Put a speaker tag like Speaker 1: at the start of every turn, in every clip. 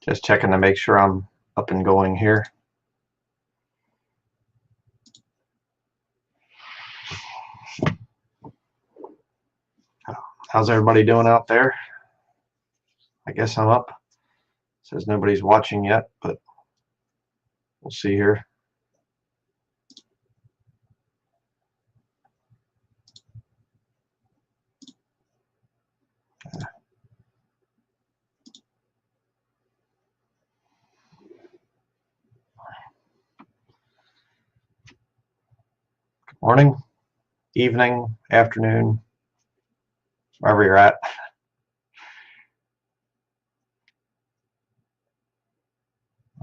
Speaker 1: Just checking to make sure I'm up and going here. How's everybody doing out there? I guess I'm up. Says nobody's watching yet, but we'll see here. Good morning, evening, afternoon, wherever you're at.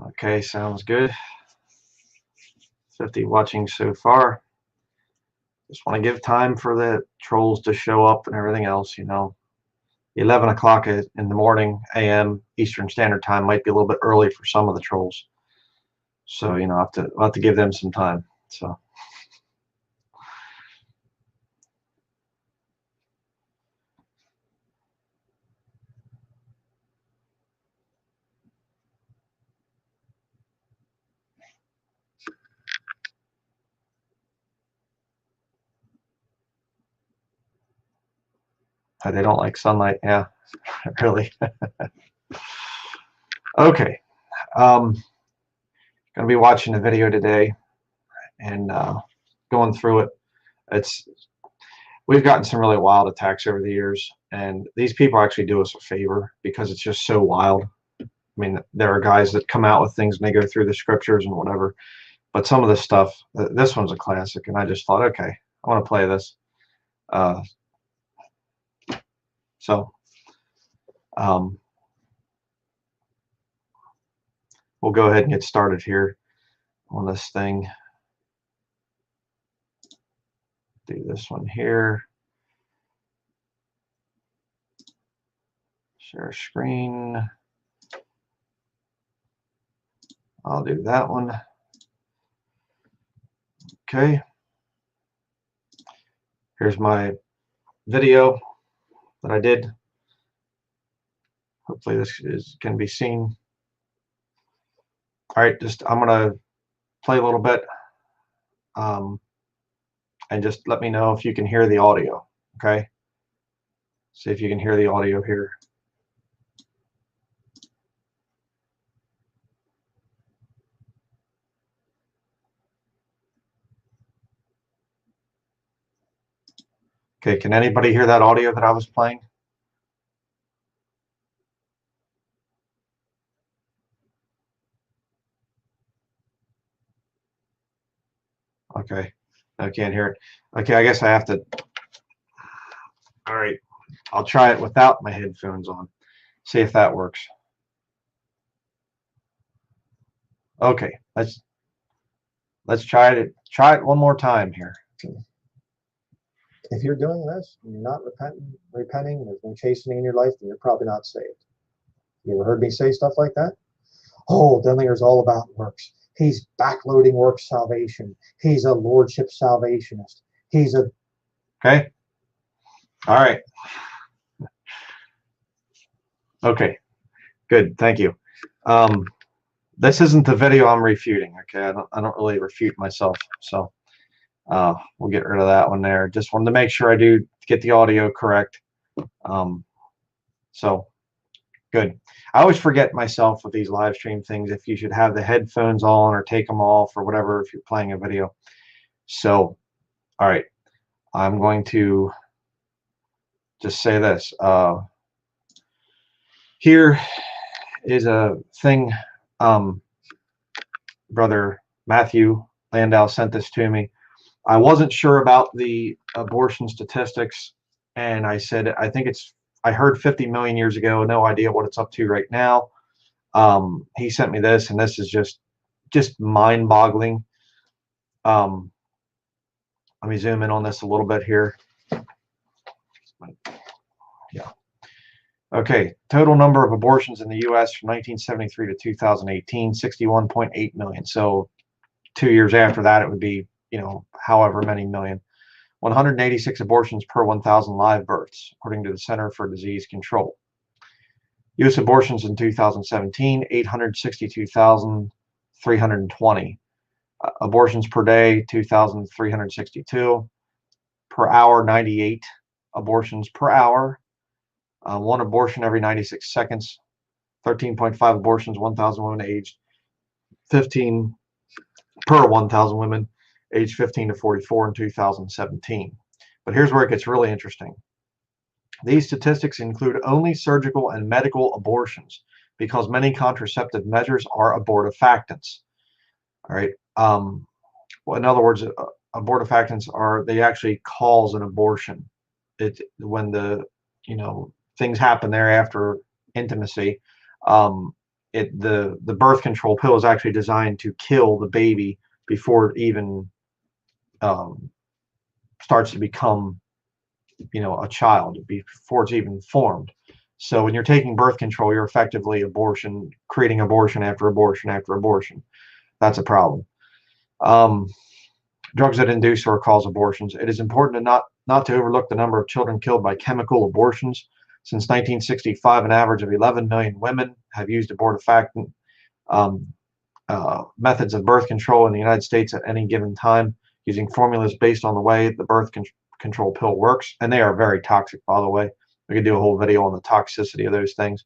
Speaker 1: Okay, sounds good. 50 watching so far. Just want to give time for the trolls to show up and everything else, 11 o'clock in the morning a.m. Eastern Standard Time might be a little bit early for some of the trolls. So, I'll have to give them some time. So they don't like sunlight. Yeah, really. Okay. Going to be watching a video today and going through it. We've gotten some really wild attacks over the years, and these people actually do us a favor because it's just so wild. I mean, there are guys that come out with things and they go through the scriptures and whatever, but some of this stuff, this one's a classic, and I just thought, okay, I want to play this. We'll go ahead and get started here on this thing. Do this one here. Share screen. I'll do that one. Okay. Here's my video that I did. Hopefully this can be seen. All right, I'm gonna play a little bit, and just let me know if you can hear the audio. Okay. See if you can hear the audio here. Okay, can anybody hear that audio that I was playing? Okay, I can't hear it. Okay, I guess I have to. All right, I'll try it without my headphones on. See if that works. Okay, let's try it. Try it one more time here.
Speaker 2: If you're doing this and you're not repenting, there's no chastening in your life, then you're probably not saved. You ever heard me say stuff like that? Oh, Denlinger's all about works. He's backloading works salvation. He's a lordship salvationist. He's a...
Speaker 1: Okay. All right. Okay. Good. Thank you. This isn't the video I'm refuting. Okay. I don't really refute myself. So we'll get rid of that one there. Just wanted to make sure I do get the audio correct. So good. I always forget myself with these live stream things if you should have the headphones on or take them off or whatever if you're playing a video. So, all right. I'm going to just say this. Here is a thing. Brother Matthew Landau sent this to me. I wasn't sure about the abortion statistics, and I said I heard 50 million years ago. No idea what it's up to right now. He sent me this, and this is just mind-boggling. Let me zoom in on this a little bit here. Yeah. Okay, total number of abortions in the U.S. from 1973 to 2018, 61.8 million. So 2 years after that, it would be, however many million. 186 abortions per 1,000 live births, according to the Center for Disease Control. U.S. abortions in 2017, 862,320. Abortions per day, 2,362. Per hour, 98 abortions per hour. One abortion every 96 seconds. 13.5 abortions, 1,000 women aged 15 per 1,000 women aged 15 to 44 in 2017. But here's where it gets really interesting. These statistics include only surgical and medical abortions because many contraceptive measures are abortifactants. All right. Well, in other words, abortifactants they actually cause an abortion. When the things happen there after intimacy. The birth control pill is actually designed to kill the baby before it even starts to become a child, before it's even formed. So when you're taking birth control, you're effectively creating abortion after abortion after abortion. That's a problem. Drugs that induce or cause abortions. It is important not to overlook the number of children killed by chemical abortions. Since 1965, an average of 11 million women have used abortifactant methods of birth control in the United States at any given time, using formulas based on the way the birth control pill works. And they are very toxic, by the way. We could do a whole video on the toxicity of those things.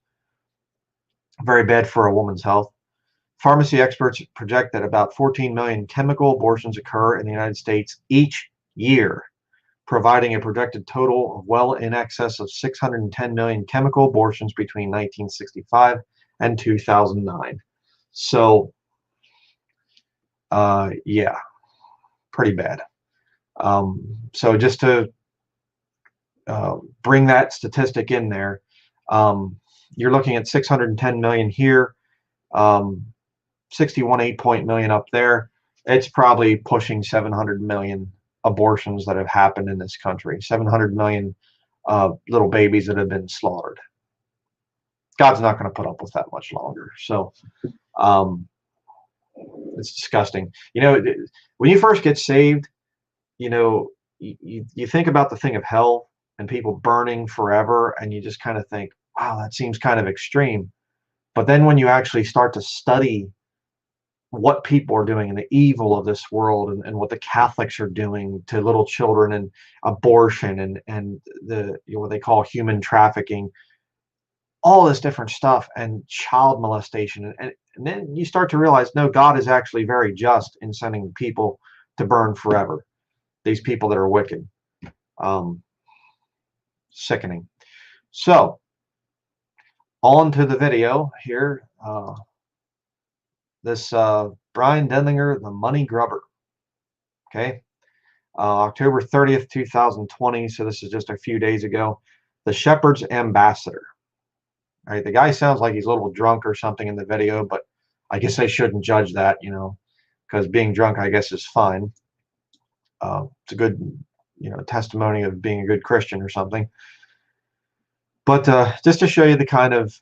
Speaker 1: Very bad for a woman's health. Pharmacy experts project that about 14 million chemical abortions occur in the United States each year, providing a projected total of well in excess of 610 million chemical abortions between 1965 and 2009. So, yeah, pretty bad. So just to bring that statistic in there, you're looking at 610 million here, 61.8 million up there. It's probably pushing 700 million abortions that have happened in this country. 700 million little babies that have been slaughtered. God's not going to put up with that much longer. So it's disgusting. When you first get saved, you think about the thing of hell and people burning forever, and you just kind of think, wow, that seems kind of extreme. But then when you actually start to study what people are doing and the evil of this world, and what the Catholics are doing to little children, and abortion, and the what they call human trafficking, all this different stuff, and child molestation, and then you start to realize, no, God is actually very just in sending people to burn forever. These people that are wicked. Sickening. So on to the video here. This Brian Denlinger, the money grubber. Okay. October 30th, 2020. So this is just a few days ago. The Shepherd's Ambassador. All right. The guy sounds like he's a little drunk or something in the video, but I guess I shouldn't judge that, because being drunk, I guess, is fine. It's a good, testimony of being a good Christian or something. But just to show you the kind of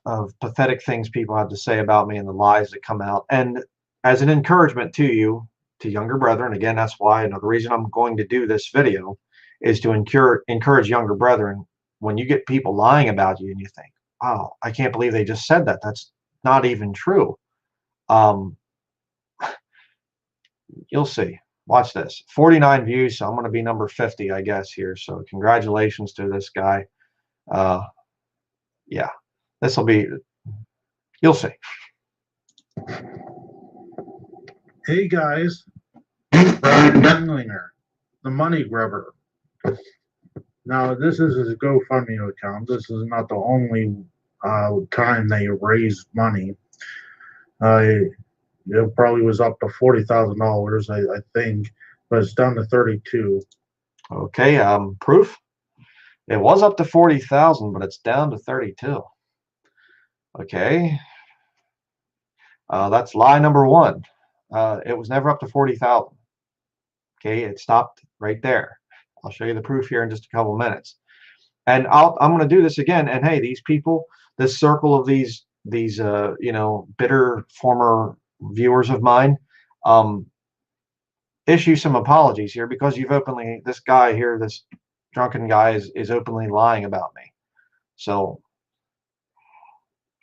Speaker 1: pathetic things people have to say about me and the lies that come out, and as an encouragement to you, to younger brethren, again, that's why another reason I'm going to do this video is to encourage younger brethren. When you get people lying about you and you think, wow, I can't believe they just said that. That's not even true. You'll see. Watch this. 49 views, so I'm going to be number 50, I guess, here. So congratulations to this guy. Yeah, this will be, you'll see.
Speaker 3: Hey guys, Brian Denlinger, the money grubber. Now this is his GoFundMe account. This is not the only time they raised money. It probably was up to $40,000, I think, but it's down to 32.
Speaker 1: Okay, proof. It was up to 40,000, but it's down to 32. Okay. That's lie number one. It was never up to 40,000. Okay, it stopped right there. I'll show you the proof here in just a couple minutes. And I'm going to do this again. And hey, these people, this circle of these bitter former viewers of mine, issue some apologies here, because you've openly, this guy here, this drunken guy is openly lying about me. So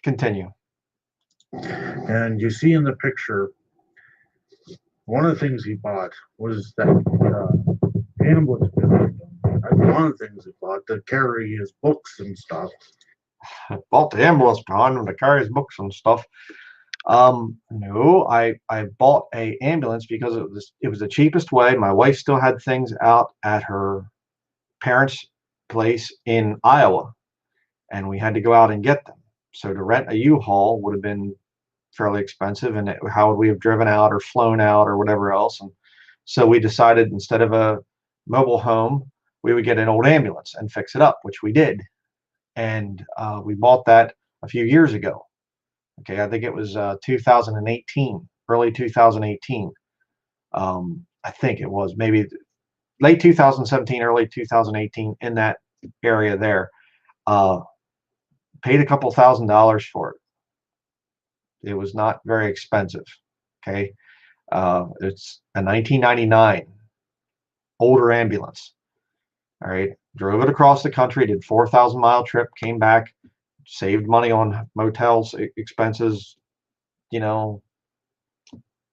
Speaker 1: continue.
Speaker 3: And you see in the picture, one of the things he bought was that ambulance behind him. That's one of the things he bought to carry his books and stuff.
Speaker 1: Bought the ambulance behind him to carry his books and stuff. No, I bought a ambulance because it was the cheapest way. My wife still had things out at her parents' place in Iowa, and we had to go out and get them. So to rent a U-Haul would have been fairly expensive, and how would we have driven out or flown out or whatever else? And so we decided, instead of a mobile home, we would get an old ambulance and fix it up, which we did. And we bought that a few years ago. Okay, I think it was 2018, early 2018. I think it was maybe late 2017, early 2018, in that area there. Paid a couple $1,000s for it. It was not very expensive. Okay, it's a 1999 older ambulance. All right, drove it across the country, did 4,000-mile trip, came back, saved money on motels expenses, you know,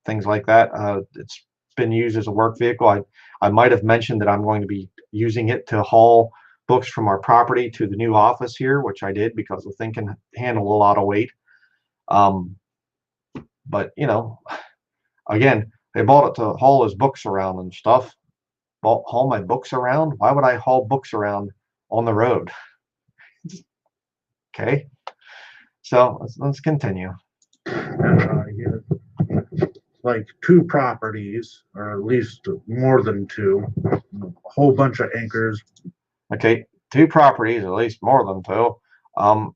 Speaker 1: things like that. It's been used as a work vehicle. I might have mentioned that I'm going to be using it to haul books from our property to the new office here, which I did because the thing can handle a lot of weight. But you know, again, they bought it to haul his books around and stuff. Haul my books around? Why would I haul books around on the road? Okay, so let's continue.
Speaker 3: Like 2 properties, or at least more than 2, a whole bunch of anchors.
Speaker 1: Okay, 2 properties, at least more than 2.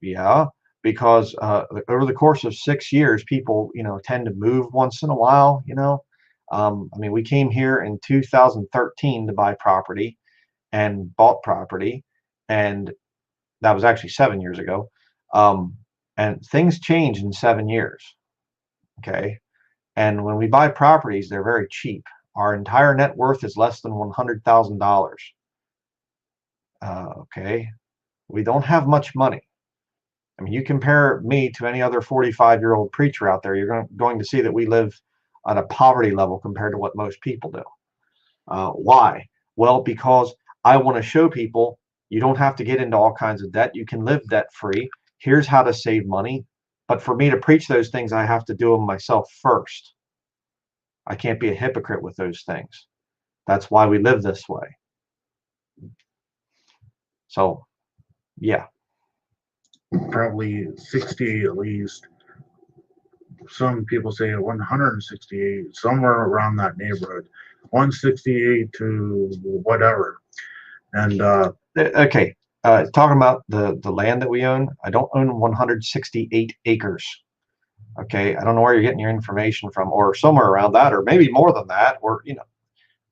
Speaker 1: Yeah, because over the course of 6 years, people, you know, tend to move once in a while, you know. I mean, we came here in 2013 to buy property and bought property, and that was actually 7 years ago. And things change in 7 years. Okay. And when we buy properties, they're very cheap. Our entire net worth is less than $100,000. Okay. We don't have much money. I mean, you compare me to any other 45-year-old preacher out there, you're going to see that we live at a poverty level compared to what most people do. Why? Well, because I want to show people you don't have to get into all kinds of debt. You can live debt free. Here's how to save money. But for me to preach those things, I have to do them myself first. I can't be a hypocrite with those things. That's why we live this way. So, yeah.
Speaker 3: Probably 60 at least. Some people say 168, somewhere around that neighborhood. 168 to whatever. And
Speaker 1: okay, talking about the land that we own, I don't own 168 acres. Okay, I don't know where you're getting your information from, or somewhere around that, or maybe more than that, or, you know,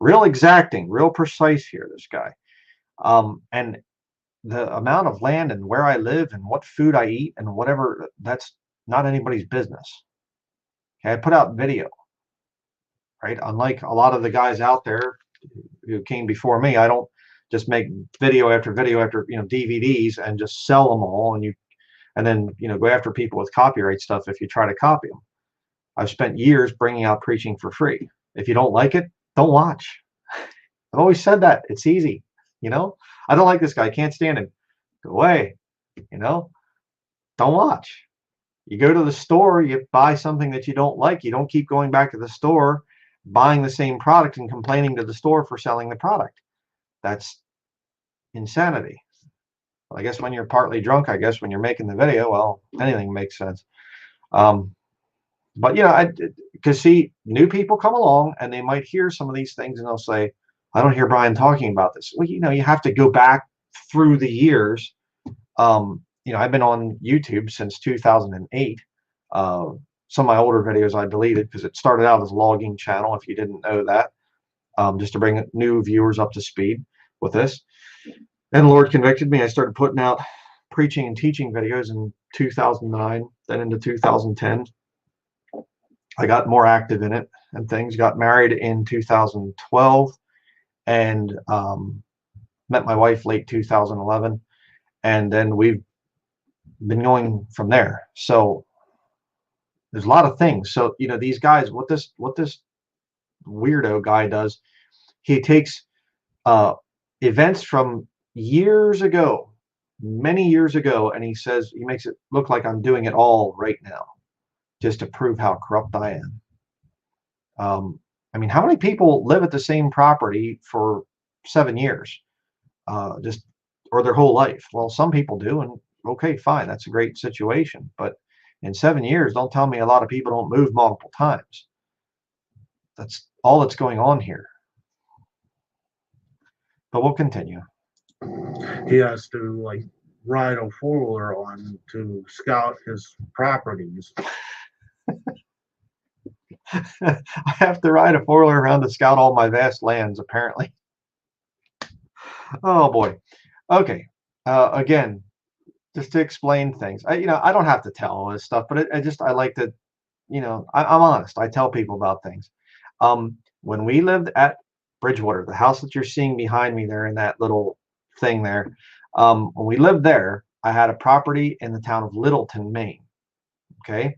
Speaker 1: real exacting, real precise here, this guy. And the amount of land and where I live and what food I eat and whatever, that's not anybody's business. Okay, I put out video, right? Unlike a lot of the guys out there who came before me, I don't just make video after video after, you know, DVDs and just sell them all, and then, you know, go after people with copyright stuff if you try to copy them. I've spent years bringing out preaching for free. If you don't like it, don't watch. I've always said that. It's easy, you know. I don't like this guy. I can't stand him. Go away, you know. Don't watch. You go to the store, you buy something that you don't like. You don't keep going back to the store, buying the same product and complaining to the store for selling the product. That's insanity. Well, I guess when you're partly drunk, I guess when you're making the video, well, anything makes sense. But, you know, because see, new people come along and they might hear some of these things and they'll say, I don't hear Brian talking about this. Well, you know, you have to go back through the years. You know, I've been on YouTube since 2008. Some of my older videos I deleted because it started out as a logging channel, if you didn't know that, just to bring new viewers up to speed with this. And the Lord convicted me. I started putting out preaching and teaching videos in 2009, then into 2010. I got more active in it and things. Got married in 2012 and met my wife late 2011. And then we've been going from there. So there's a lot of things. So, these guys, what this weirdo guy does, he takes events from years ago, many years ago, and he makes it look like I'm doing it all right now, just to prove how corrupt I am. I mean, how many people live at the same property for 7 years, or their whole life? Well, some people do, and okay, fine, that's a great situation. But in 7 years, don't tell me a lot of people don't move multiple times. That's all that's going on here. But we'll continue.
Speaker 3: He has to like ride a four-wheeler on to scout his properties.
Speaker 1: I have to ride a four-wheeler around to scout all my vast lands, apparently. Oh boy. Okay. Again, just to explain things. I don't have to tell all this stuff, but I like to, I'm honest. I tell people about things. When we lived at Bridgewater, the house that you're seeing behind me there in that little thing there, when we lived there, I had a property in the town of Littleton, Maine. Okay.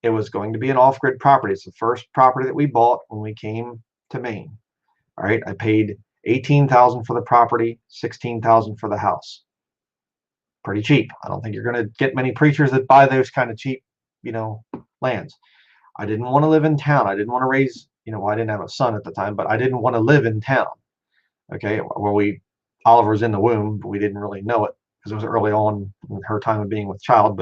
Speaker 1: It was going to be an off-grid property. It's the first property that we bought when we came to Maine. All right. I paid $18,000 for the property, $16,000 for the house. Pretty cheap. I don't think you're going to get many preachers that buy those kind of cheap, lands. I didn't want to live in town. I didn't want to raise, I didn't have a son at the time, but I didn't want to live in town. Okay. Well, Oliver was in the womb, but we didn't really know it because it was early on in her time of being with child.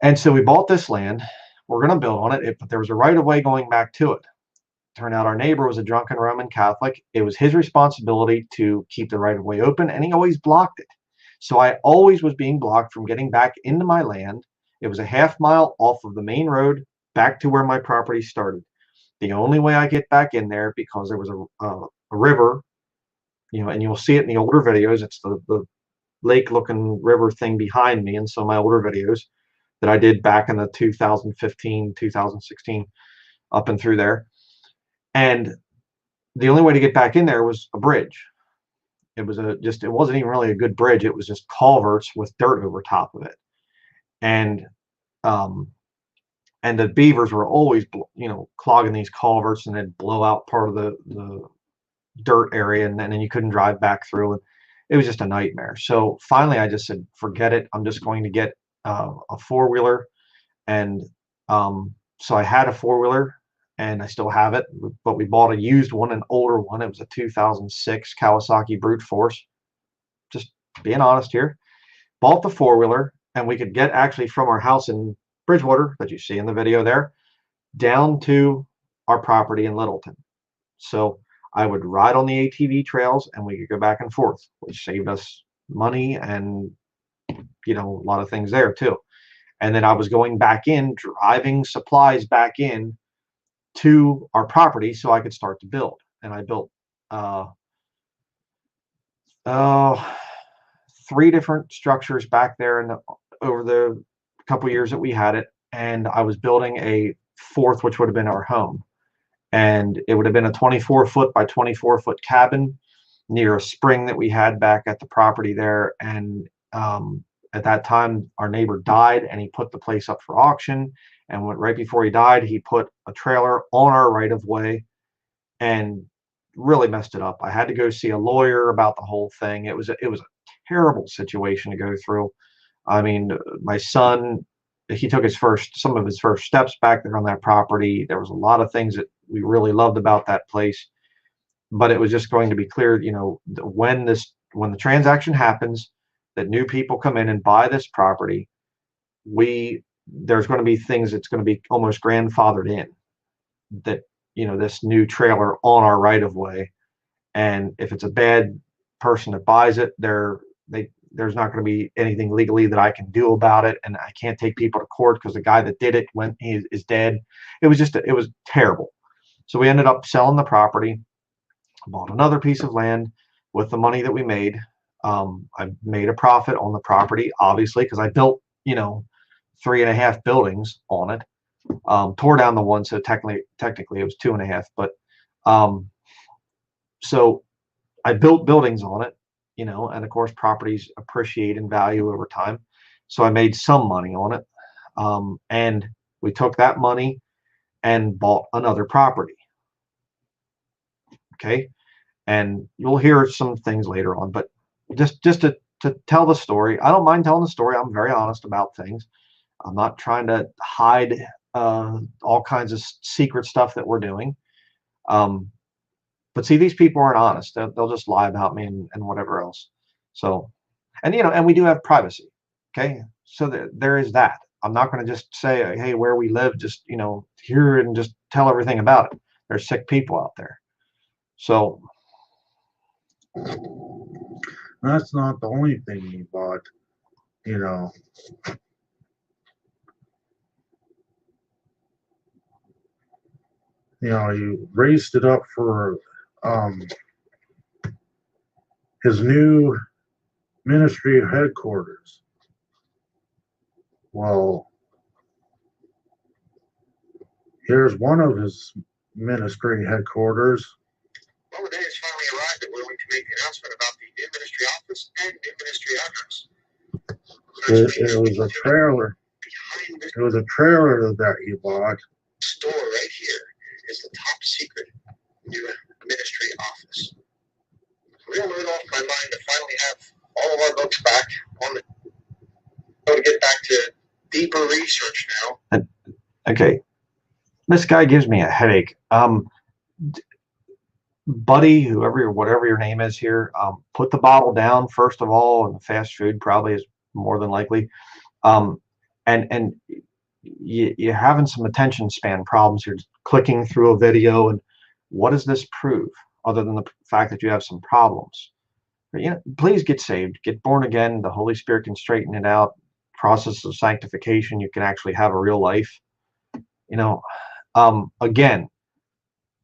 Speaker 1: And so we bought this land. We're going to build on it, but there was a right of way going back to it. Turned out our neighbor was a drunken Roman Catholic. It was his responsibility to keep the right of way open, and he always blocked it. So I always was being blocked from getting back into my land. It was a half-mile off of the main road back to where my property started. The only way I get back in there, because there was a river, and you'll see it in the older videos. It's the lake-looking river thing behind me in some of my older videos that I did back in the 2015, 2016, up and through there. And the only way to get back in there was a bridge. It was it wasn't even really a good bridge. It was just culverts with dirt over top of it. And the beavers were always, clogging these culverts, and they'd blow out part of the dirt area, and then you couldn't drive back through. And it was just a nightmare. So finally I just said, forget it. I'm just going to get a four-wheeler. And so I had a four-wheeler, and I still have it, but we bought a used one, an older one. It was a 2006 Kawasaki Brute Force. Just being honest here. Bought the four-wheeler, and we could get actually from our house in Bridgewater that you see in the video there down to our property in Littleton. So I would ride on the ATV trails, and we could go back and forth, which saved us money and, a lot of things there too. And then I was going back in, driving supplies back in to our property so I could start to build. And I built 3 different structures back there over the couple years that we had it. And I was building a 4th, which would have been our home. And it would have been a 24-foot by 24-foot cabin near a spring that we had back at the property there. And at that time, our neighbor died, and he put the place up for auction. And right before he died, he put a trailer on our right of way and really messed it up. I had to go see a lawyer about the whole thing. It was a terrible situation to go through. I mean, my son, he took some of his first steps back there on that property. There was a lot of things that we really loved about that place, but it was just going to be clear, when the transaction happens, that new people come in and buy this property, there's going to be things that's going to be almost grandfathered in, that, this new trailer on our right of way. And if it's a bad person that buys it, there's not going to be anything legally that I can do about it. And I can't take people to court because the guy that did it, when he is dead. It was terrible. So we ended up selling the property, bought another piece of land with the money that we made. I made a profit on the property, obviously, because I built, 3.5 buildings on it. Tore down the one, so technically it was 2.5. But so I built buildings on it, and of course properties appreciate in value over time. So I made some money on it. And we took that money and bought another property. Okay. And you'll hear some things later on, but just to tell the story, I don't mind telling the story. I'm very honest about things. I'm not trying to hide all kinds of secret stuff that we're doing. But see, these people aren't honest. They'll just lie about me and whatever else. So, and and we do have privacy. Okay. So there is that. I'm not going to just say, hey, where we live, just, here and just tell everything about it. There's sick people out there. So
Speaker 3: that's not the only thing he bought, You raised it up for his new ministry headquarters. Well, here's one of his ministry headquarters.
Speaker 4: Well, the day has finally arrived that we're going to make the announcement about the new ministry office and new ministry address.
Speaker 3: It was a trailer. It was a trailer that he bought.
Speaker 4: Store right here is the top secret new ministry office. We don't really off my mind to finally have all of our books back on the to get back to deeper research now.
Speaker 1: Okay. This guy gives me a headache. Buddy, whatever your name is here, put the bottle down first of all, and fast food probably is more than likely. And you're having some attention span problems. You're clicking through a video, and what does this prove other than the fact that you have some problems? Please get saved, get born again. The Holy Spirit can straighten it out. Process of sanctification, you can actually have a real life. Again,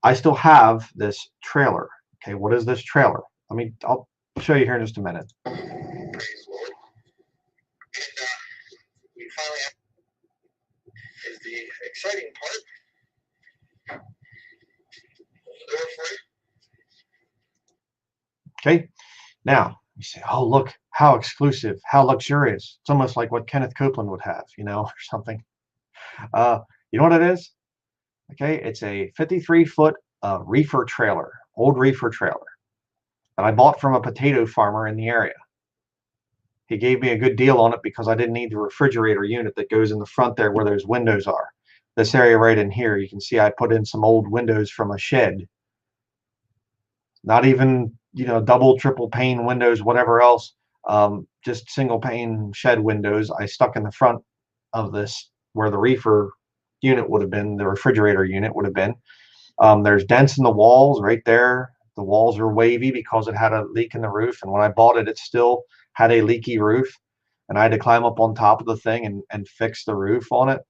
Speaker 1: I still have this trailer. Okay, what is this trailer? I'll show you here in just a minute.
Speaker 4: Praise the Lord. And we finally have is the exciting part. Door for you.
Speaker 1: Okay, now you say, oh, look how exclusive, how luxurious. It's almost like what Kenneth Copeland would have, or something. You know what it is? Okay, it's a 53-foot reefer trailer, old reefer trailer that I bought from a potato farmer in the area. He gave me a good deal on it because I didn't need the refrigerator unit that goes in the front there where those windows are. This area right in here, you can see I put in some old windows from a shed. Not even, double, triple pane windows, whatever else. Just single pane shed windows I stuck in the front of this where the reefer unit would have been, the refrigerator unit would have been. There's dents in the walls right there. The walls are wavy because it had a leak in the roof. And when I bought it, it still had a leaky roof. And I had to climb up on top of the thing and fix the roof on it,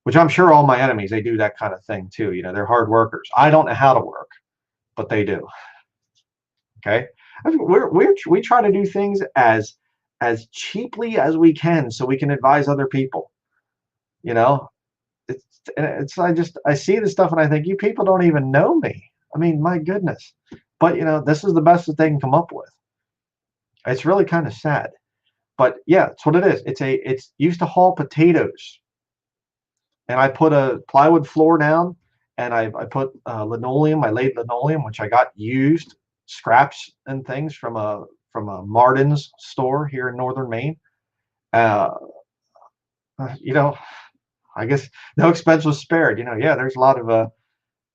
Speaker 1: which I'm sure all my enemies, they do that kind of thing too. They're hard workers. I don't know how to work, but they do. Okay. We try to do things as cheaply as we can so we can advise other people. I see this stuff and I think, you people don't even know me. My goodness. But this is the best that they can come up with. It's really kind of sad. But yeah, that's what it is. It's used to haul potatoes. And I put a plywood floor down, and I put linoleum. I laid linoleum, which I got used scraps and things from a Martin's store here in northern Maine. I guess no expense was spared. There's a lot of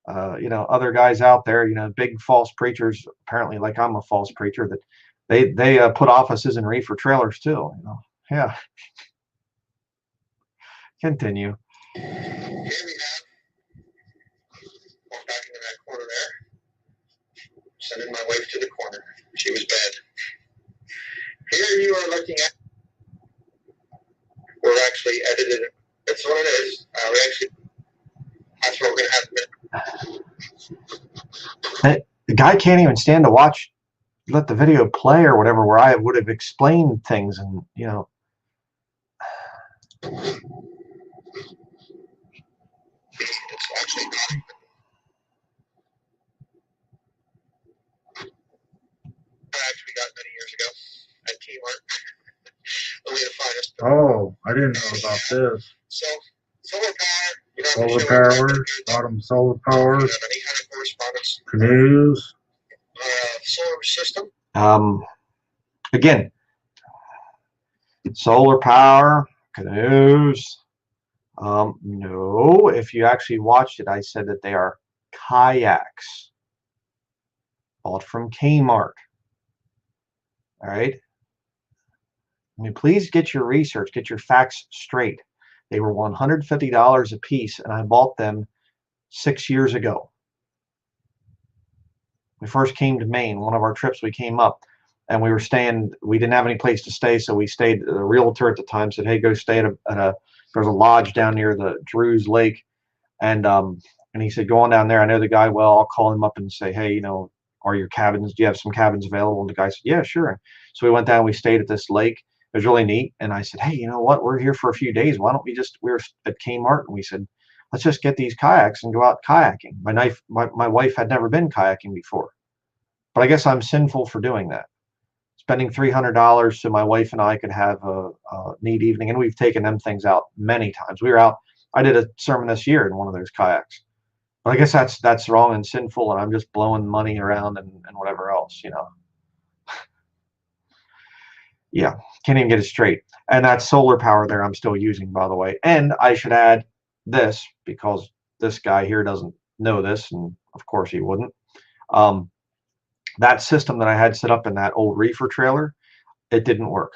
Speaker 1: other guys out there, big false preachers, apparently, like I'm a false preacher, that they put offices in reefer trailers too. Yeah. Continue.
Speaker 4: Here we have, walk back into that corner there, sending my wife to the corner. She was bad. Here you are looking at, we're actually edited it. That's what it is. That's what we're going to have.
Speaker 1: The guy can't even stand to watch, let the video play or whatever, where I would have explained things and,
Speaker 4: It's actually not even. I actually got many years ago at Kmart. Only the finest.
Speaker 3: Oh, I didn't know about this.
Speaker 4: So solar power, you know,
Speaker 3: Solar power, bottom solar power,
Speaker 4: any kind of correspondence,
Speaker 3: canoes.
Speaker 4: solar system.
Speaker 1: Again, solar power, canoes. No, if you actually watched it, I said that they are kayaks, bought from Kmart. All right. I mean, please get your research, get your facts straight. They were $150 a piece, and I bought them 6 years ago. We first came to Maine. One of our trips, we came up, and we were staying. We didn't have any place to stay, so we stayed. The realtor at the time said, "Hey, go stay at there's a lodge down near the Drews Lake," and he said, "Go on down there. I know the guy well. I'll call him up and say, hey, you know, are your cabins? Do you have some cabins available?" And the guy said, "Yeah, sure." So we went down. We stayed at this lake. It was really neat. And I said, "Hey, you know what? We're here for a few days. Why don't we just?" We were at Kmart, and we said, "Let's just get these kayaks and go out kayaking." My wife had never been kayaking before, but I guess I'm sinful for doing that. Spending $300 so my wife and I could have a neat evening, and we've taken them things out many times. We were out. I did a sermon this year in one of those kayaks. But I guess that's wrong and sinful, and I'm just blowing money around and whatever else, you know. Yeah, can't even get it straight. And that solar power there I'm still using, by the way. And I should add this, because this guy here doesn't know this, and of course he wouldn't. That system that I had set up in that old reefer trailer, it didn't work,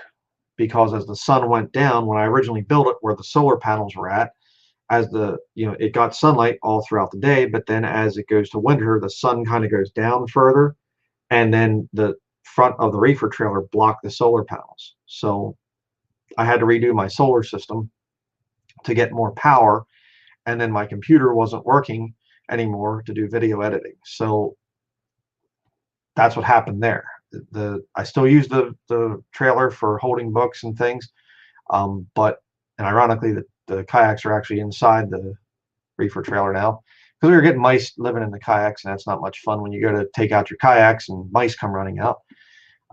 Speaker 1: because as the sun went down, when I originally built it where the solar panels were at, as it got sunlight all throughout the day, but then as it goes to winter, the sun kind of goes down further, and then the front of the reefer trailer blocked the solar panels. So I had to redo my solar system to get more power, and then my computer wasn't working anymore to do video editing. So that's what happened there. I still use the trailer for holding books and things, but ironically the kayaks are actually inside the reefer trailer now, because we were getting mice living in the kayaks, and that's not much fun when you go to take out your kayaks and mice come running out.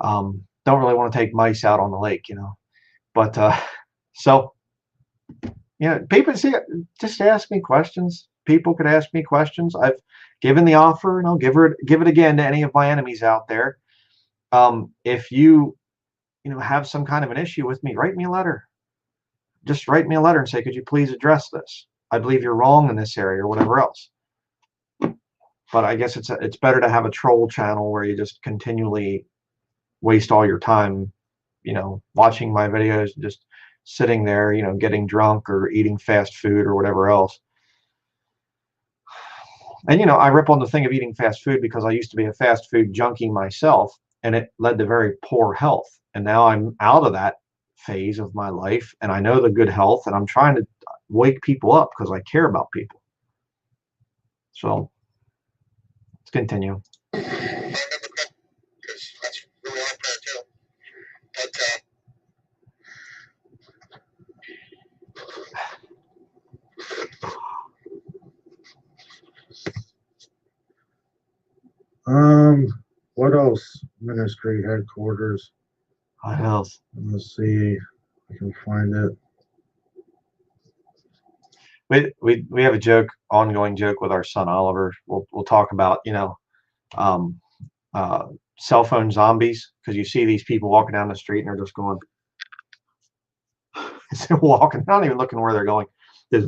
Speaker 1: Don't really want to take mice out on the lake, you know. But so, you know, people just ask me questions. People could ask me questions. I've given the offer, and I'll give it again to any of my enemies out there. If you have some kind of an issue with me, write me a letter. Just write me a letter and say, could you please address this? I believe you're wrong in this area, or whatever else. But I guess it's better to have a troll channel where you just continually waste all your time, watching my videos, just sitting there, getting drunk or eating fast food or whatever else. And, I rip on the thing of eating fast food because I used to be a fast food junkie myself, and it led to very poor health. And now I'm out of that phase of my life, and I know the good health, and I'm trying to wake people up because I care about people. So let's continue.
Speaker 4: I remember because that's really our prayer too.
Speaker 3: But what else? Ministry headquarters.
Speaker 1: What else?
Speaker 3: Let's see if I can find it.
Speaker 1: We have a ongoing joke with our son Oliver. We'll talk about cell phone zombies, because you see these people walking down the street and they're just going, walking, not even looking where they're going. There's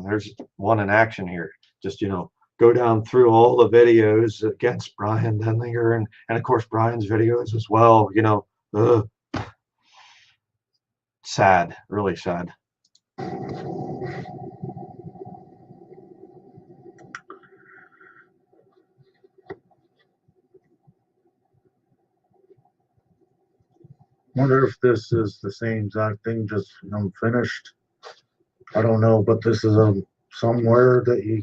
Speaker 1: there's one in action here. Just go down through all the videos against Brian Denlinger and of course Brian's videos as well. Sad, really sad.
Speaker 3: Wonder if this is the same exact thing, just finished. I don't know, but this is somewhere that you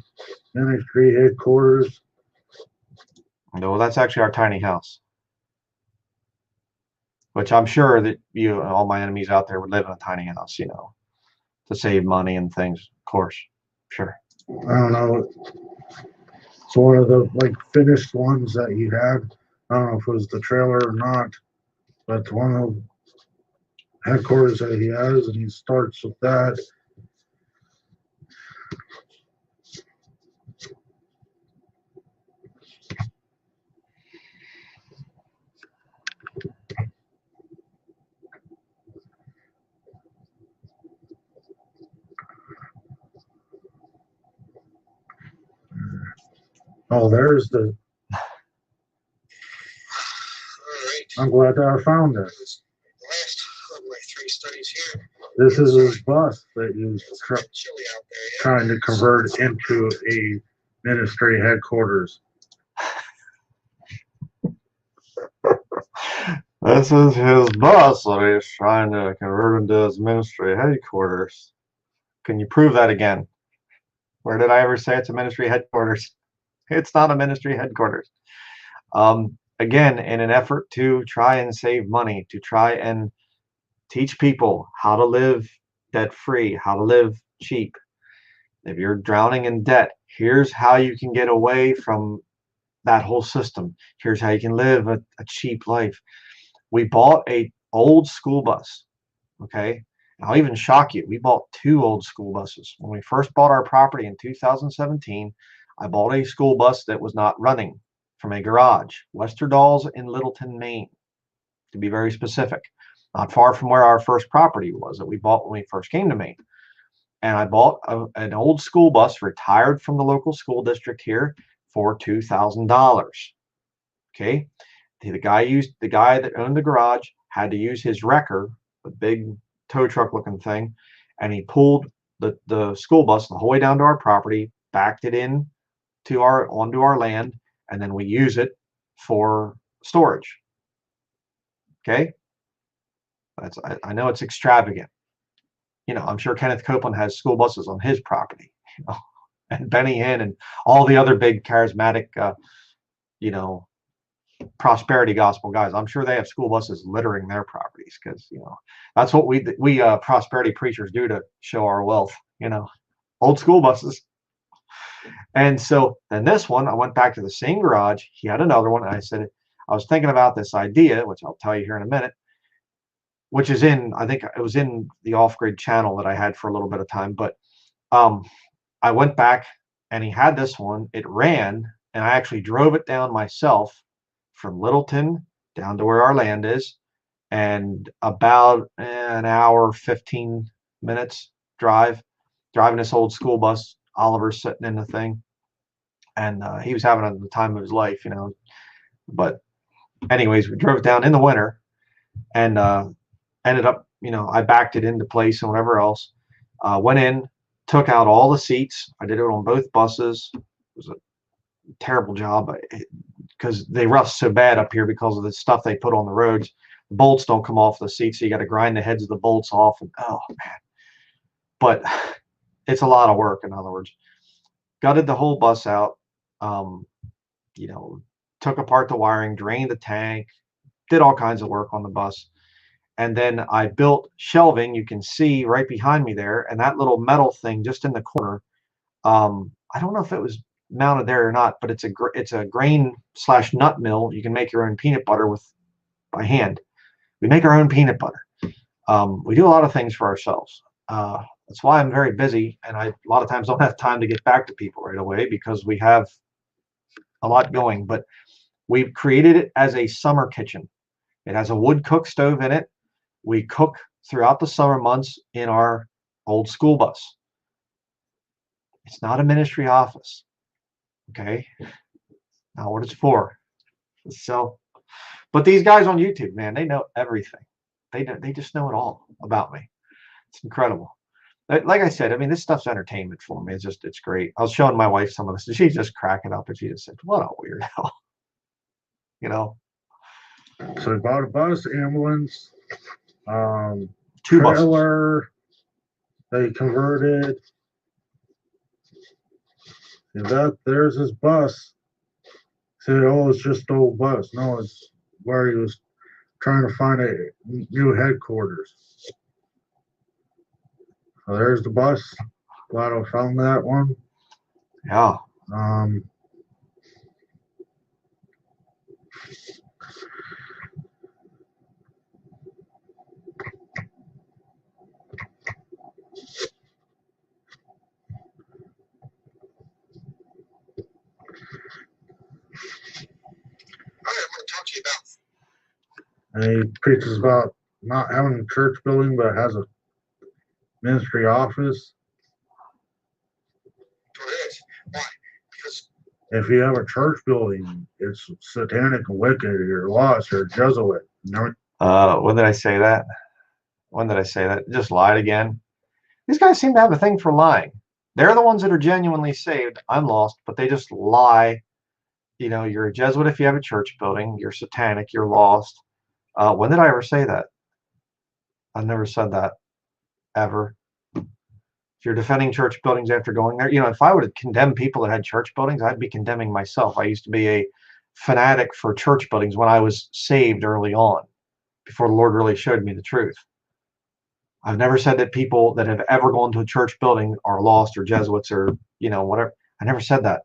Speaker 3: ministry headquarters.
Speaker 1: No, that's actually our tiny house, which I'm sure that all my enemies out there would live in a tiny house, to save money and things. Of course, sure.
Speaker 3: I don't know. It's one of the finished ones that you had. I don't know if it was the trailer or not, but one of headquarters that he has, and he starts with that. Oh, there's the. I'm glad that I found this.
Speaker 4: The last of my 3 studies here.
Speaker 3: This is his bus that he was
Speaker 4: Chilly out there. Yeah.
Speaker 3: trying to convert into a ministry headquarters.
Speaker 1: This is his bus that he's trying to convert into his ministry headquarters. Can you prove that again? Where did I ever say it's a ministry headquarters? It's not a ministry headquarters. Again, in an effort to try and save money, to try and teach people how to live debt-free, how to live cheap. If you're drowning in debt, here's how you can get away from that whole system. Here's how you can live a cheap life. We bought a old school bus, okay? I'll even shock you. We bought 2 old school buses. When we first bought our property in 2017, I bought a school bus that was not running from a garage, Westerdalls in Littleton, Maine, to be very specific. Not far from where our first property was that we bought when we first came to Maine. And I bought an old school bus retired from the local school district here for $2,000. Okay. The guy that owned the garage had to use his wrecker, the big tow truck looking thing, and he pulled the school bus the whole way down to our property, backed it in onto our land, and then we use it for storage. Okay. I know it's extravagant. You know, I'm sure Kenneth Copeland has school buses on his property, you know, and Benny Hinn and all the other big charismatic, you know, prosperity gospel guys. I'm sure they have school buses littering their properties because, you know, that's what we prosperity preachers do to show our wealth, you know, old school buses. And so then this one, I went back to the same garage. He had another one. And I said, I was thinking about this idea, which I'll tell you here in a minute, which is I think it was in the off-grid channel that I had for a little bit of time. But I went back and he had this one. It ran, and I actually drove it down myself from Littleton down to where our land is, and about an hour, 15 minutes driving this old school bus. Oliver's sitting in the thing, and he was having the time of his life, you know. But anyways, we drove it down in the winter, and ended up, you know, I backed it into place and whatever else. Went in, took out all the seats. I did it on both buses. It was a terrible job because they rust so bad up here because of the stuff they put on the roads. The bolts don't come off the seats, so you got to grind the heads of the bolts off. And oh man, but it's a lot of work. In other words, gutted the whole bus out. You know, took apart the wiring, drained the tank, did all kinds of work on the bus. And then I built shelving, you can see right behind me there, and that little metal thing just in the corner. I don't know if it was mounted there or not, but it's a grain/nut mill. You can make your own peanut butter by hand. We make our own peanut butter. We do a lot of things for ourselves. That's why I'm very busy, and I a lot of times don't have time to get back to people right away because we have a lot going. But we've created it as a summer kitchen. It has a wood cook stove in it. We cook throughout the summer months in our old school bus. It's not a ministry office. Okay. Not what it's for. So, but these guys on YouTube, man, they know everything. They just know it all about me. It's incredible. Like I said, I mean, this stuff's entertainment for me. It's great. I was showing my wife some of this, and she's just cracking up, and she just said, "What a weirdo," you know.
Speaker 3: So we bought a bus, ambulance,
Speaker 1: 2
Speaker 3: trailer. They converted. And there's his bus. Said, "Oh, it's just an old bus." No, it's where he was trying to find a new headquarters. So there's the bus. Glad I found that one.
Speaker 1: Yeah.
Speaker 3: And he preaches about not having a church building, but has a ministry office.
Speaker 4: So it is. Why? Because
Speaker 3: If you have a church building, it's satanic and wicked. You're lost. You're a Jesuit.
Speaker 1: When did I say that? When did I say that? Just lied again. These guys seem to have a thing for lying. They're the ones that are genuinely saved. I'm lost, but they just lie. You know, you're a Jesuit if you have a church building. You're satanic. You're lost. When did I ever say that? I've never said that, ever. If you're defending church buildings after going there, if I would condemn people that had church buildings, I'd be condemning myself. I used to be a fanatic for church buildings when I was saved early on, before the Lord really showed me the truth. I've never said that people that have ever gone to a church building are lost or Jesuits or, whatever. I never said that.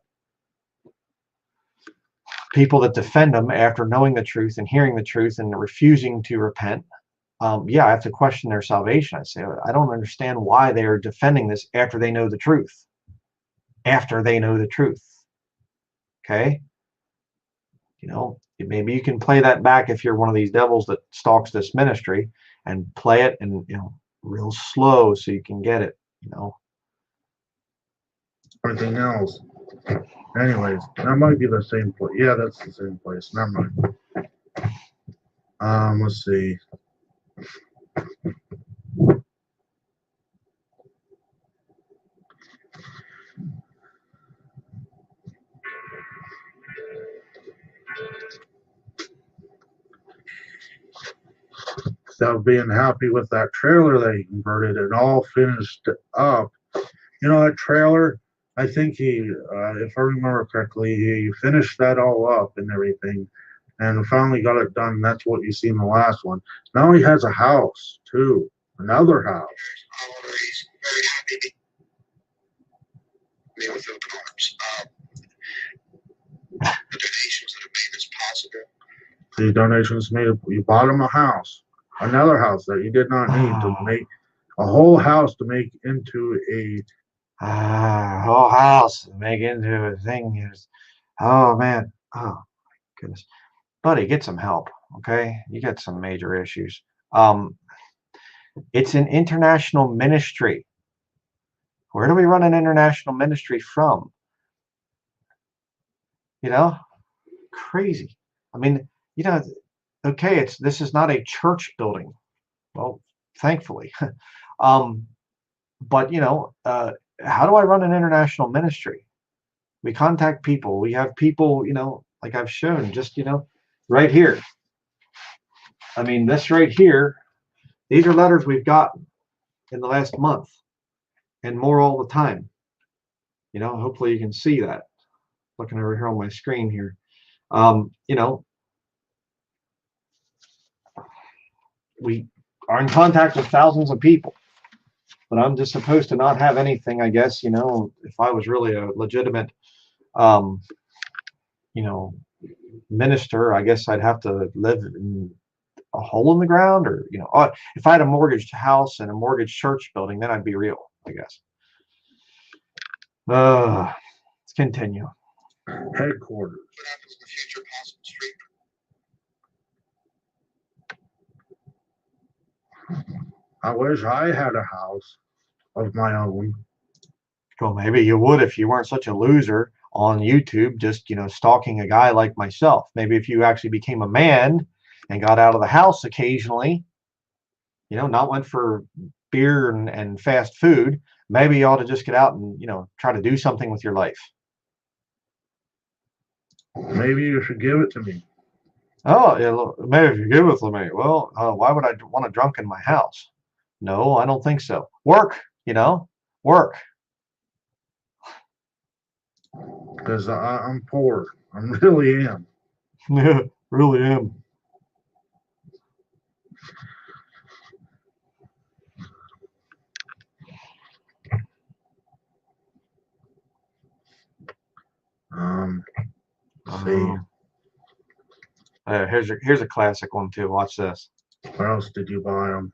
Speaker 1: People that defend them after knowing the truth and hearing the truth and refusing to repent, yeah, I have to question their salvation. I say, I don't understand why they are defending this after they know the truth. After they know the truth. Okay? Maybe you can play that back if you're one of these devils that stalks this ministry, and play it and, real slow so you can get it,
Speaker 3: Everything else. Anyways, that might be the same place. Yeah, that's the same place. Never mind. Let's see. Instead of being happy with that trailer that he converted and all finished up. That trailer, I think he, if I remember correctly, he finished that all up and everything and finally got it done. That's what you see in the last one. Now he has a house, too. Another house.
Speaker 4: he's very happy to be with open arms. The donations that have made this possible.
Speaker 3: The donations made, you bought him a house. Another house that you did not need to make a whole house to make into a
Speaker 1: whole house make into a thing. Oh man, oh my goodness, buddy, get some help. Okay, you got some major issues. It's an international ministry. Where do we run an international ministry from? Crazy. I mean, okay, this is not a church building. Well, thankfully. But how do I run an international ministry? We contact people. We have people, like I've shown, just right here. I mean, this right here, these are letters we've gotten in the last month, and more all the time. Hopefully you can see that. Looking over here on my screen here. We are in contact with thousands of people, but I'm just supposed to not have anything, I guess. If I was really a legitimate minister, I guess I'd have to live in a hole in the ground, or if I had a mortgaged house and a mortgaged church building, then I'd be real, I guess. Let's continue.
Speaker 3: Headquarters.
Speaker 4: What happens in the future, possible street?
Speaker 3: I wish I had a house of my own.
Speaker 1: Well, maybe you would if you weren't such a loser on YouTube, just stalking a guy like myself. Maybe if you actually became a man and got out of the house occasionally, not went for beer and fast food, maybe you ought to just get out and try to do something with your life.
Speaker 3: Maybe you should give it to me.
Speaker 1: Oh, yeah, maybe if you give it to me. Well, why would I want a drunk in my house? No, I don't think so. Work, work.
Speaker 3: Because I'm poor. I really am.
Speaker 1: Yeah, really am.
Speaker 3: Let's see.
Speaker 1: Here's a classic one too. Watch this.
Speaker 3: What else did you buy them?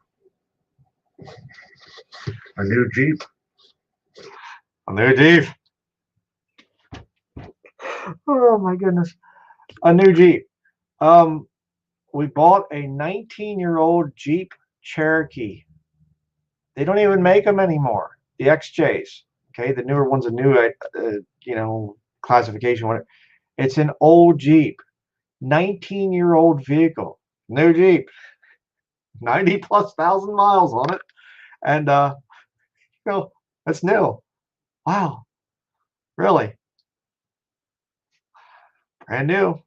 Speaker 3: A new Jeep?
Speaker 1: A new Jeep. Oh my goodness. A new Jeep. we bought a 19-year-old Jeep Cherokee. They don't even make them anymore. The XJs. Okay, the newer one's a new, classification. Whatever. It's an old Jeep, 19-year-old vehicle, new Jeep, 90+ thousand miles on it, and that's new. Wow, really, brand new,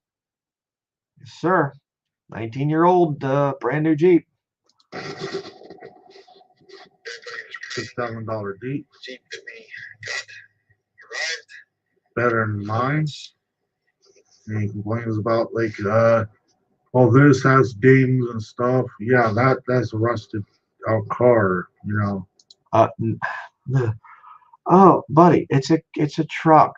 Speaker 1: yes, sir. 19-year-old, brand new Jeep.
Speaker 3: $6,000 Jeep.
Speaker 4: Jeep that we got arrived.
Speaker 3: Better than mine. And he complains about well, this has dings and stuff. Yeah, that's a rusted out car,
Speaker 1: Oh, buddy, it's a truck.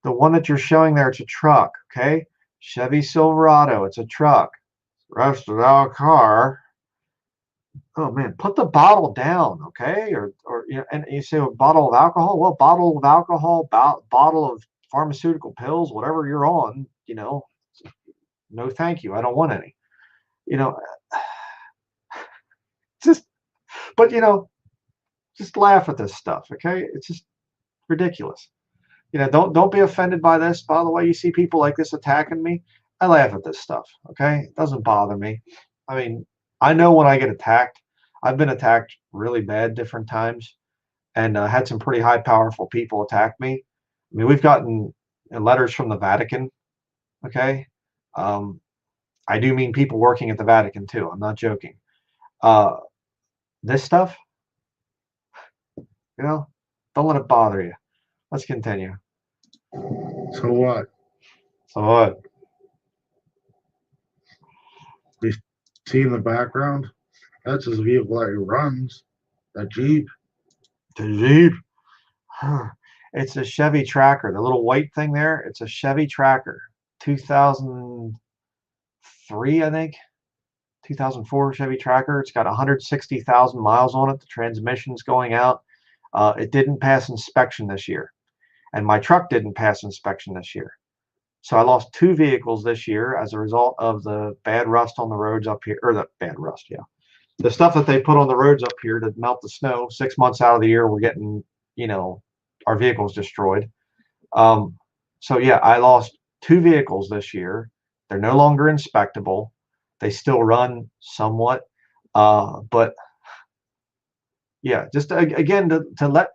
Speaker 1: The one that you're showing there, it's a truck. Okay, Chevy Silverado, it's a truck. Rusted out car. Oh man, put the bottle down, okay? Or and you say a bottle of alcohol. Well, bottle of alcohol, bottle of pharmaceutical pills, whatever you're on, no thank you. I don't want any. Just, but just laugh at this stuff, okay? It's just ridiculous. Don't be offended by this. By the way, you see people like this attacking me, I laugh at this stuff, okay? It doesn't bother me. I mean, I know when I get attacked. I've been attacked really bad different times, and had some pretty high, powerful people attack me. I mean, we've gotten letters from the Vatican, okay? I do mean people working at the Vatican too. I'm not joking. This stuff, don't let it bother you. Let's continue.
Speaker 3: So what?
Speaker 1: So what?
Speaker 3: You see in the background? That's his vehicle that he runs. That Jeep.
Speaker 1: The Jeep. It's a Chevy Tracker. The little white thing there, it's a Chevy Tracker. 2003, I think. 2004 Chevy Tracker. It's got 160,000 miles on it. The transmission's going out. It didn't pass inspection this year. And my truck didn't pass inspection this year. So I lost 2 vehicles this year as a result of the bad rust on the roads up here, or the bad rust, yeah. The stuff that they put on the roads up here to melt the snow. 6 months out of the year, we're getting, our vehicles destroyed. So yeah, I lost 2 vehicles this year. They're no longer inspectable. They still run somewhat, but yeah, just again to let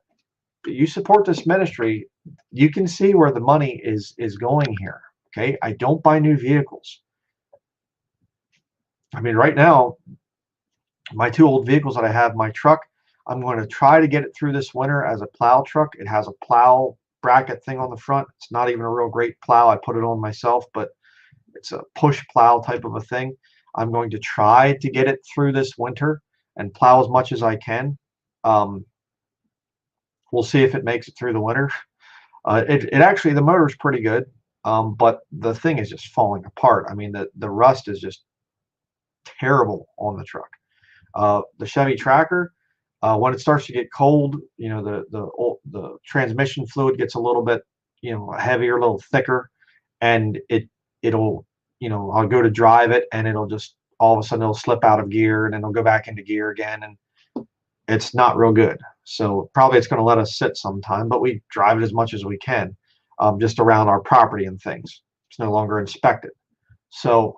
Speaker 1: you support this ministry. You can see where the money is going here. Okay, I don't buy new vehicles. I mean, right now, my 2 old vehicles that I have, my truck, I'm going to try to get it through this winter as a plow truck. It has a plow bracket thing on the front. It's not even a real great plow. I put it on myself, but it's a push plow type of a thing. I'm going to try to get it through this winter and plow as much as I can. We'll see if it makes it through the winter. It actually, the motor's pretty good, but the thing is just falling apart. I mean, the rust is just terrible on the truck. The Chevy Tracker, when it starts to get cold, the transmission fluid gets a little bit, heavier, a little thicker, and it'll, I'll go to drive it, and it'll just all of a sudden it'll slip out of gear, and then it'll go back into gear again, and it's not real good. So probably it's going to let us sit sometime, but we drive it as much as we can, just around our property and things. It's no longer inspected. So,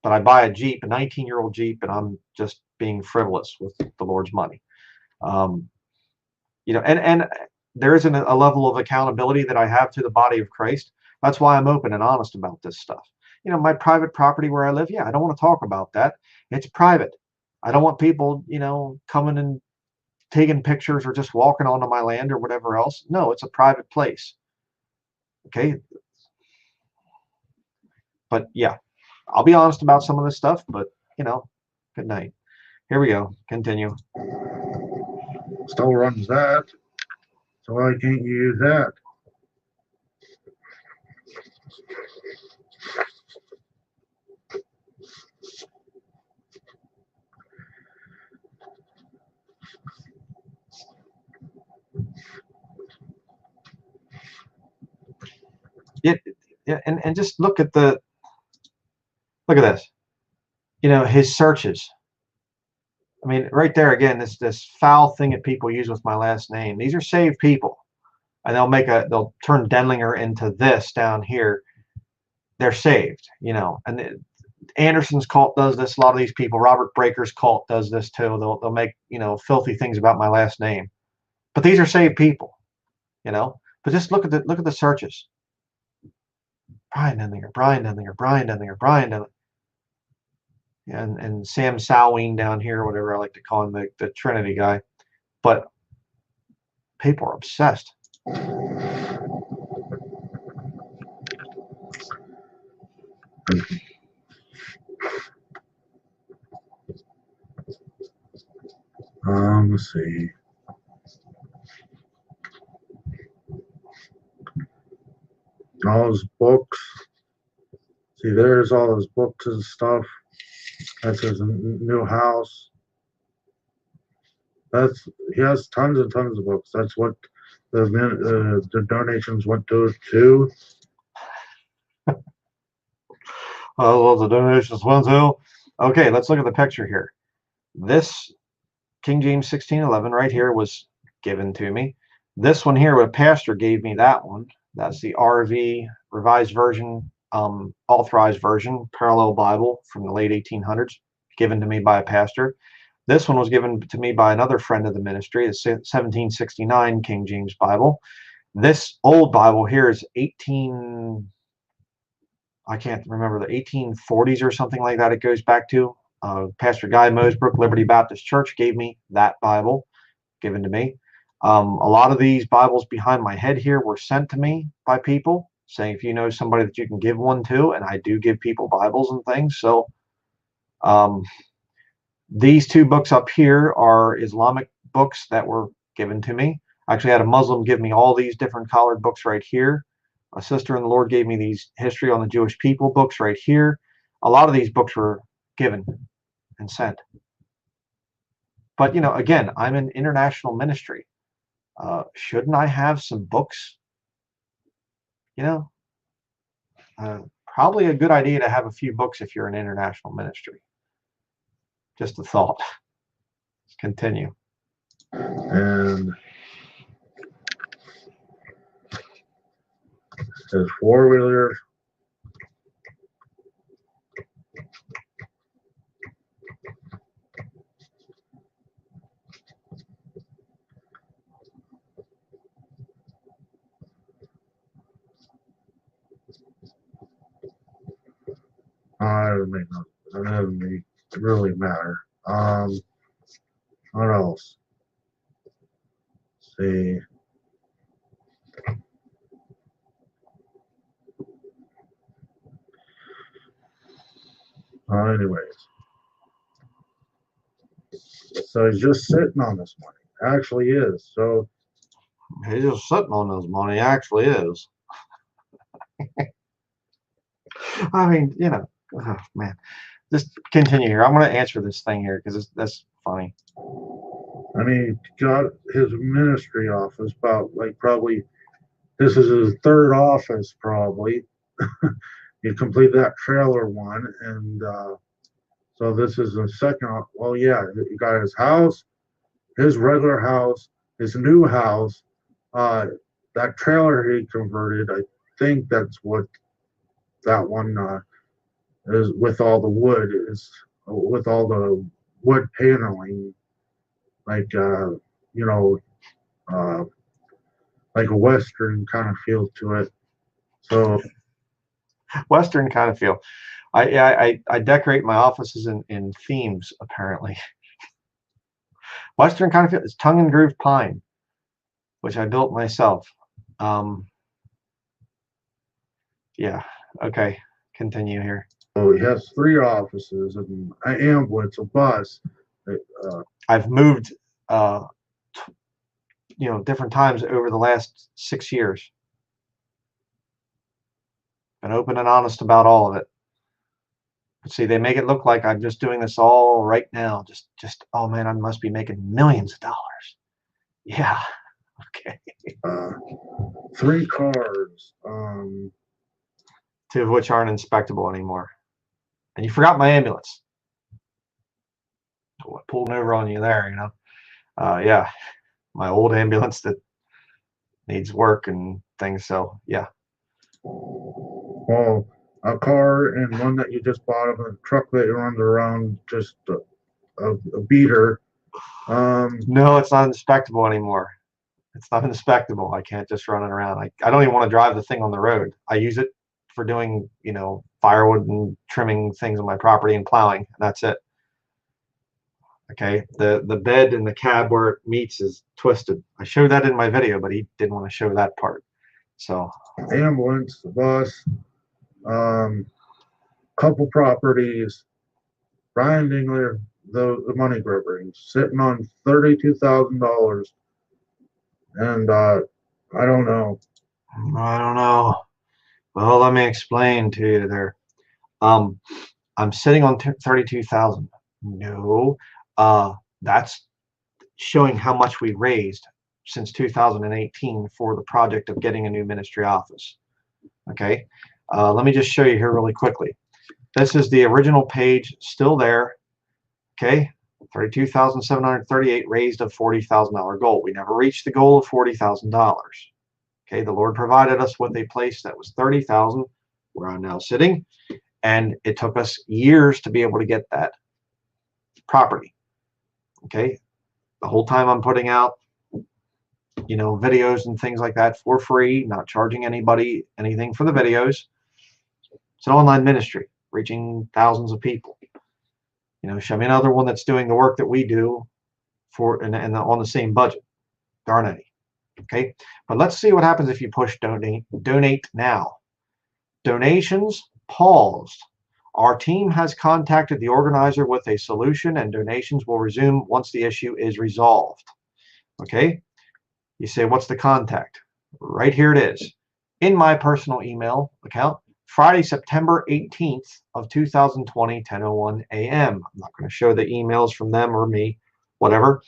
Speaker 1: but I buy a Jeep, a 19-year-old Jeep, and I'm just being frivolous with the Lord's money. And there isn't a level of accountability that I have to the body of Christ. That's why I'm open and honest about this stuff. My private property where I live, yeah, I don't want to talk about that. It's private. I don't want people, coming and taking pictures or just walking onto my land or whatever else. No, it's a private place. Okay. But yeah, I'll be honest about some of this stuff, but good night. Here we go. Continue.
Speaker 3: Still runs that. So why can't you use that?
Speaker 1: Yeah, and just look at Look at this. You know, his searches. I mean, right there again, this foul thing that people use with my last name. These are saved people, and they'll turn Denlinger into this down here. They're saved, you know. And Anderson's cult does this. A lot of these people, Robert Breaker's cult does this too. They'll make, you know, filthy things about my last name, but these are saved people, you know. But just look at the searches. Brian Denlinger, Brian Denlinger, Brian Denlinger, Brian Denlinger. And Sam Salween down here, whatever I like to call him, the Trinity guy. But people are obsessed.
Speaker 3: Let's see. All his books. See, there's all his books and stuff. That's his new house. He has tons and tons of books. That's what the donations went to too.
Speaker 1: Well, the donations went to. Okay, let's look at the picture here. This King James 1611 right here was given to me. This one here, a pastor gave me that one. That's the RV Revised Version, Authorized Version, Parallel Bible from the late 1800s, given to me by a pastor. This one was given to me by another friend of the ministry, the 1769 King James Bible. This old Bible here is I can't remember, the 1840s or something like that it goes back to. Pastor Guy Mosebrook, Liberty Baptist Church, gave me that Bible, given to me. A lot of these Bibles behind my head here were sent to me by people saying, if you know somebody that you can give one to, and I do give people Bibles and things. So these two books up here are Islamic books that were given to me. I actually had a Muslim give me all these different colored books right here. A sister in the Lord gave me these History on the Jewish People books right here. A lot of these books were given and sent. But, you know, again, I'm in international ministry. Shouldn't I have some books? You know, probably a good idea to have a few books if you're in international ministry. Just a thought. Let's continue.
Speaker 3: And his four-wheeler. It doesn't really matter. What else? Let's see. Anyways. So he's just sitting on this money. Actually is. So
Speaker 1: he's just sitting on this money. Actually is. I mean, you know, oh, man. Just continue here. I'm going to answer this thing here because that's funny.
Speaker 3: I mean, got his ministry office probably this is his third office probably. You complete that trailer one, and so this is the second. Well, yeah, you got his house, his regular house, his new house. That trailer he converted. I think that's what that one is with all the wood, is with all the wood paneling, like you know, like a Western kind of feel to it. So
Speaker 1: Western kind of feel. I decorate my offices in themes apparently. Western kind of feel. It's tongue and groove pine, which I built myself. Yeah. Okay. Continue here.
Speaker 3: he has 3 offices, and an ambulance, a bus.
Speaker 1: I've moved, you know, different times over the last 6 years. Been open and honest about all of it. But see, they make it look like I'm just doing this all right now. Just oh man, I must be making millions of dollars. Yeah. Okay.
Speaker 3: 3 cars.
Speaker 1: 2 of which aren't inspectable anymore. And you forgot my ambulance. Oh, I pulled over on you there, you know. Yeah, my old ambulance that needs work and things. So yeah.
Speaker 3: Well, a car and one that you just bought, and a truck that runs around, just a beater.
Speaker 1: No, it's not inspectable anymore. It's not inspectable. I can't just run it around. I don't even want to drive the thing on the road. I use it for doing, you know, firewood and trimming things on my property and plowing. And that's it. Okay. The bed in the cab where it meets is twisted. I showed that in my video, but he didn't want to show that part. So
Speaker 3: ambulance, the bus, couple properties. Brian Dingler, the money grubber, sitting on $32,000, and I don't know.
Speaker 1: I don't know. Well, let me explain to you there. I'm sitting on 32,000. No, that's showing how much we raised since 2018 for the project of getting a new ministry office. Okay, let me just show you here really quickly. This is the original page, still there. Okay, 32,738 raised a $40,000 goal. We never reached the goal of $40,000. Okay, the Lord provided us with a place that was 30,000, where I'm now sitting, and it took us years to be able to get that property. Okay, the whole time I'm putting out, you know, videos and things like that for free, not charging anybody anything for the videos. It's an online ministry reaching thousands of people. You know, show me another one that's doing the work that we do for and on the same budget. Darn any. Okay, but let's see what happens if you push donate now. Donations paused. Our team has contacted the organizer with a solution, and donations will resume once the issue is resolved. Okay, you say, what's the contact? Right here it is in my personal email account, Friday, September 18th of 2020, 10:01 a.m. I'm not going to show the emails from them or me, whatever.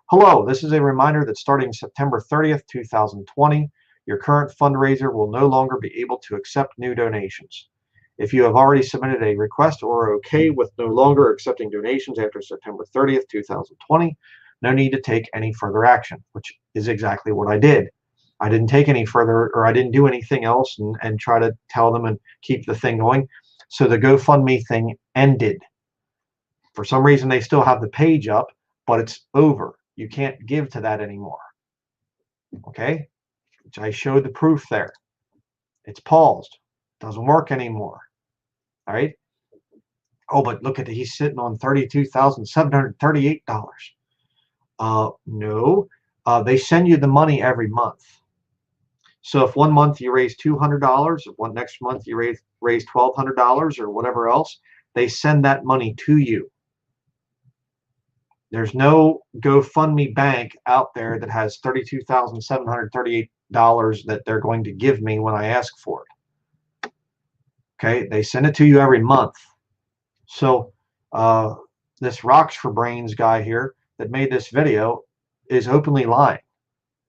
Speaker 1: Hello, this is a reminder that starting September 30th, 2020, your current fundraiser will no longer be able to accept new donations. If you have already submitted a request or are okay with no longer accepting donations after September 30th, 2020, no need to take any further action, which is exactly what I did. I didn't take any further, or I didn't do anything else and try to tell them and keep the thing going. So the GoFundMe thing ended. For some reason, they still have the page up, but it's over. You can't give to that anymore. Okay? Which I showed the proof there. It's paused. Doesn't work anymore. All right? Oh, but look at it. He's sitting on $32,738. No. They send you the money every month. So if one month you raise $200, if one next month you raise $1,200 or whatever else, they send that money to you. There's no GoFundMe bank out there that has $32,738 that they're going to give me when I ask for it. Okay, they send it to you every month. So this Rocks for Brains guy here that made this video is openly lying.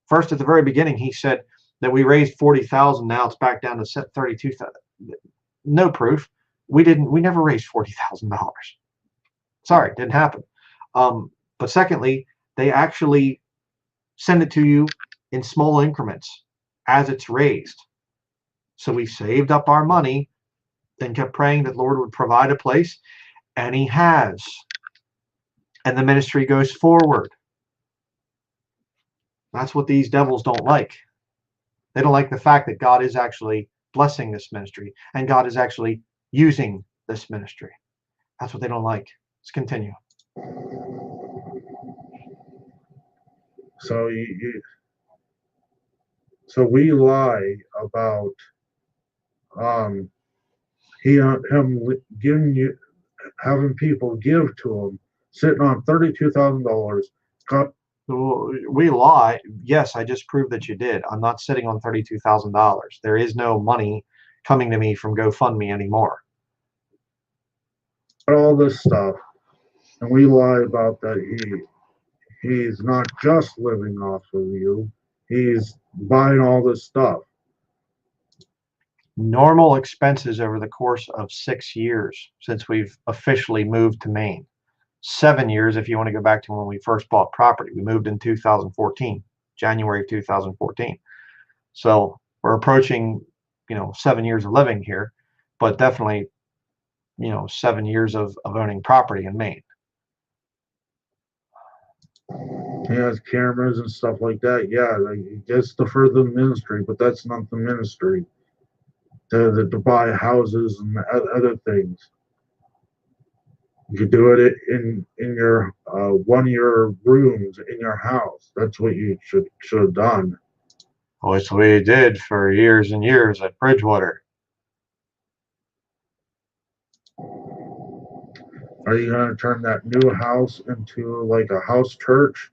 Speaker 1: First, at the very beginning, he said that we raised 40,000. Now it's back down to 32,000. No proof. We never raised $40,000. Sorry, didn't happen. But secondly, they actually send it to you in small increments as it's raised. So we saved up our money, then kept praying that Lord would provide a place, and He has. And the ministry goes forward. That's what these devils don't like. They don't like the fact that God is actually blessing this ministry and God is actually using this ministry. That's what they don't like. Let's continue.
Speaker 3: So so we lie about him giving you, having people give to him, sitting on $32,000.
Speaker 1: We lie. Yes, I just proved that you did. I'm not sitting on $32,000. There is no money coming to me from GoFundMe anymore.
Speaker 3: All this stuff, and we lie about that he's not just living off of you, he's buying all this stuff.
Speaker 1: normal expenses over the course of 6 years since we've officially moved to Maine. 7 years if you want to go back to when we first bought property. We moved in 2014, January of 2014. So we're approaching, 7 years of living here, but definitely, 7 years of owning property in Maine.
Speaker 3: He has cameras and stuff like that. Yeah, like, that's the further ministry, but that's not the ministry. To buy houses and other things. You could do it in your one of your rooms in your house. That's what you should have done.
Speaker 1: Which we did for years and years at Bridgewater.
Speaker 3: Are you going to turn that new house into like a house church?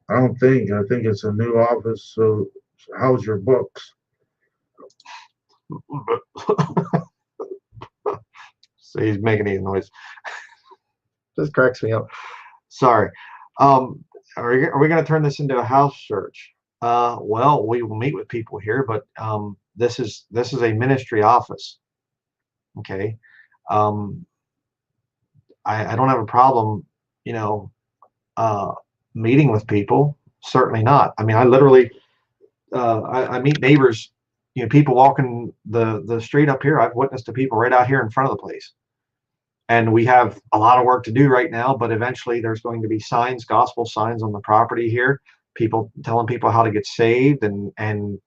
Speaker 3: I don't think. I think it's a new office, so house your books.
Speaker 1: So he's making any noise. Just cracks me up. Sorry. Are we going to turn this into a house church? Well, we will meet with people here, but this is a ministry office. Okay. I don't have a problem, meeting with people. Certainly not. I mean, I literally I meet neighbors, people walking the street up here. I've witnessed to people right out here in front of the place. And we have a lot of work to do right now, but eventually there's going to be signs, gospel signs on the property here, people telling people how to get saved and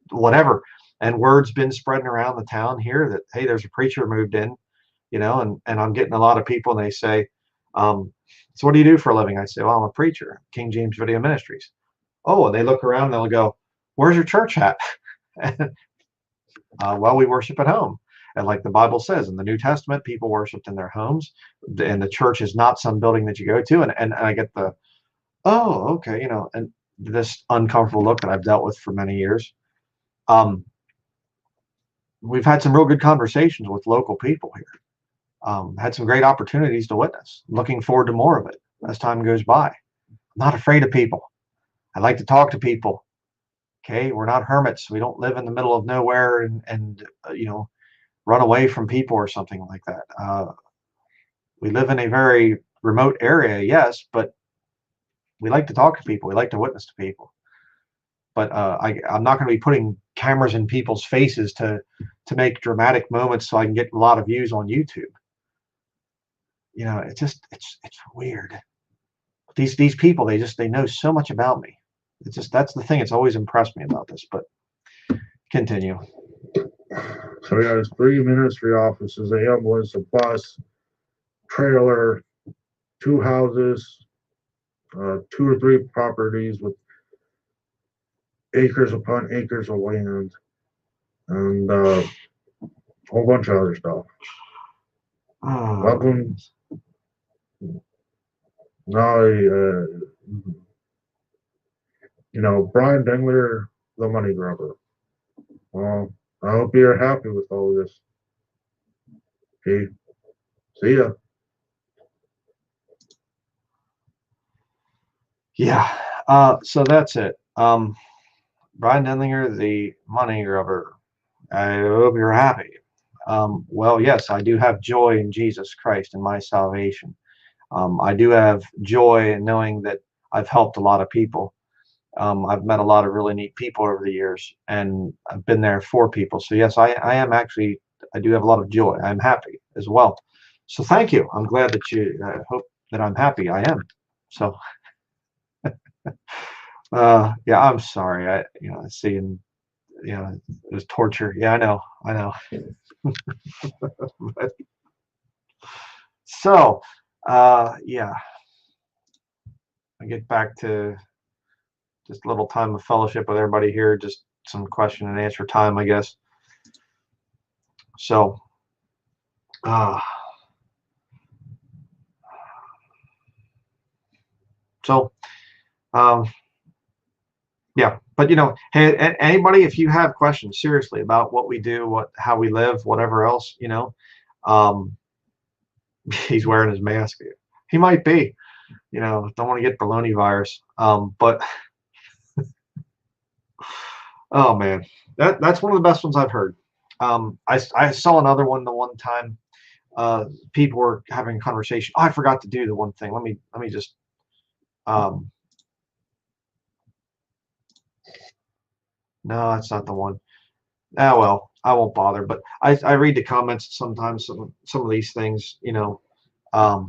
Speaker 1: whatever. And word's been spreading around the town here that, hey, there's a preacher moved in, and I'm getting a lot of people, and they say, so what do you do for a living? I say, well, I'm a preacher, King James Video Ministries. Oh, and they look around and they'll go, where's your church at? Well, we worship at home. And like the Bible says in the New Testament, people worshiped in their homes, and the church is not some building that you go to. And I get the, oh, okay, and this uncomfortable look that I've dealt with for many years. We've had some real good conversations with local people here. Had some great opportunities to witness. Looking forward to more of it as time goes by. I'm not afraid of people. I like to talk to people. Okay, we're not hermits. We don't live in the middle of nowhere and run away from people or something like that. We live in a very remote area, yes, but we like to talk to people. We like to witness to people. But I'm not going to be putting cameras in people's faces to make dramatic moments so I can get a lot of views on YouTube. It's weird. These people, they know so much about me. That's the thing. It's always impressed me about this. But continue.
Speaker 3: So he has 3 ministry offices, an ambulance, a bus, trailer, 2 houses, 2 or 3 properties with acres upon acres of land, and a whole bunch of other stuff. Weapons. Now, Brian Dengler, the money grubber. Well, I hope you're happy with all this. Okay. See ya.
Speaker 1: Yeah. So that's it. Brian Denlinger, the money grubber. I hope you're happy. Well, yes, I do have joy in Jesus Christ and my salvation. I do have joy in knowing that I've helped a lot of people. I've met a lot of really neat people over the years, and I've been there for people. So yes, I am actually, I do have a lot of joy. I'm happy as well. So thank you. I'm glad that you hope that I'm happy. I am. So, yeah, I'm sorry. Seeing, it was torture. Yeah, I know. But, so, yeah, I get back to just a little time of fellowship with everybody here, just some question and answer time, I guess. So, yeah, but hey, anybody, if you have questions seriously about what we do, how we live, whatever else, he's wearing his mask. He might be, don't want to get baloney virus. But oh man, that's one of the best ones I've heard. I saw another one the one time. People were having a conversation. Oh, I forgot to do the one thing. Let me just no, that's not the one. Ah, well, I won't bother. But I read the comments sometimes. Some of these things, I'll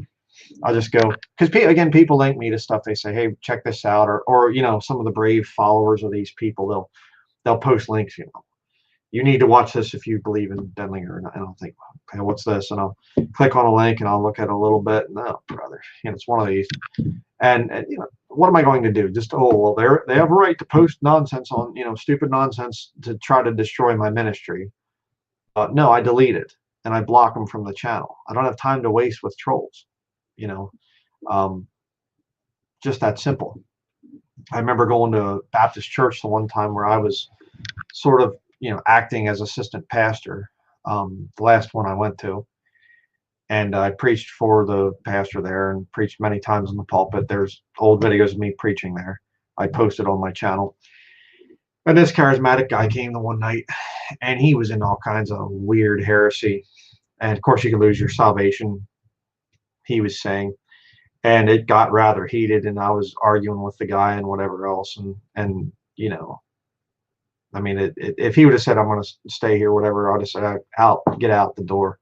Speaker 1: just go because again, people link me to stuff. They say, hey, check this out, or some of the brave followers of these people, they'll post links. You need to watch this if you believe in Denlinger. And I'll think, okay, what's this? And I'll click on a link and I'll look at it a little bit. No, brother, it's one of these. And what am I going to do? Just, oh, well, they have a right to post nonsense on, stupid nonsense to try to destroy my ministry. No, I delete it and I block them from the channel. I don't have time to waste with trolls, just that simple. I remember going to a Baptist church the one time where I was sort of, acting as assistant pastor, the last one I went to. And I preached for the pastor there and preached many times in the pulpit. There's old videos of me preaching there. I posted on my channel. And this charismatic guy came the one night, and he was in all kinds of weird heresy. And of course, you can lose your salvation, he was saying. And it got rather heated, and I was arguing with the guy and whatever else. And I mean, if he would have said, I'm going to stay here, whatever, I'd have said, get out the door.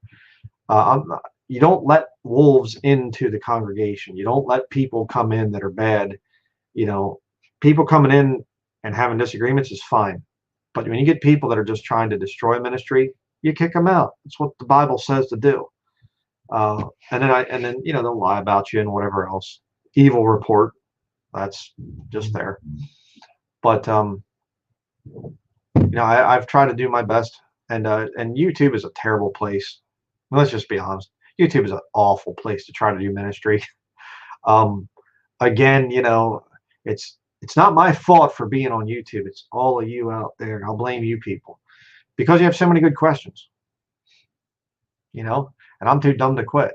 Speaker 1: You don't let wolves into the congregation. You don't let people come in that are bad. People coming in and having disagreements is fine. But when you get people that are just trying to destroy ministry, you kick them out. That's what the Bible says to do. And then they'll lie about you and whatever else. Evil report. That's just there. But I've tried to do my best, and YouTube is a terrible place. Let's just be honest. YouTube is an awful place to try to do ministry. Again, it's not my fault for being on YouTube. It's all of you out there. I'll blame you people because you have so many good questions. And I'm too dumb to quit.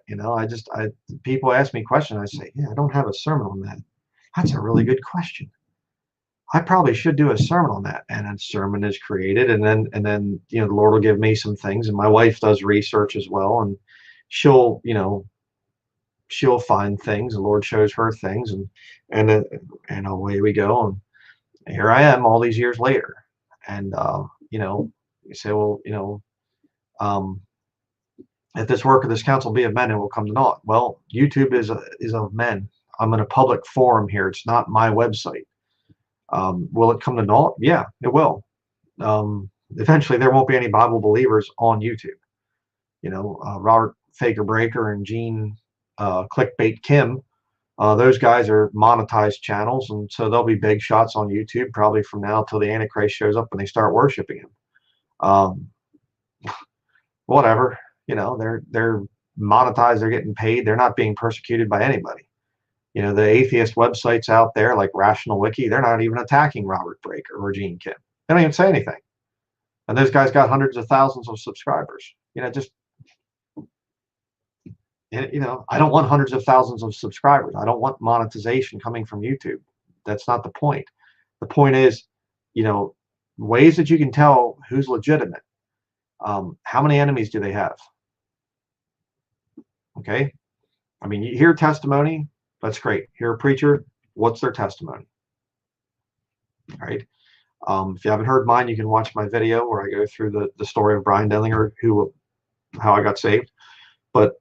Speaker 1: People ask me questions. I say, yeah, I don't have a sermon on that. That's a really good question. I probably should do a sermon on that. And a sermon is created, and then the Lord will give me some things, and my wife does research as well, and she'll find things. The Lord shows her things, and away we go. And here I am all these years later. And you say, well, if this work of this counsel be of men, it will come to naught. Well, YouTube is of men. I'm in a public forum here. It's not my website. Will it come to naught? Yeah, it will. Eventually, there won't be any Bible believers on YouTube. Robert Faker Breaker and Gene Clickbait Kim, those guys are monetized channels, and so they'll be big shots on YouTube probably from now till the Antichrist shows up and they start worshiping him. Whatever, they're monetized, they're getting paid, they're not being persecuted by anybody. The atheist websites out there like Rational Wiki, they're not even attacking Robert Breaker or Gene Kim. They don't even say anything. And those guys got hundreds of thousands of subscribers. I don't want hundreds of thousands of subscribers. I don't want monetization coming from YouTube. That's not the point. The point is, ways that you can tell who's legitimate. How many enemies do they have? Okay. I mean, you hear testimony. That's great. Hear a preacher. What's their testimony? All right. If you haven't heard mine, you can watch my video where I go through the story of Brian Denlinger, how I got saved. But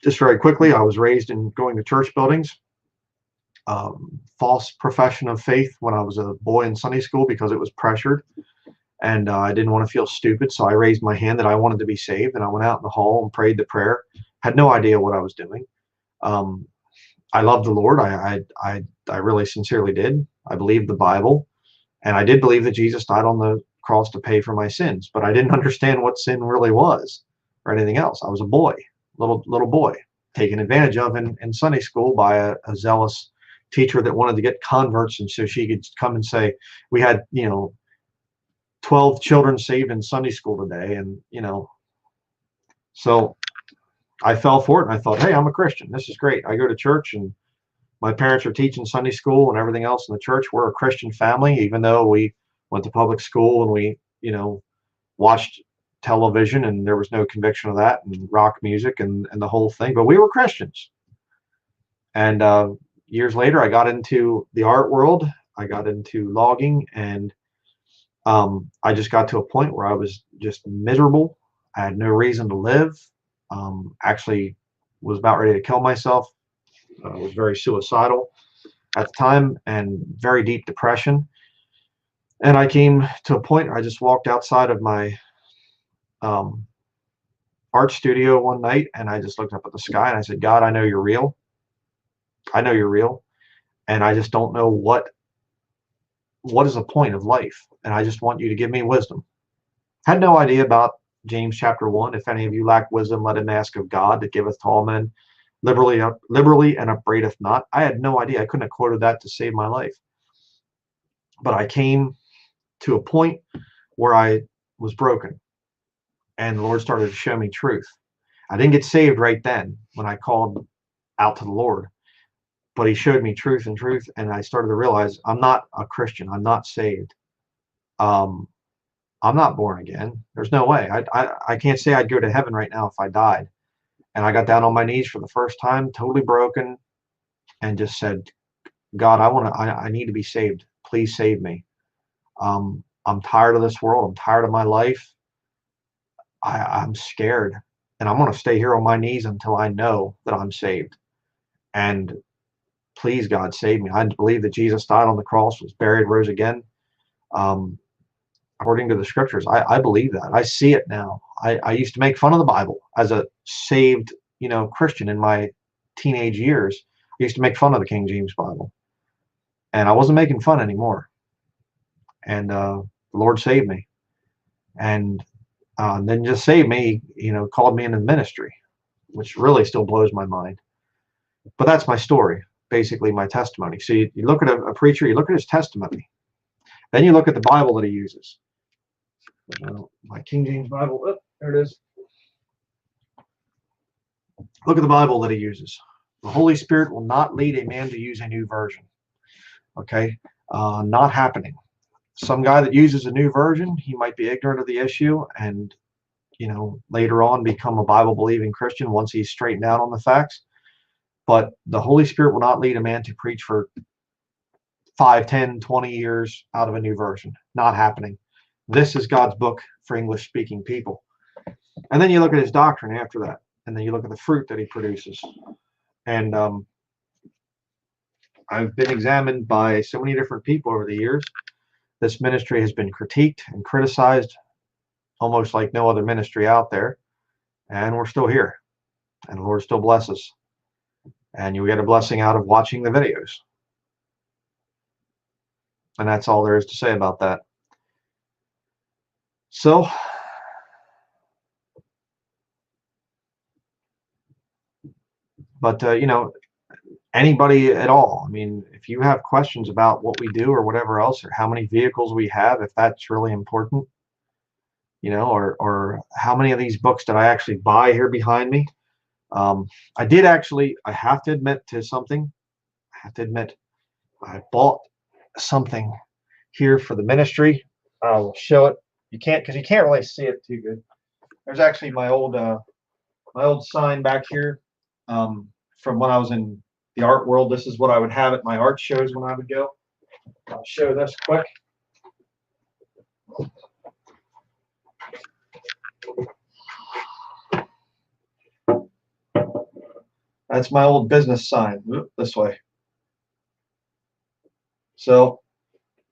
Speaker 1: just very quickly, I was raised in going to church buildings. False profession of faith when I was a boy in Sunday school because it was pressured. And I didn't want to feel stupid. So I raised my hand that I wanted to be saved. And I went out in the hall and prayed the prayer. Had no idea what I was doing. I loved the Lord. I really sincerely did. I believed the Bible, and I did believe that Jesus died on the cross to pay for my sins, but I didn't understand what sin really was or anything else. I was a boy, little boy, taken advantage of in Sunday school by a zealous teacher that wanted to get converts, and so she could come and say, we had 12 children saved in Sunday school today, and so I fell for it, and I thought, hey, I'm a Christian. This is great. I go to church, and my parents are teaching Sunday school and everything else in the church. We're a Christian family, even though we went to public school and we, watched television, and there was no conviction of that, and rock music and the whole thing. But we were Christians. And years later, I got into the art world. I got into logging, and I just got to a point where I was just miserable. I had no reason to live. Actually was about ready to kill myself. I was very suicidal at the time and very deep depression. And I came to a point where I just walked outside of my art studio one night, and I just looked up at the sky and I said, God, I know you're real. I know you're real. And I just don't know what is the point of life. And I just want you to give me wisdom. Had no idea about James chapter 1. If any of you lack wisdom, let him ask of God, that giveth to all men liberally and upbraideth not. I had no idea. I couldn't have quoted that to save my life. But I came to a point where I was broken, and the Lord started to show me truth. I didn't get saved right then when I called out to the Lord, but he showed me truth, and I started to realize I'm not a Christian. I'm not saved. I'm not born again. There's no way. I can't say I'd go to heaven right now if I died. And I got down on my knees for the first time, totally broken, and just said, God, I need to be saved. Please save me. I'm tired of this world. I'm tired of my life. I'm scared, and I'm going to stay here on my knees until I know that I'm saved. And please, God, save me. I believe that Jesus died on the cross, was buried, rose again. According to the scriptures, I believe that. I see it now. I used to make fun of the Bible as a saved, Christian in my teenage years. I used to make fun of the King James Bible, and I wasn't making fun anymore. And the Lord saved me, and then just saved me. Called me into the ministry, which really still blows my mind. But that's my story, basically my testimony. So you look at a preacher, you look at his testimony, then you look at the Bible that he uses. My King James Bible, there it is. Look at the Bible that he uses. The Holy Spirit will not lead a man to use a new version. Okay, not happening. Some guy that uses a new version, he might be ignorant of the issue, and later on become a Bible-believing Christian once he's straightened out on the facts. But the Holy Spirit will not lead a man to preach for 5, 10, 20 years out of a new version. Not happening. This is God's book for English-speaking people. And then you look at his doctrine after that, and then you look at the fruit that he produces. And I've been examined by so many different people over the years. This ministry has been critiqued and criticized almost like no other ministry out there. And we're still here. And the Lord still blesses. And you get a blessing out of watching the videos. And that's all there is to say about that. So, but anybody at all, I mean, if you have questions about what we do or whatever else, or how many vehicles we have, if that's really important, or how many of these books did I actually buy here behind me? I have to admit to something. I bought something here for the ministry. I'll show it. Because you can't really see it too good. There's actually my old sign back here from when I was in the art world. This is what I would have at my art shows when I would go. I'll show this quick. That's my old business sign. This way. So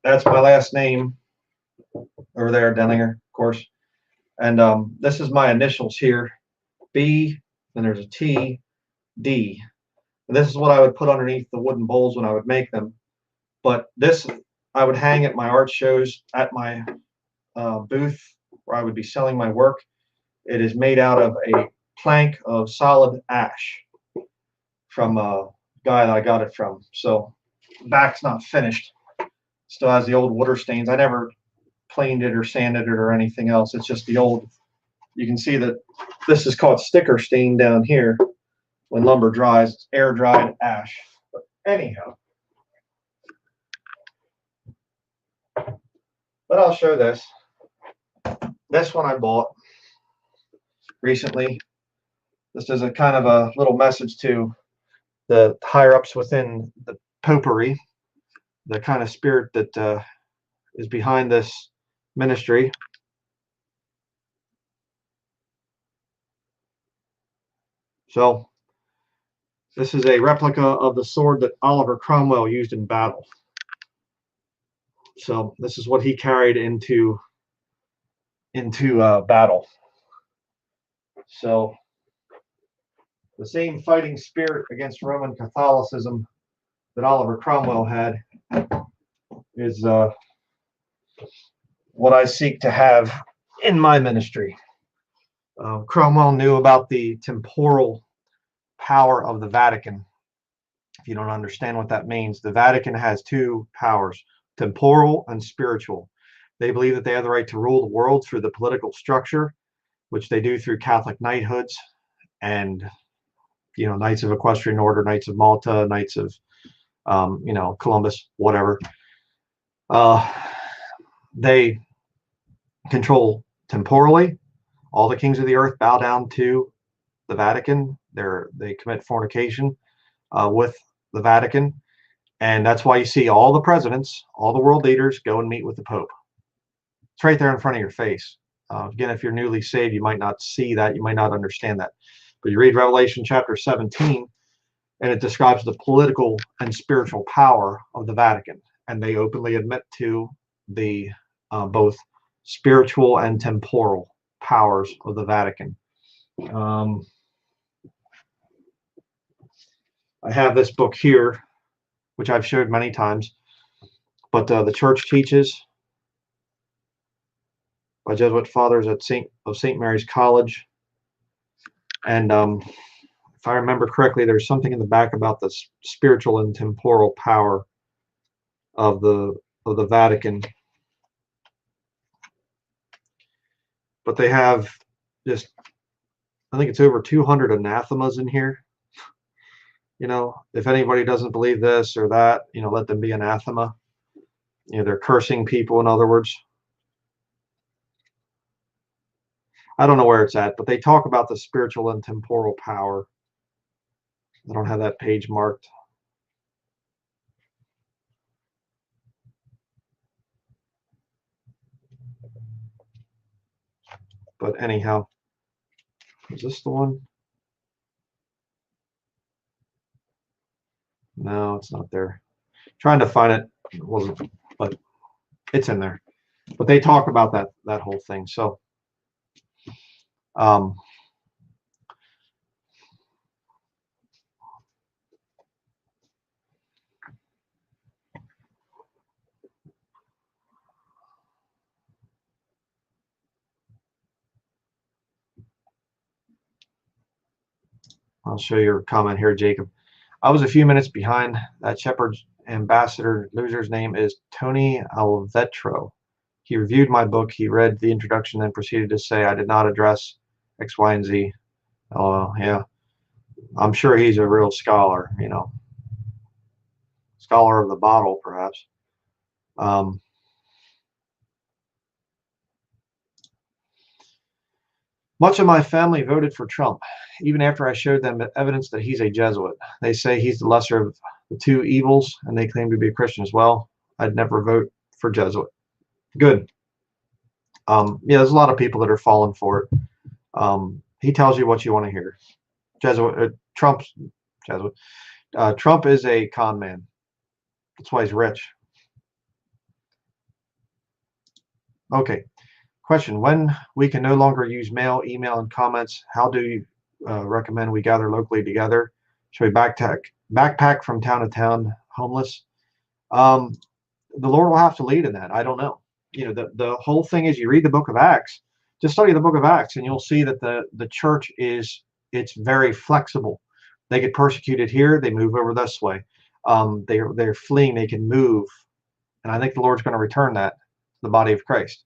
Speaker 1: that's my last name over there, Denlinger, of course. And this is my initials here, B, then there's a T, D. And this is what I would put underneath the wooden bowls when I would make them. But this I would hang at my art shows at my booth where I would be selling my work. It is made out of a plank of solid ash from a guy that I got it from. So the back's not finished. Still has the old water stains. I never planed it or sanded it or anything else. It's just the old. You can see that this is called sticker stain down here. When lumber dries, it's air dried ash. But anyhow, but I'll show this. This one I bought recently. This is a kind of a little message to the higher ups within the popery, the kind of spirit that is behind this ministry. So this is a replica of the sword that Oliver Cromwell used in battle. So this is what he carried into battle. So the same fighting spirit against Roman Catholicism that Oliver Cromwell had is what I seek to have in my ministry. Cromwell knew about the temporal power of the Vatican. If you don't understand what that means, the Vatican has two powers, temporal and spiritual. They believe that they have the right to rule the world through the political structure, which they do through Catholic knighthoods and, Knights of Equestrian Order, Knights of Malta, Knights of, Columbus, whatever. They control temporally. All the kings of the earth bow down to the Vatican. They commit fornication with the Vatican. And that's why you see all the presidents, all the world leaders go and meet with the Pope. It's right there in front of your face. Again, if you're newly saved, you might not see that. You might not understand that. But you read Revelation chapter 17, and it describes the political and spiritual power of the Vatican. And they openly admit to the both spiritual and temporal powers of the Vatican. I have this book here, which I've showed many times, but the church teaches by Jesuit fathers at St. Mary's College. And if I remember correctly, there's something in the back about the spiritual and temporal power of the Vatican. But they have just, I think it's over 200 anathemas in here. If anybody doesn't believe this or that, let them be anathema. They're cursing people, in other words. I don't know where it's at, but they talk about the spiritual and temporal power. I don't have that page marked. But anyhow, is this the one? No, it's not there. Trying to find it. It wasn't, but it's in there. But they talk about that whole thing. So I'll show you a comment here, Jacob. I was a few minutes behind. That Shepherd Ambassador loser's name is Tony Alvetro. He reviewed my book. He read the introduction, then proceeded to say I did not address X, Y, and Z. Oh, yeah. I'm sure he's a real scholar, scholar of the bottle, perhaps. Much of my family voted for Trump, even after I showed them evidence that he's a Jesuit. They say he's the lesser of the two evils, and they claim to be a Christian as well. I'd never vote for Jesuit. Good. Yeah, there's a lot of people that are falling for it. He tells you what you want to hear. Trump is a con man. That's why he's rich. Okay. Question: when we can no longer use mail, email, and comments, how do you recommend we gather locally together? Should we backpack from town to town, homeless? The Lord will have to lead in that. I don't know. The whole thing is, you read the book of Acts. Just study the book of Acts, and you'll see that the church it's very flexible. They get persecuted here, they move over this way. They're fleeing, they can move, and I think the Lord's going to return that to the body of Christ.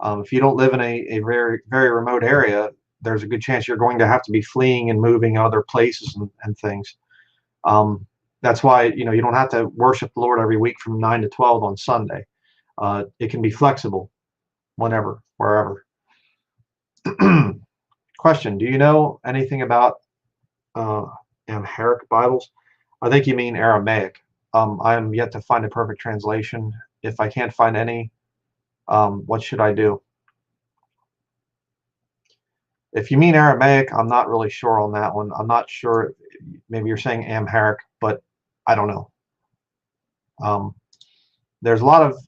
Speaker 1: If you don't live in a very, very remote area, there's a good chance you're going to have to be fleeing and moving other places and things. That's why, you don't have to worship the Lord every week from 9 to 12 on Sunday. It can be flexible whenever, wherever. Question: do you know anything about Amharic Bibles? I think you mean Aramaic. I am yet to find a perfect translation. If I can't find any, what should I do? If you mean Aramaic, I'm not really sure on that one. I'm not sure. Maybe you're saying Amharic, but I don't know. There's a lot of,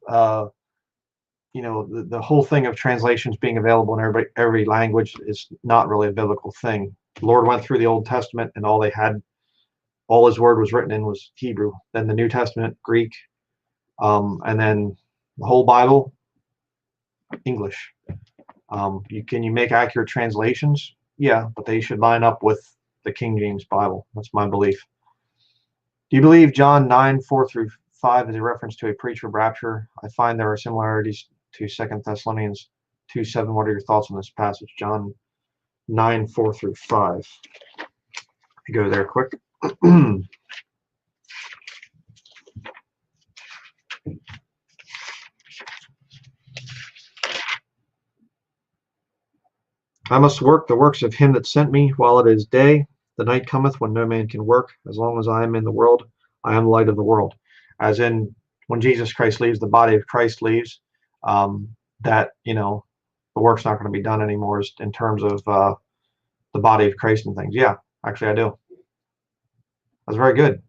Speaker 1: the whole thing of translations being available in every language is not really a biblical thing. The Lord went through the Old Testament, and all His word was written in was Hebrew. Then the New Testament, Greek, and then the whole Bible, English. Can you make accurate translations? Yeah, but they should line up with the King James Bible. That's my belief. Do you believe John 9:4-5 is a reference to a pre-trib rapture? I find there are similarities to 2 Thessalonians 2:7. What are your thoughts on this passage? John 9:4-5. Go there quick. I must work the works of him that sent me while it is day. The night cometh when no man can work. As long as I am in the world, I am the light of the world. As in, when Jesus Christ leaves, the body of Christ leaves, that, the work's not going to be done anymore in terms of the body of Christ and things. Yeah, actually I do. That's very good.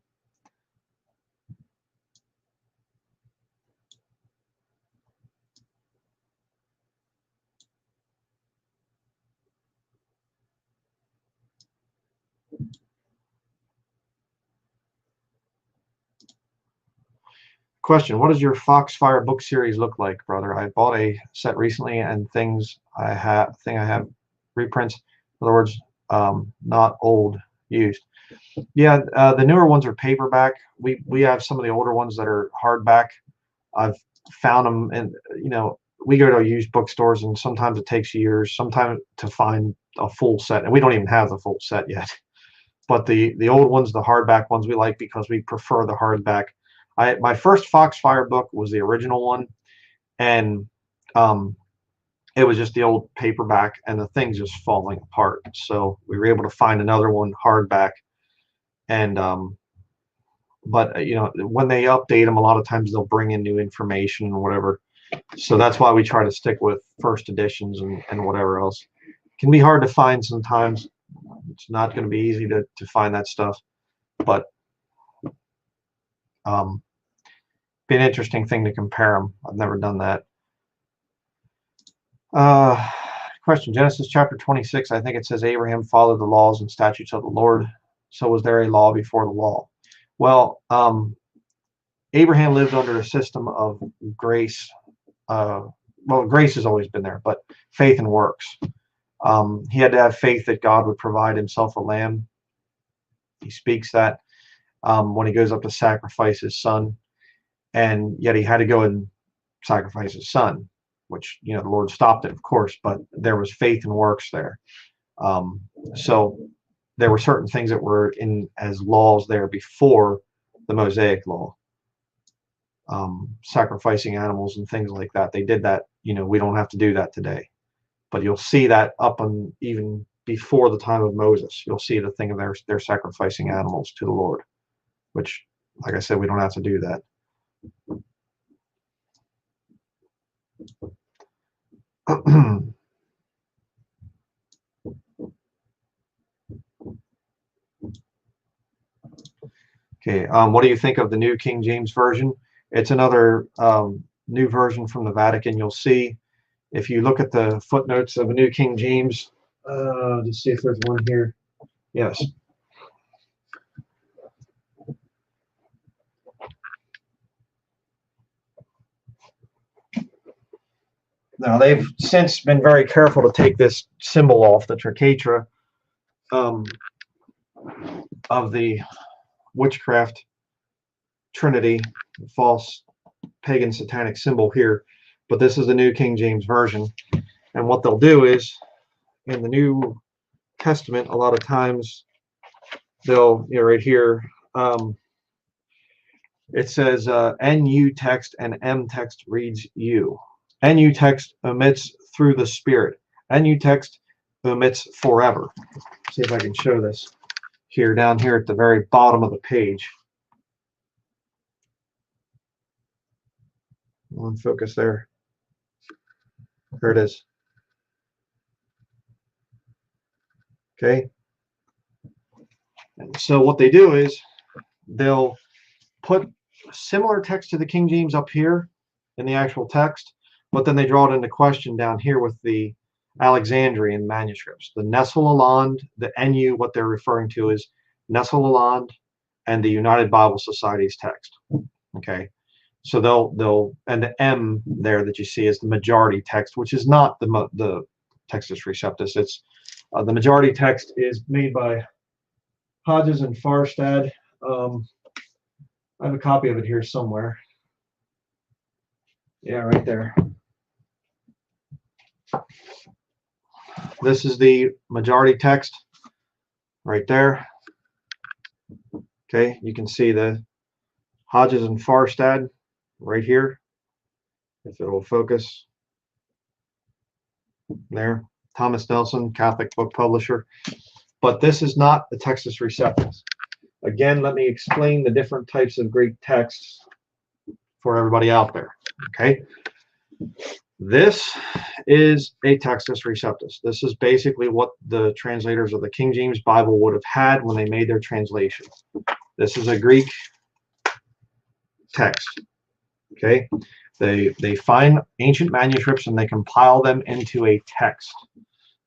Speaker 1: Question: what does your Foxfire book series look like, brother? I bought a set recently, and I have reprints. In other words, not old, used. Yeah, the newer ones are paperback. We have some of the older ones that are hardback. I've found them, and we go to used bookstores, and sometimes it takes years, sometimes to find a full set, and we don't even have the full set yet. But the old ones, the hardback ones, we like because we prefer the hardback. My first Foxfire book was the original one, and it was just the old paperback, and the thing's just falling apart. So we were able to find another one hardback, and but when they update them, a lot of times they'll bring in new information and whatever. So that's why we try to stick with first editions and whatever else. It can be hard to find sometimes. It's not going to be easy to find that stuff, but be an interesting thing to compare them. I've never done that. Question: Genesis chapter 26, I think it says Abraham followed the laws and statutes of the Lord. So was there a law before the law? Well, Abraham lived under a system of grace. Well, grace has always been there, but faith and works. He had to have faith that God would provide himself a lamb. He speaks that when he goes up to sacrifice his son, and yet he had to go and sacrifice his son, which the Lord stopped it, of course, but there was faith and works there. So there were certain things that were in as laws there before the Mosaic law. Sacrificing animals and things like that. They did that. We don't have to do that today. But you'll see that up on even before the time of Moses. You'll see the thing of they're sacrificing animals to the Lord, which, like I said, we don't have to do that. Okay, what do you think of the new King James Version? It's another new version from the Vatican. You'll see, if you look at the footnotes of a new King James, let's see if there's one here. Yes. Now, they've since been very careful to take this symbol off, the triquetra, of the witchcraft trinity, false pagan satanic symbol here. But this is the new King James Version. And what they'll do is, in the New Testament, a lot of times they'll, right here, it says NU text and M text reads U. NU text omits through the Spirit. NU text omits forever. See if I can show this here, down here at the very bottom of the page. On focus there. There it is. Okay. And so what they do is they'll put similar text to the King James up here in the actual text, but then they draw it into question down here with the Alexandrian manuscripts. The Nestle-Aland, the NU, what they're referring to is Nestle-Aland and the United Bible Society's text. Okay. So they'll and the M there that you see is the majority text, which is not the Textus Receptus. It's the majority text is made by Hodges and Farstad. I have a copy of it here somewhere. Yeah, right there. This is the majority text right there. Okay, you can see the Hodges and Farstad right here, if it will focus. There, Thomas Nelson, Catholic book publisher. But this is not the Textus Receptus. Again, let me explain the different types of Greek texts for everybody out there. Okay, this is a Textus Receptus. This is basically what the translators of the King James Bible would have had when they made their translation. This is a Greek text. Okay, they find ancient manuscripts and they compile them into a text.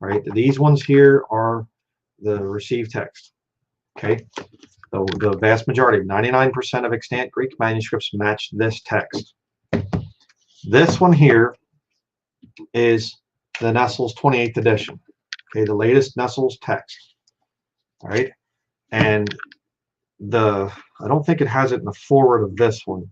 Speaker 1: Right, these ones here are the received text. Okay, the vast majority, 99% of extant Greek manuscripts match this text. This one here is the Nestle's 28th edition. Okay, the latest Nestle's text. All right, and I don't think it has it in the forward of this one.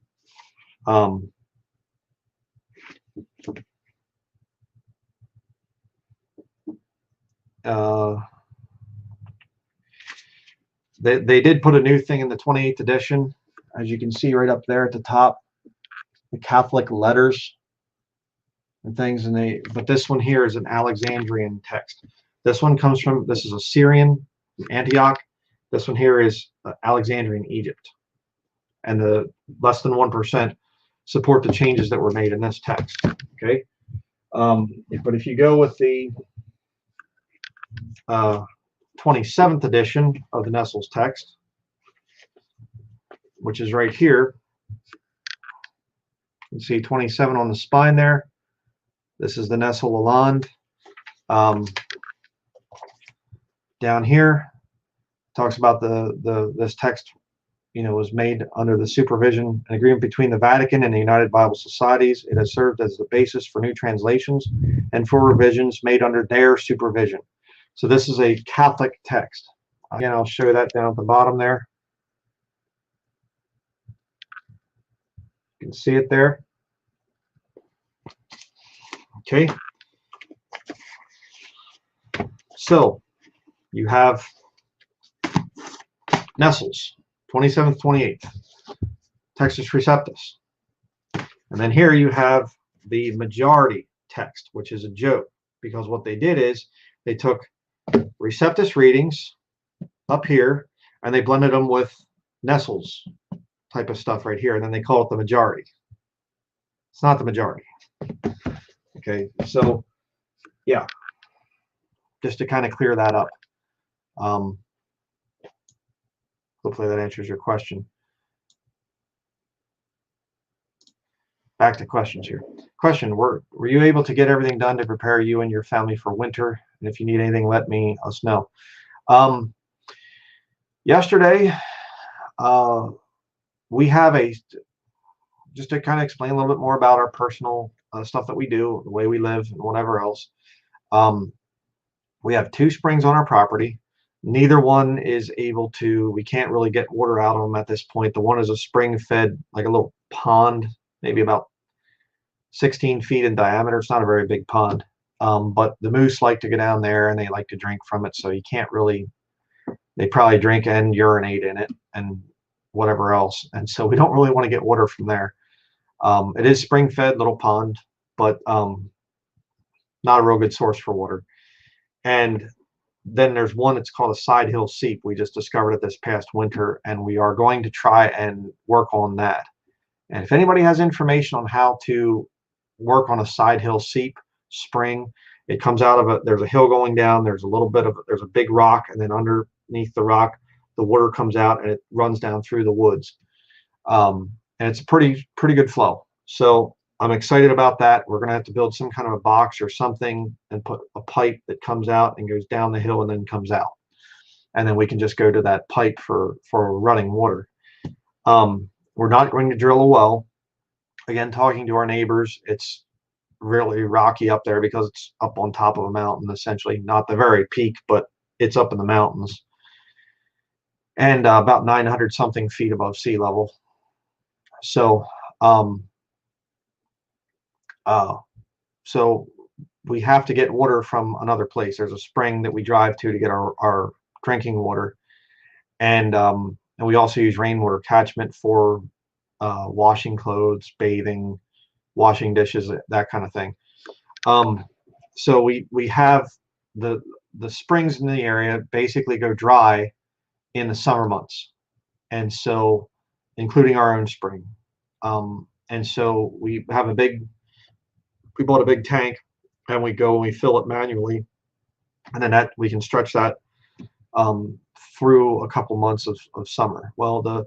Speaker 1: They did put a new thing in the 28th edition, as you can see right up there at the top, the Catholic letters and things, but this one here is an Alexandrian text. This one comes from, this is a Syrian from Antioch. This one here is Alexandrian Egypt, and the less than 1% support the changes that were made in this text. Okay, but if you go with the 27th edition of the Nestle's text, which is right here, you can see 27 on the spine there. This is the Nestle-Aland. Down here talks about this text, was made under the supervision and agreement between the Vatican and the United Bible Societies. It has served as the basis for new translations and for revisions made under their supervision. So this is a Catholic text. Again, I'll show that down at the bottom there. You can see it there. Okay. So you have Nestle's 27th, 28th, Textus Receptus. And then here you have the majority text, which is a joke, because what they did is they took Receptus readings up here and they blended them with Nestle's type of stuff right here, and then they call it the majority. It's not the majority. Okay, so yeah, just to kind of clear that up. Hopefully that answers your question. Back to questions here. Question: Were you able to get everything done to prepare you and your family for winter? And if you need anything, let us know. Yesterday, we have just to kind of explain a little bit more about our personal stuff that we do, the way we live, and whatever else. We have 2 springs on our property. Neither one is able to, we can't really get water out of them at this point. The one is a spring fed, like a little pond, maybe about 16 feet in diameter. It's not a very big pond. But the moose like to go down there and they like to drink from it. So you can't really, they probably drink and urinate in it and whatever else. And so we don't really want to get water from there. It is spring fed little pond, but not a real good source for water. And then there's one that's called a side hill seep. We just discovered it this past winter, and we are going to try and work on that. And if anybody has information on how to work on a side hill seep spring, it comes out of a, there's a hill going down, there's a little bit of, there's a big rock, and then underneath the rock, the water comes out and it runs down through the woods. And it's a pretty good flow. So I'm excited about that. We're going to have to build some kind of a box or something and put a pipe that comes out and goes down the hill and then comes out. And then we can just go to that pipe for running water. We're not going to drill a well. Again, talking to our neighbors, it's really rocky up there because it's up on top of a mountain, essentially. Not the very peak, but it's up in the mountains. And about 900 something feet above sea level. So, so we have to get water from another place. There's a spring that we drive to get our drinking water. And we also use rainwater catchment for washing clothes, bathing, washing dishes, that kind of thing. So we have the springs in the area basically go dry in the summer months, and so including our own spring. And so we have we bought a big tank, and we go and we fill it manually, and then that we can stretch that through a couple months of summer. Well,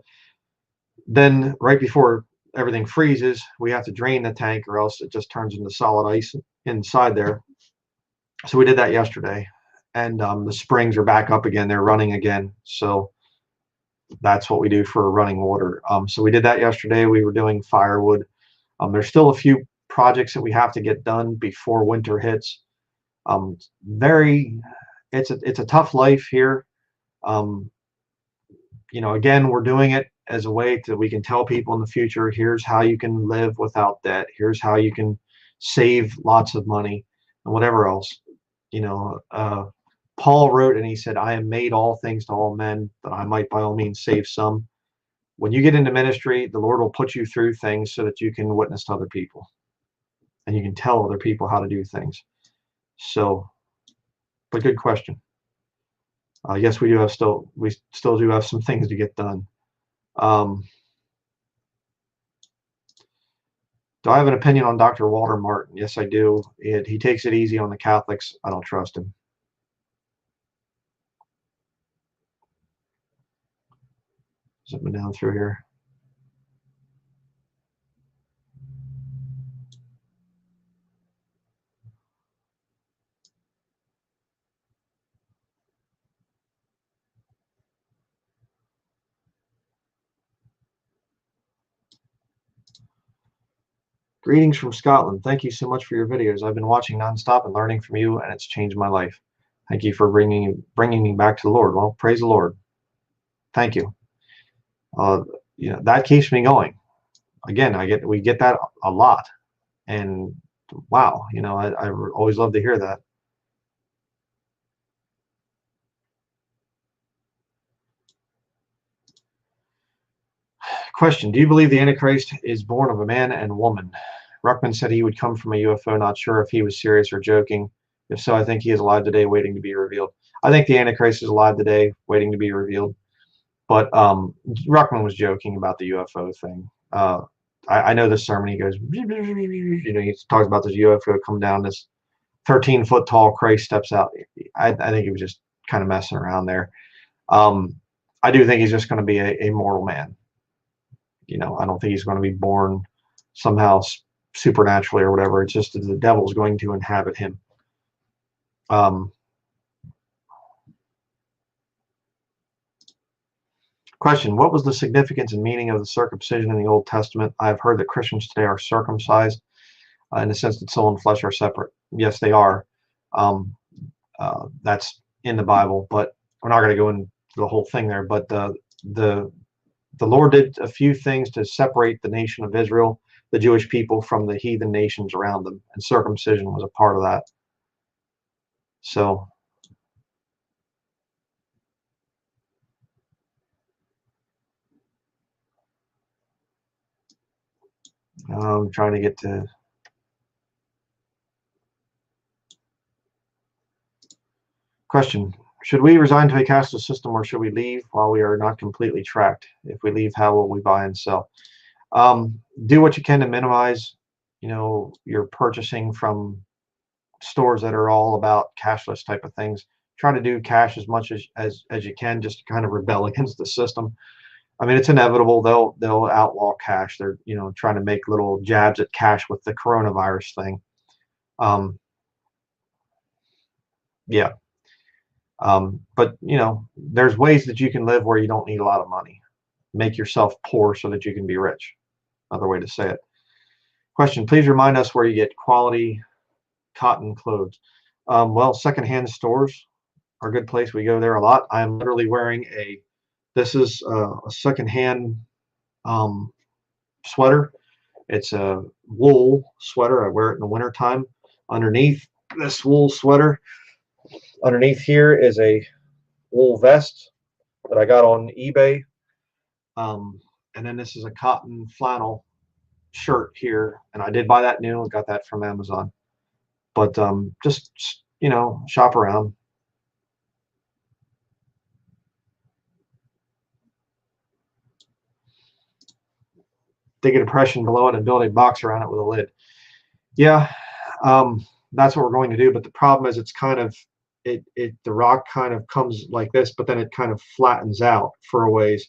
Speaker 1: then right before everything freezes, we have to drain the tank, or else it just turns into solid ice inside there. So we did that yesterday, and the springs are back up again. They're running again. So that's what we do for running water. So we did that yesterday. We were doing firewood. There's still a few projects that we have to get done before winter hits. It's a tough life here. Again, we're doing it as a way that we can tell people in the future, here's how you can live without debt. Here's how you can save lots of money and whatever else. Paul wrote and he said, I am made all things to all men, that I might by all means save some. When you get into ministry, the Lord will put you through things so that you can witness to other people and you can tell other people how to do things. So, but good question. Yes, we still do have some things to get done. Do I have an opinion on Dr. Walter Martin? Yes, I do. He takes it easy on the Catholics. I don't trust him. Zipping down through here. Greetings from Scotland. Thank you so much for your videos. I've been watching nonstop and learning from you, and it's changed my life. Thank you for bringing me back to the Lord. Well, praise the Lord. Thank you. That keeps me going. Again, we get that a lot, and wow, I always love to hear that. Question: do you believe the Antichrist is born of a man and woman? Ruckman said he would come from a UFO. Not sure if he was serious or joking. If so, I think he is alive today, waiting to be revealed. I think the Antichrist is alive today, waiting to be revealed. But Ruckman was joking about the UFO thing. I know this sermon. He goes, he talks about this UFO come down, this 13-foot tall Christ steps out. I think he was just kind of messing around there. I do think he's just going to be a mortal man. I don't think he's going to be born somehow supernaturally or whatever. It's just that the devil's going to inhabit him. Question: what was the significance and meaning of the circumcision in the Old Testament? I've heard that Christians today are circumcised in the sense that soul and flesh are separate. Yes, they are. That's in the Bible, but we're not going to go into the whole thing there. But the Lord did a few things to separate the nation of Israel, the Jewish people, from the heathen nations around them, and circumcision was a part of that. So I'm trying to get to Question: should we resign to a cashless system, or should we leave while we are not completely tracked? If we leave, how will we buy and sell? Do what you can to minimize, your purchasing from stores that are all about cashless type of things. Try to do cash as much as you can, just to kind of rebel against the system. I mean, it's inevitable. They'll outlaw cash. They're trying to make little jabs at cash with the coronavirus thing. Yeah. But there's ways that you can live where you don't need a lot of money. Make yourself poor so that you can be rich. Another way to say it. Question: please remind us where you get quality cotton clothes. Well, secondhand stores are a good place. We go there a lot. I'm literally wearing this is a secondhand sweater. It's a wool sweater. I wear it in the wintertime. Underneath this wool sweater, underneath here is a wool vest that I got on eBay. And then this is a cotton flannel shirt here, and I did buy that new. I got that from Amazon. But just shop around. Dig a depression below it and build a box around it with a lid. Yeah, that's what we're going to do. But the problem is, it's kind of the rock kind of comes like this, but then it kind of flattens out for a ways,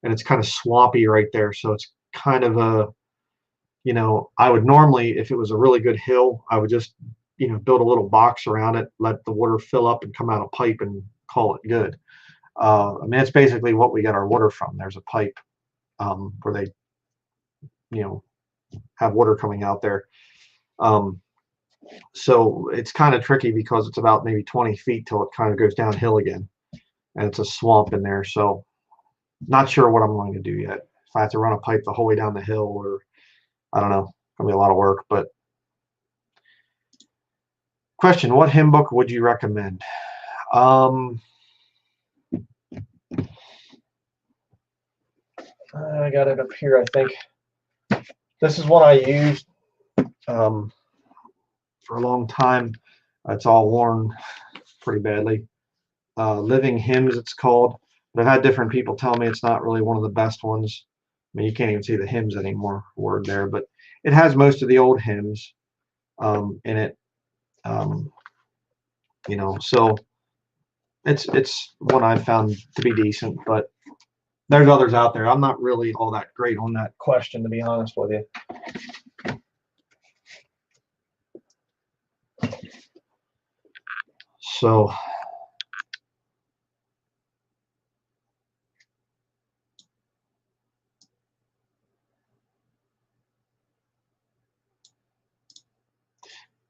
Speaker 1: and it's kind of swampy right there. So it's kind of I would normally, if it was a really good hill, I would just build a little box around it, let the water fill up and come out a pipe, and call it good. I mean, it's basically what we get our water from. There's a pipe where they have water coming out there. So it's kind of tricky because it's about maybe 20 feet till it kind of goes downhill again, and it's a swamp in there. So not sure what I'm going to do yet. If I have to run a pipe the whole way down the hill, or I don't know, it's gonna be a lot of work. But question: what hymn book would you recommend? I got it up here, I think. This is one I used for a long time. It's all worn pretty badly. Living Hymns, it's called. But I've had different people tell me it's not really one of the best ones. I mean, you can't even see the hymns anymore word there, but it has most of the old hymns in it. So it's one I've found to be decent, but there's others out there. I'm not really all that great on that question, to be honest with you. So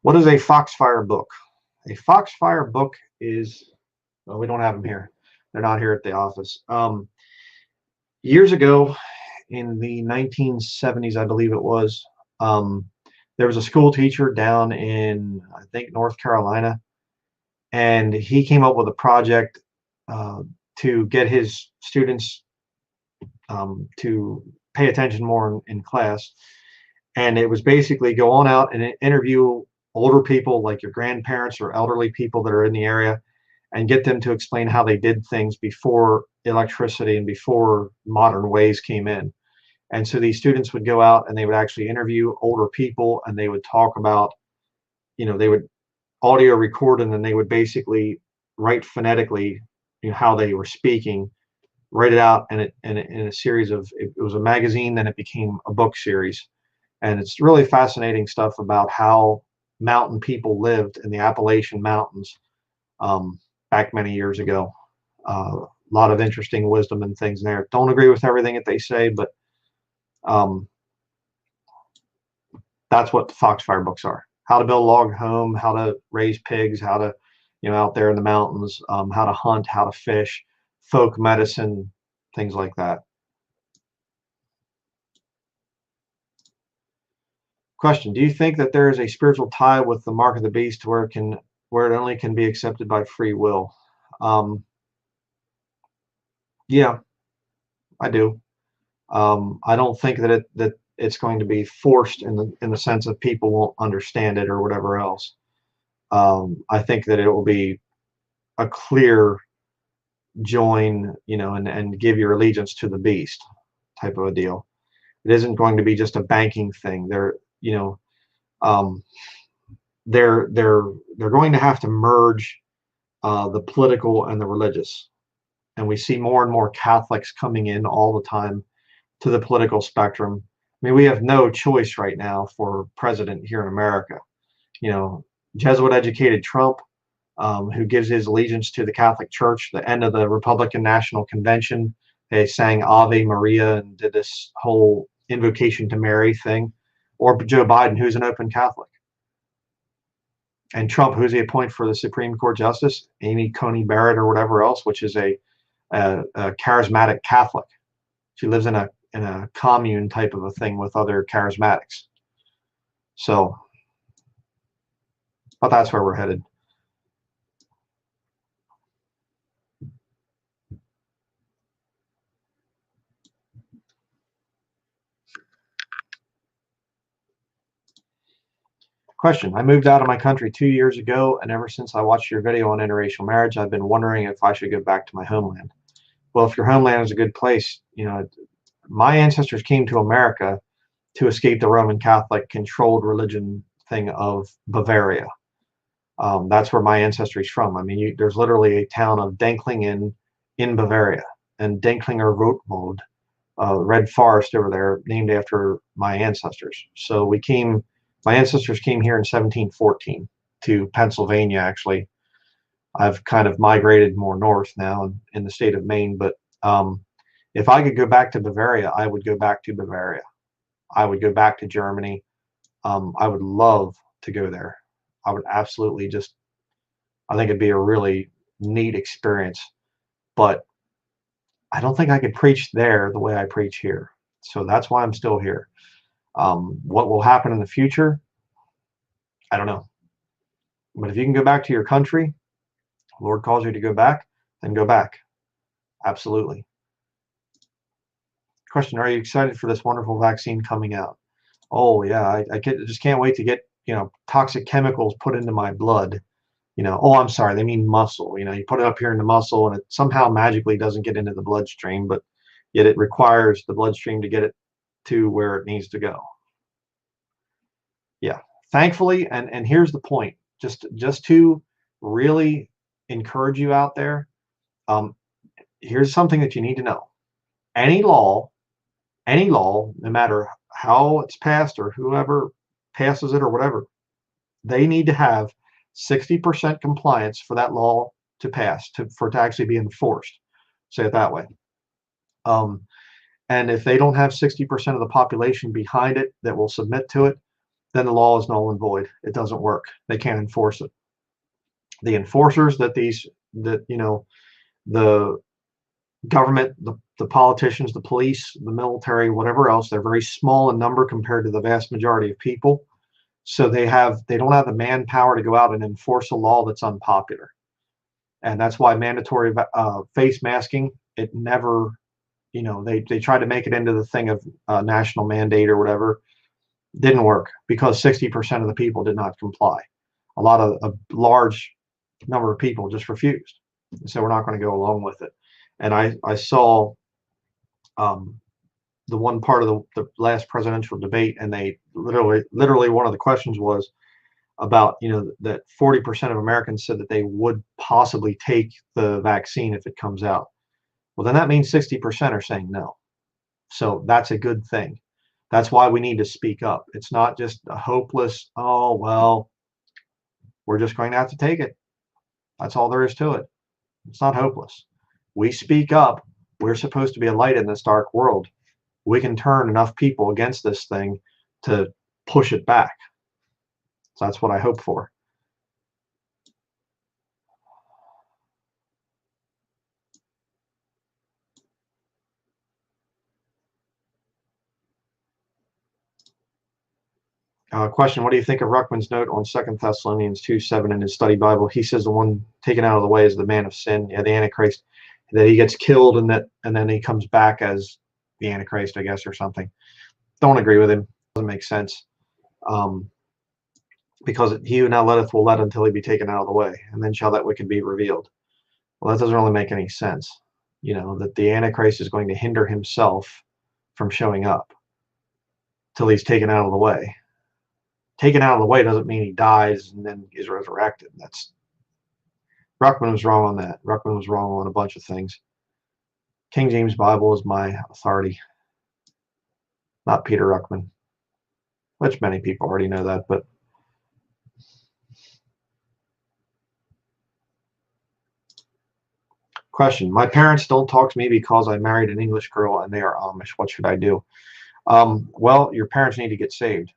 Speaker 1: what is a Foxfire book? A Foxfire book is, well, we don't have them here. They're not here at the office. Years ago, in the 1970s, I believe it was, there was a school teacher down in, I think, North Carolina, and he came up with a project to get his students to pay attention more in class. And it was basically go on out and interview older people, like your grandparents or elderly people that are in the area, and get them to explain how they did things before electricity and before modern ways came in. And so these students would go out and they would actually interview older people, and they would talk about, they would audio record, and then they would basically write phonetically, how they were speaking, write it out in a series of, it was a magazine, then it became a book series. And it's really fascinating stuff about how mountain people lived in the Appalachian Mountains back many years ago. A lot of interesting wisdom and things there. Don't agree with everything that they say, but that's what the Foxfire books are. How to build a log home, how to raise pigs, how to, out there in the mountains, how to hunt, how to fish, folk medicine, things like that. Question: do you think that there is a spiritual tie with the mark of the beast where it only can be accepted by free will? Yeah, I do. I don't think that it's going to be forced in the sense of people won't understand it or whatever else. I think that it will be a clear join, and give your allegiance to the beast type of a deal. It isn't going to be just a banking thing. Um, they're going to have to merge the political and the religious, and we see more and more Catholics coming in all the time to the political spectrum. I mean, we have no choice right now for president here in America. Jesuit educated Trump, who gives his allegiance to the Catholic Church. The end of the Republican National Convention, they sang Ave Maria and did this whole invocation to Mary thing. Or Joe Biden, who's an open Catholic. And Trump, who's he appoint for the Supreme Court Justice? Amy Coney Barrett or whatever else, which is a charismatic Catholic. She lives in a commune type of a thing with other charismatics. So, but that's where we're headed. Question. I moved out of my country 2 years ago, and ever since I watched your video on interracial marriage, I've been wondering if I should go back to my homeland. Well, if your homeland is a good place, my ancestors came to America to escape the Roman Catholic controlled religion thing of Bavaria. That's where my ancestry's from. I mean, there's literally a town of Denklingen in Bavaria, and Denklinger Rotwald, Red Forest over there, named after my ancestors. So my ancestors came here in 1714 to Pennsylvania, actually. I've kind of migrated more north now in the state of Maine, but if I could go back to Bavaria, I would go back to Bavaria. I would go back to Germany. I would love to go there. I would absolutely I think it'd be a really neat experience, but I don't think I could preach there the way I preach here. So that's why I'm still here. What will happen in the future? I don't know. But if you can go back to your country, the Lord calls you to go back, then go back. Absolutely. Question, are you excited for this wonderful vaccine coming out? Oh, yeah, I just can't wait to get, toxic chemicals put into my blood. Oh, I'm sorry, they mean muscle. You put it up here in the muscle, and it somehow magically doesn't get into the bloodstream, but yet it requires the bloodstream to get it to where it needs to go. Yeah, thankfully, and here's the point, just to really encourage you out there, here's something that you need to know. Any law, no matter how it's passed or whoever passes it or whatever, they need to have 60% compliance for that law to pass, for it to actually be enforced. Say it that way. And if they don't have 60% of the population behind it that will submit to it, then the law is null and void. It doesn't work. They can't enforce it. The enforcers the government, the politicians, the police, the military, whatever else, they're very small in number compared to the vast majority of people. So they don't have the manpower to go out and enforce a law that's unpopular. And that's why mandatory face masking, it never, they tried to make it into the thing of national mandate or whatever. Didn't work because 60% of the people did not comply. A large number of people just refused. So we're not going to go along with it. And I saw the one part of the last presidential debate, and they literally one of the questions was about, that 40% of Americans said that they would possibly take the vaccine if it comes out. Well, then that means 60% are saying no. So that's a good thing. That's why we need to speak up. It's not just a hopeless, oh, well, we're just going to have to take it. That's all there is to it. It's not hopeless. We speak up. We're supposed to be a light in this dark world. We can turn enough people against this thing to push it back. So that's what I hope for. Question, what do you think of Ruckman's note on 2 Thessalonians 2:7 in his study Bible? He says the one taken out of the way is the man of sin, the Antichrist, that he gets killed and then he comes back as the Antichrist, I guess, or something. Don't agree with him. Doesn't make sense. Because he who now letteth will let until he be taken out of the way, and then shall that wicked be revealed. Well, that doesn't really make any sense. You know, that the Antichrist is going to hinder himself from showing up till he's taken out of the way. Taken out of the way doesn't mean he dies and then is resurrected. Ruckman was wrong on that. Ruckman was wrong on a bunch of things. King James Bible is my authority, not Peter Ruckman, which many people already know that, but question. My parents don't talk to me because I married an English girl and they are Amish. What should I do? Well, your parents need to get saved.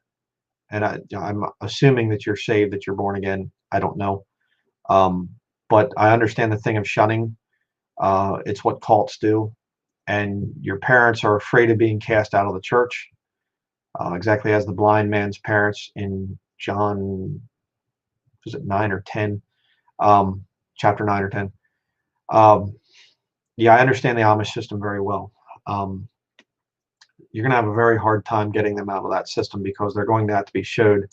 Speaker 1: And I'm assuming that you're saved, that you're born again. I don't know. But I understand the thing of shunning. It's what cults do. And your parents are afraid of being cast out of the church, exactly as the blind man's parents in John, was it 9 or 10? Chapter 9 or 10. Yeah, I understand the Amish system very well. You're going to have a very hard time getting them out of that system because they're going to have to be showed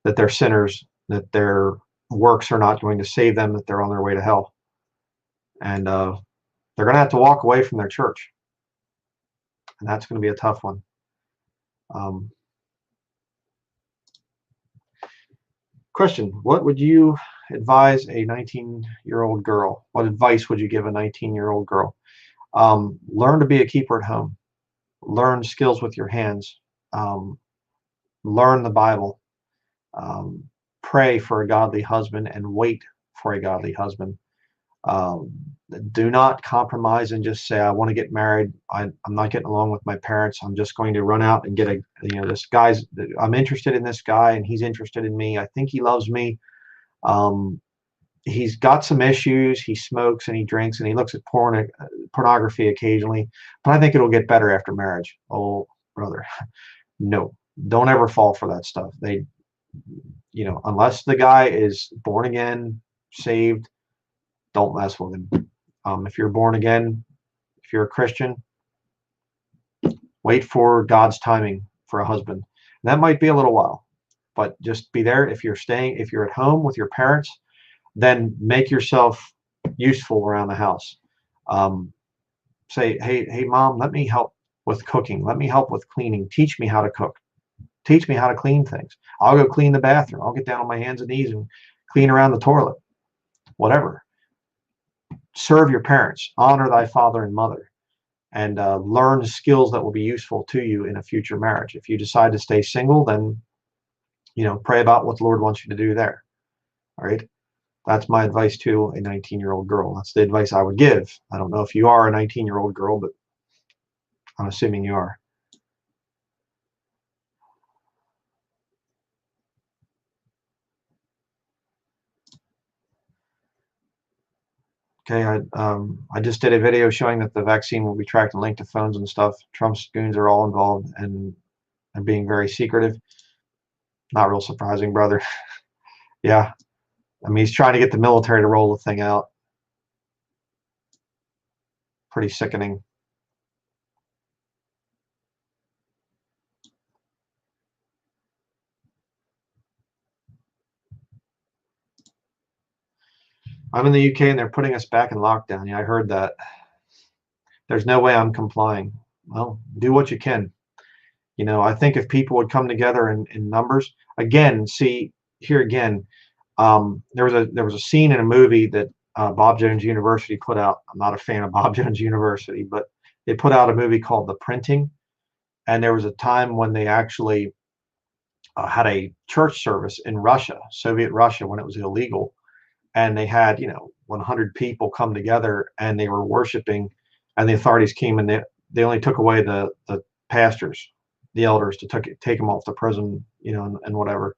Speaker 1: that they're sinners, that their works are not going to save them, that they're on their way to hell. And they're going to have to walk away from their church. And that's going to be a tough one. Question, what would you advise a 19-year-old girl? What advice would you give a 19-year-old girl? Learn to be a keeper at home. Learn skills with your hands. Learn the Bible. Pray for a godly husband and wait for a godly husband. Do not compromise and just say, I want to get married. I'm not getting along with my parents. I'm just going to run out and get this guy's, I'm interested in this guy and he's interested in me. I think he loves me. He's got some issues. He smokes and he drinks and he looks at pornography occasionally, but I think it'll get better after marriage. Oh, brother, no, don't ever fall for that stuff. Unless the guy is born again, saved, don't mess with him. If you're born again, if you're a Christian, wait for God's timing for a husband. And that might be a little while, but just be there. If you're at home with your parents, then make yourself useful around the house. Say, hey, mom, let me help with cooking. Let me help with cleaning. Teach me how to cook. Teach me how to clean things. I'll go clean the bathroom. I'll get down on my hands and knees and clean around the toilet. Whatever. Serve your parents. Honor thy father and mother. And learn skills that will be useful to you in a future marriage. If you decide to stay single, then, pray about what the Lord wants you to do there. All right. That's my advice to a 19-year-old girl. That's the advice I would give. I don't know if you are a 19-year-old girl, but I'm assuming you are. Okay, I just did a video showing that the vaccine will be tracked and linked to phones and stuff. Trump's goons are all involved and are being very secretive. Not real surprising, brother. Yeah. I mean, he's trying to get the military to roll the thing out. Pretty sickening. I'm in the UK and they're putting us back in lockdown. Yeah, I heard that. There's no way I'm complying. Well, do what you can. I think if people would come together in numbers, again, see here again, there was a scene in a movie that Bob Jones University put out. I'm not a fan of Bob Jones University, but they put out a movie called The Printing, and there was a time when they actually had a church service in Russia, Soviet Russia, when it was illegal, and they had 100 people come together and they were worshiping, and the authorities came and they only took away the pastors, the elders, to take them off to prison, and whatever.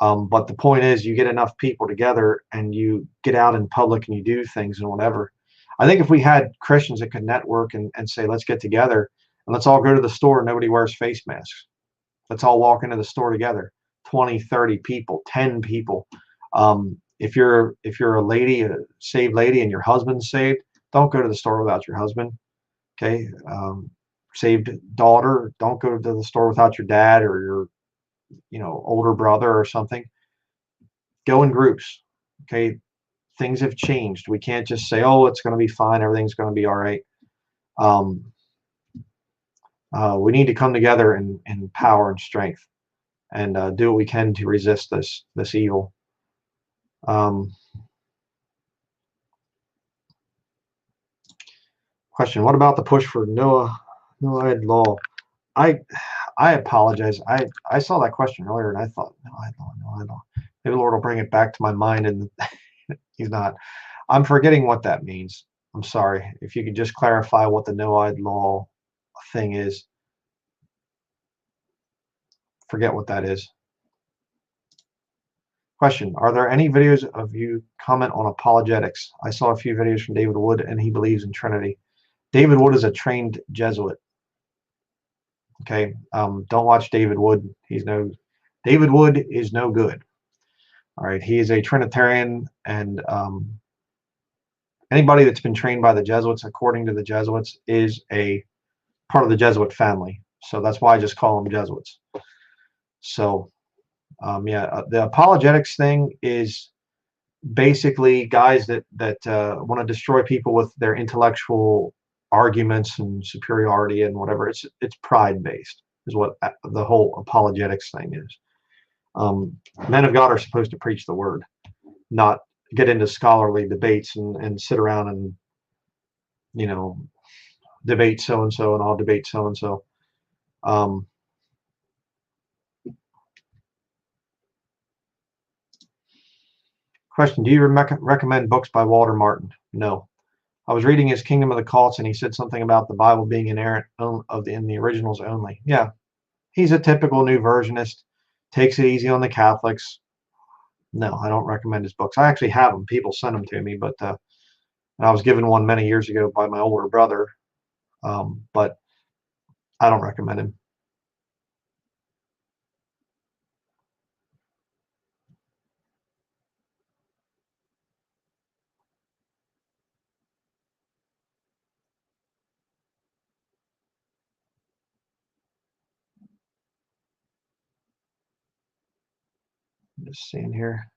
Speaker 1: But the point is, you get enough people together and you get out in public and you do things and whatever. I think if we had Christians that could network and say, let's get together and let's all go to the store and nobody wears face masks. Let's all walk into the store together, 20, 30 people, 10 people. If you're a lady, a saved lady, and your husband's saved, don't go to the store without your husband. Okay. Saved daughter, don't go to the store without your dad or your older brother or something. Go in groups. Okay. things have changed. We can't just say, oh, it's going to be fine, everything's going to be all right. We need to come together in power and strength, and do what we can to resist this evil. Question: what about the push for Noahide law? I apologize. I saw that question earlier and I thought, Noahide law. Maybe the Lord will bring it back to my mind, and He's not. I'm forgetting what that means. I'm sorry. If you could just clarify what the Noahide law thing is. Forget what that is. Question: are there any videos of you comment on apologetics? I saw a few videos from David Wood, and he believes in Trinity. David Wood is a trained Jesuit. Okay, don't watch David Wood. David Wood is no good. All right, he is a Trinitarian, and anybody that's been trained by the Jesuits, according to the Jesuits, is a part of the Jesuit family. So that's why I just call them Jesuits. So yeah, the apologetics thing is basically guys that want to destroy people with their intellectual arguments and superiority and whatever. It's pride based is what the whole apologetics thing is. Men of God are supposed to preach the word, not get into scholarly debates and sit around and, you know, debate so and so, and I'll debate so and so. Question: do you recommend books by Walter Martin? No. I was reading his Kingdom of the Cults, and he said something about the Bible being inerrant in the originals only. Yeah, he's a typical new versionist. Takes it easy on the Catholics. No, I don't recommend his books. I actually have them. People send them to me, but I was given one many years ago by my older brother, but I don't recommend him. Just seeing here.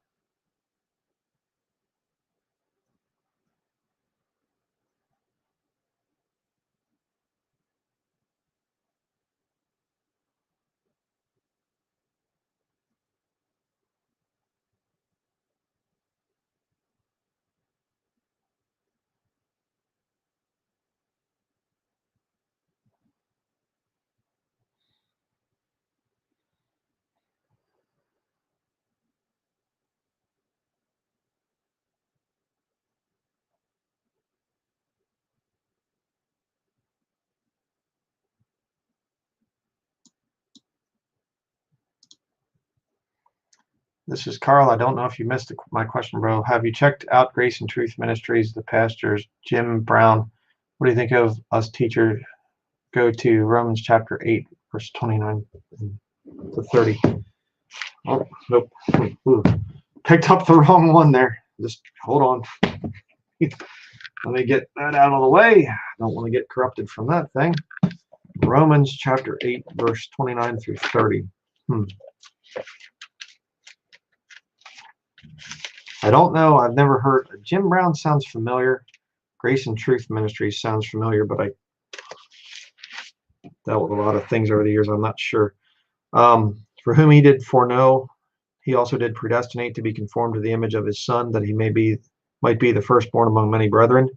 Speaker 1: This is Carl. I don't know if you missed my question, bro. Have you checked out Grace and Truth Ministries, the pastors, Jim Brown? What do you think of us teachers? Go to Romans chapter 8, verse 29 to 30. Oh, nope. Ooh. Picked up the wrong one there. Just hold on. Let me get that out of the way. I don't want to get corrupted from that thing. Romans chapter 8, verse 29 through 30. I don't know. I've never heard. Jim Brown sounds familiar. Grace and Truth Ministries sounds familiar, but I dealt with a lot of things over the years. I'm not sure. For whom he did foreknow, he also did predestinate to be conformed to the image of his Son, that he might be the firstborn among many brethren.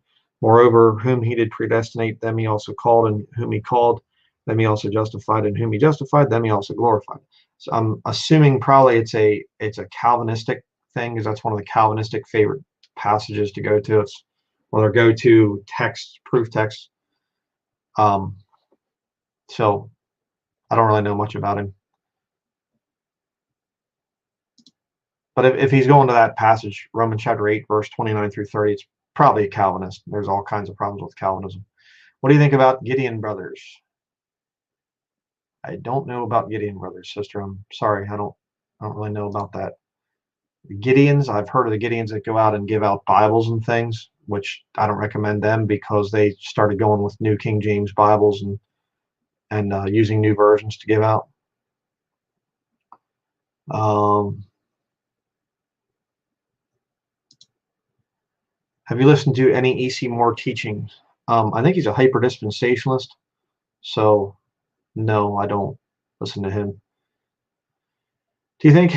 Speaker 1: Moreover, whom he did predestinate, them he also called, and whom he called, them he also justified, and whom he justified, them he also glorified. So I'm assuming probably it's a Calvinistic thing, because that's one of the Calvinistic favorite passages to go to. It's one of their go-to text, proof text. So I don't really know much about him. But if he's going to that passage, Romans chapter 8, verse 29 through 30, it's probably a Calvinist. There's all kinds of problems with Calvinism. What do you think about Gideon Brothers? I don't know about Gideon Brothers, sister. I'm sorry. I don't really know about that. The Gideons, I've heard of the Gideons that go out and give out Bibles and things, which I don't recommend them, because they started going with New King James Bibles and using new versions to give out. Have you listened to any E.C. Moore teachings? I think he's a hyper-dispensationalist, so no, I don't listen to him. Do you think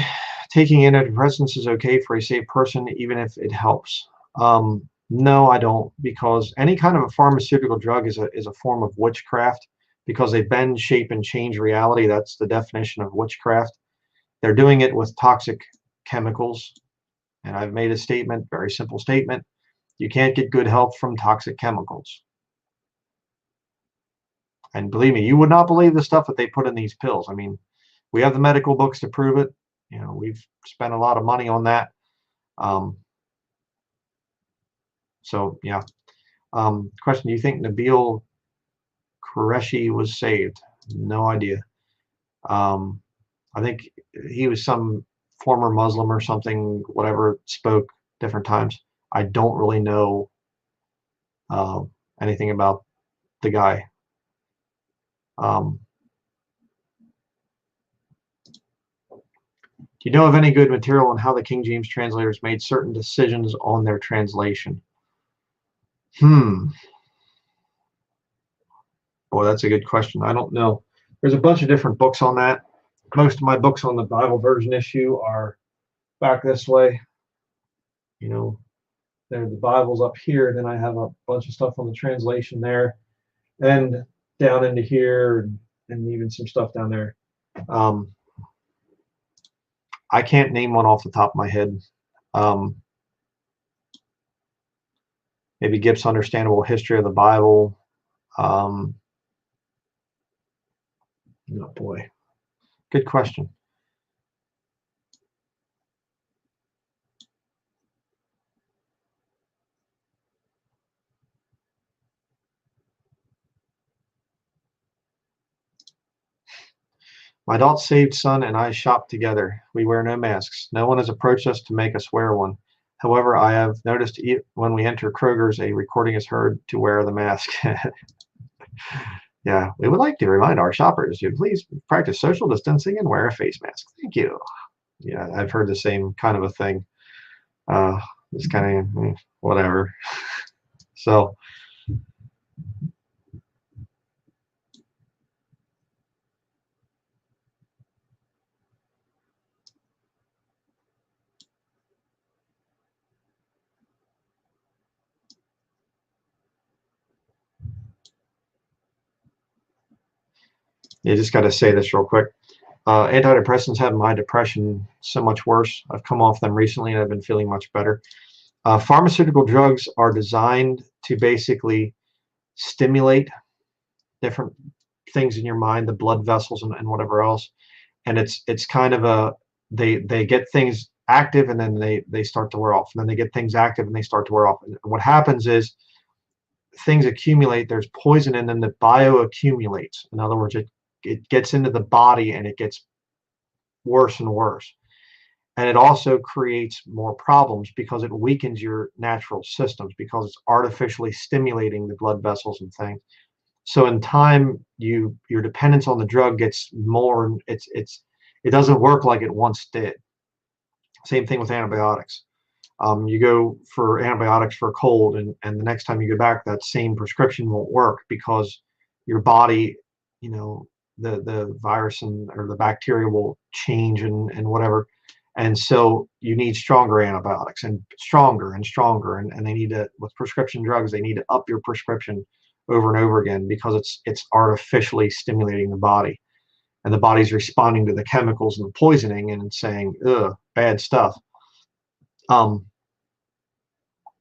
Speaker 1: taking antidepressants is okay for a safe person, even if it helps? No, I don't, because any kind of a pharmaceutical drug is a form of witchcraft, because they bend, shape, and change reality. That's the definition of witchcraft. They're doing it with toxic chemicals, and I've made a statement, very simple statement. You can't get good health from toxic chemicals. And believe me, you would not believe the stuff that they put in these pills. I mean, we have the medical books to prove it. You know, we've spent a lot of money on that. So yeah. Question: do you think Nabil Qureshi was saved? No idea. I think he was some former Muslim or something, whatever, spoke different times. I don't really know anything about the guy. Do you know of any good material on how the King James translators made certain decisions on their translation? Boy, that's a good question. I don't know. There's a bunch of different books on that. Most of my books on the Bible version issue are back this way. You know, the Bible's up here. Then I have a bunch of stuff on the translation there, and down into here, and even some stuff down there. I can't name one off the top of my head. Maybe Gibbs' Understandable History of the Bible. Oh boy, good question. My adult-saved son and I shop together. We wear no masks. No one has approached us to make us wear one. However, I have noticed when we enter Kroger's, a recording is heard to wear the mask. Yeah, we would like to remind our shoppers to please practice social distancing and wear a face mask. Thank you. Yeah, I've heard the same kind of a thing. It's kind of whatever. So, you just got to say this real quick. Antidepressants have my depression so much worse. I've come off them recently and I've been feeling much better. Pharmaceutical drugs are designed to basically stimulate different things in your mind, the blood vessels and whatever else. And it's kind of a, they get things active and then they start to wear off. And then they get things active and they start to wear off. And what happens is things accumulate. There's poison in them that bioaccumulates. In other words, it gets into the body and it gets worse and worse. And it also creates more problems because it weakens your natural systems because it's artificially stimulating the blood vessels and things. So in time, your dependence on the drug gets more. It doesn't work like it once did. Same thing with antibiotics. You go for antibiotics for a cold, and the next time you go back, that same prescription won't work because your body, you know, the virus or the bacteria will change and whatever. And so you need stronger antibiotics and stronger and stronger. And they need to, with prescription drugs, they need to up your prescription over and over again because it's artificially stimulating the body. And the body's responding to the chemicals and the poisoning and saying, ugh, bad stuff.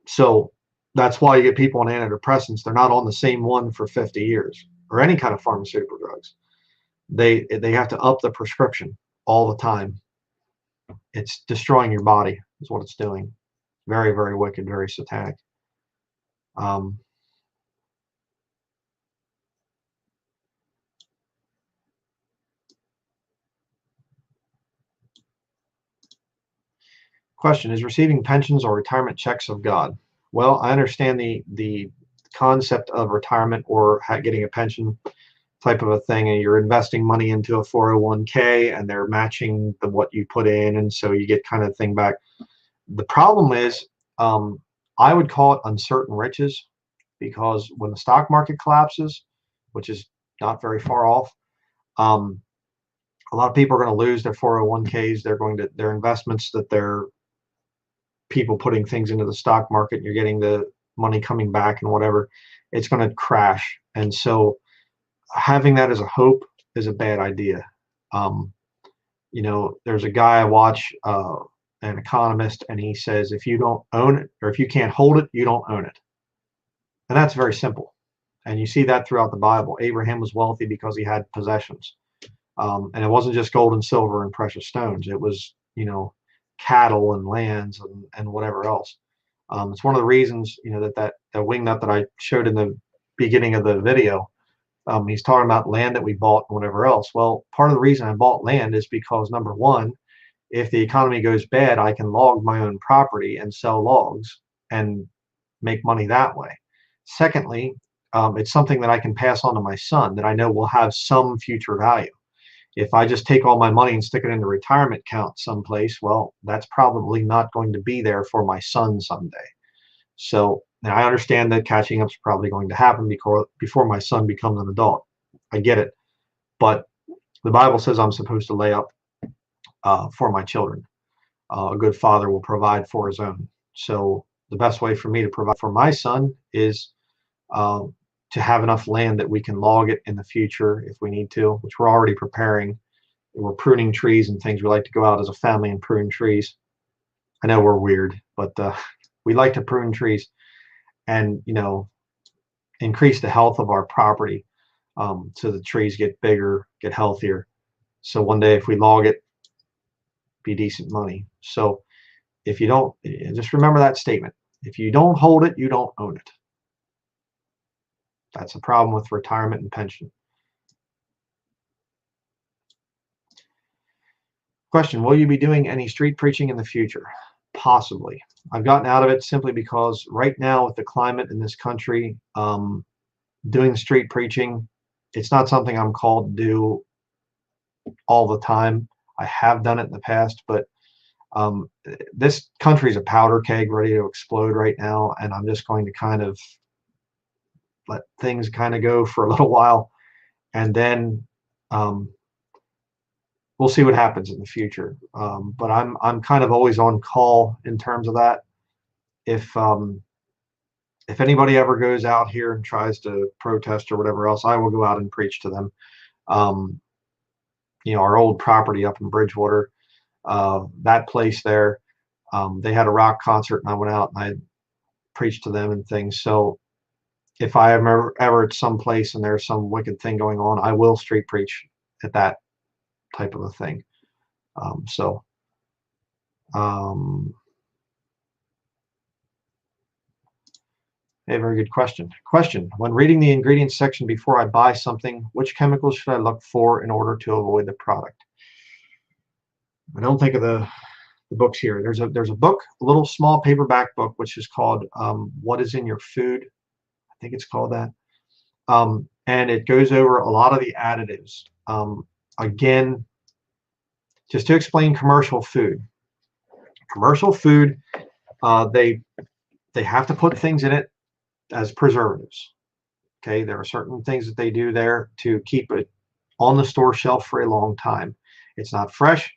Speaker 1: So that's why you get people on antidepressants. They're not on the same one for 50 years or any kind of pharmaceutical drugs. They have to up the prescription all the time. It's destroying your body is what it's doing. Very, very wicked, very satanic. Question: is receiving pensions or retirement checks of God? Well, I understand the concept of retirement or getting a pension type of a thing, and you're investing money into a 401k and they're matching what you put in, and so you get kind of thing back. The problem is I would call it uncertain riches, because when the stock market collapses, which is not very far off, a lot of people are going to lose their 401ks. They're going to their investments that they're people putting things into the stock market, and you're getting the money coming back and whatever. It's going to crash. And so having that as a hope is a bad idea. There's a guy I watch, an economist, and he says, if you don't own it, or if you can't hold it, you don't own it. And that's very simple. And you see that throughout the Bible. Abraham was wealthy because he had possessions. And it wasn't just gold and silver and precious stones. It was, cattle and lands and whatever else. It's one of the reasons, that wingnut that I showed in the beginning of the video, he's talking about land that we bought and whatever else. Well, part of the reason I bought land is because, number one, if the economy goes bad, I can log my own property and sell logs and make money that way. Secondly, it's something that I can pass on to my son that I know will have some future value. If I just take all my money and stick it in a retirement account someplace, well, that's probably not going to be there for my son someday. So now I understand that catching up is probably going to happen before my son becomes an adult. I get it. But the Bible says I'm supposed to lay up for my children. A good father will provide for his own. So the best way for me to provide for my son is to have enough land that we can log it in the future if we need to, which we're already preparing. We're pruning trees and things. We like to go out as a family and prune trees. I know we're weird, but we like to prune trees and, increase the health of our property, so the trees get bigger, get healthier. So one day if we log it, be decent money. So if you don't, just remember that statement. If you don't hold it, you don't own it. That's a problem with retirement and pension. Question, will you be doing any street preaching in the future? Possibly. I've gotten out of it simply because right now with the climate in this country, doing street preaching, it's not something I'm called to do all the time. I have done it in the past, but this country is a powder keg ready to explode right now, and I'm just going to kind of let things kind of go for a little while, and then we'll see what happens in the future. But I'm kind of always on call in terms of that. If anybody ever goes out here and tries to protest or whatever else, I will go out and preach to them. Our old property up in Bridgewater, that place there, they had a rock concert, and I went out and I preached to them and things. So if I am ever at some place and there's some wicked thing going on, I will street preach at that type of a thing. A very good question. When reading the ingredients section before I buy something, which chemicals should I look for in order to avoid the product? I don't think of the books here. There's a book, a little small paperback book, which is called What is in Your Food? I think it's called that. And it goes over a lot of the additives. Again, just to explain commercial food. Commercial food, they have to put things in it as preservatives. Okay, there are certain things that they do there to keep it on the store shelf for a long time. It's not fresh,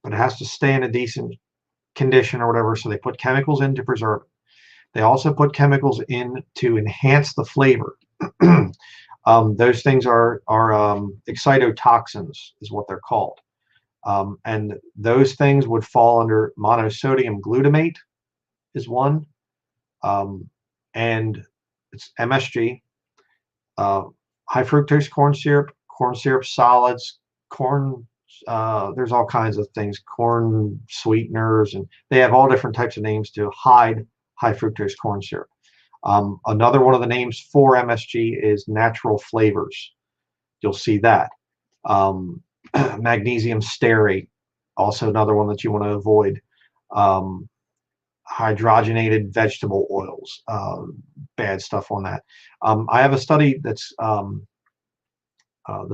Speaker 1: but it has to stay in a decent condition or whatever, so they put chemicals in to preserve it. They also put chemicals in to enhance the flavor. Those things are excitotoxins is what they're called. And those things would fall under monosodium glutamate is one. And it's MSG, high fructose corn syrup solids, corn, there's all kinds of things, corn sweeteners, and they have all different types of names to hide high fructose corn syrup. Another one of the names for MSG is natural flavors. You'll see that. Magnesium stearate, also another one that you want to avoid. Hydrogenated vegetable oils, bad stuff on that. I have a study that's the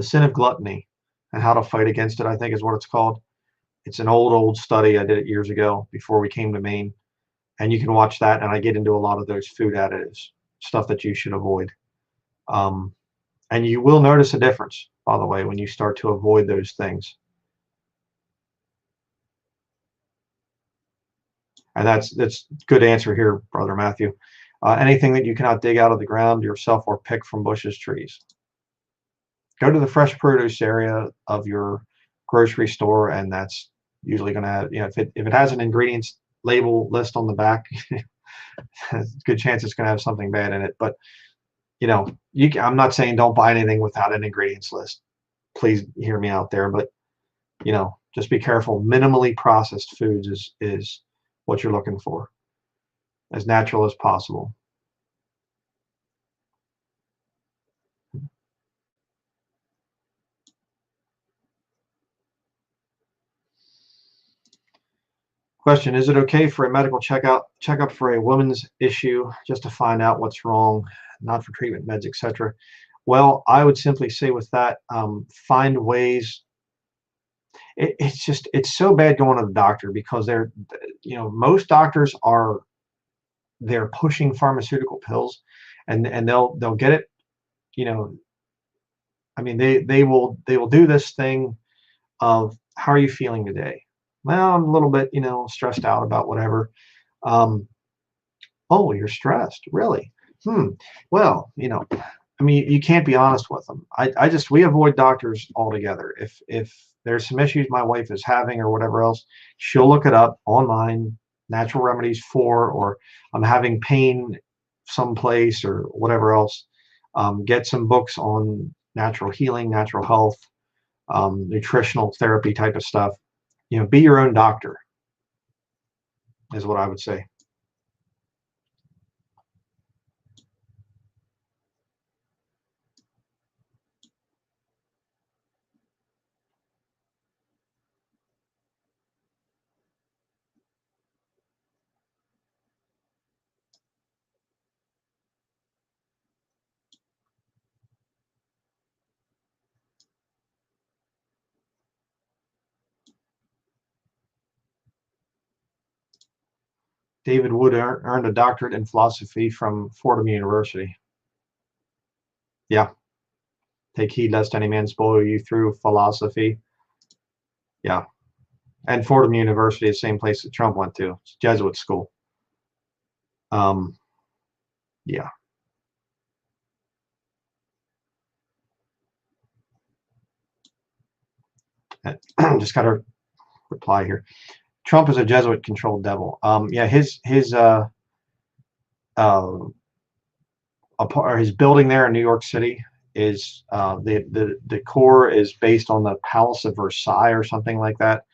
Speaker 1: sin of gluttony and how to fight against it, I think is what it's called. It's an old study. I did it years ago before we came to Maine. And you can watch that, and I get into a lot of those food additives, stuff that you should avoid. And you will notice a difference, by the way, when you start to avoid those things. And that's good answer here, Brother Matthew. Anything that you cannot dig out of the ground yourself or pick from bushes, trees. Go to the fresh produce area of your grocery store, and that's usually going to have, if it has an ingredients label list on the back, good chance it's going to have something bad in it. But I'm not saying don't buy anything without an ingredients list. Please hear me out there, but just be careful. Minimally processed foods is what you're looking for, as natural as possible. Question: is it okay for a medical checkup for a woman's issue just to find out what's wrong, not for treatment, meds, etc.? Well, I would simply say with that, find ways. It's so bad going to the doctor, because most doctors they're pushing pharmaceutical pills, and they'll get it. I mean, they will do this thing of, how are you feeling today? Well, I'm a little bit, stressed out about whatever. Oh, you're stressed, really? Well, I mean, you can't be honest with them. We avoid doctors altogether. If there's some issues my wife is having or whatever else, she'll look it up online, natural remedies for, or I'm having pain someplace or whatever else. Get some books on natural healing, natural health, nutritional therapy type of stuff. Be your own doctor is what I would say. David Wood earned a doctorate in philosophy from Fordham University. Yeah. Take heed lest any man spoil you through philosophy. Yeah. And Fordham University is the same place that Trump went to. It's Jesuit school. Yeah. Just got to reply here. Trump is a Jesuit-controlled devil. Yeah, his building there in New York City is the core is based on the Palace of Versailles or something like that.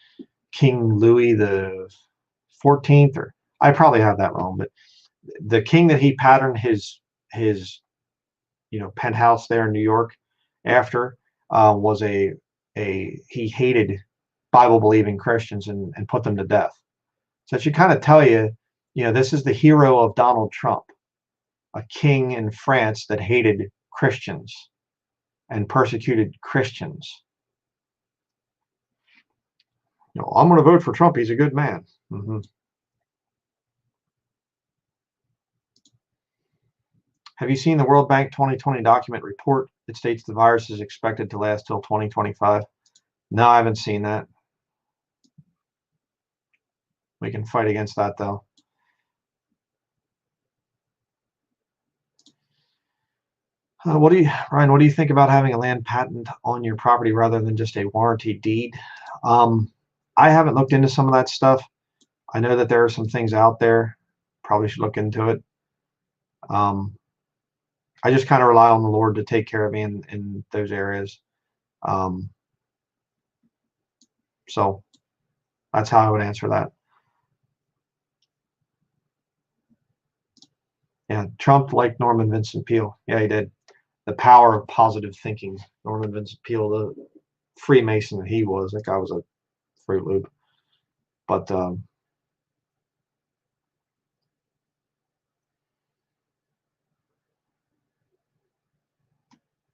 Speaker 1: King Louis the 14th, or I probably have that wrong, but the king that he patterned his penthouse there in New York after was he hated Bible believing Christians and put them to death. So it should kind of tell you, this is the hero of Donald Trump, a king in France that hated Christians and persecuted Christians. I'm going to vote for Trump. He's a good man. Have you seen the World Bank 2020 document report? It states the virus is expected to last till 2025. No, I haven't seen that. We can fight against that, though. Ryan, what do you think about having a land patent on your property rather than just a warranty deed? I haven't looked into some of that stuff. I know that there are some things out there. Probably should look into it. I just kind of rely on the Lord to take care of me in those areas. So that's how I would answer that. Yeah, Trump liked Norman Vincent Peale. Yeah, he did. The power of positive thinking. Norman Vincent Peale, the Freemason that he was. That guy was a Fruit Loop. But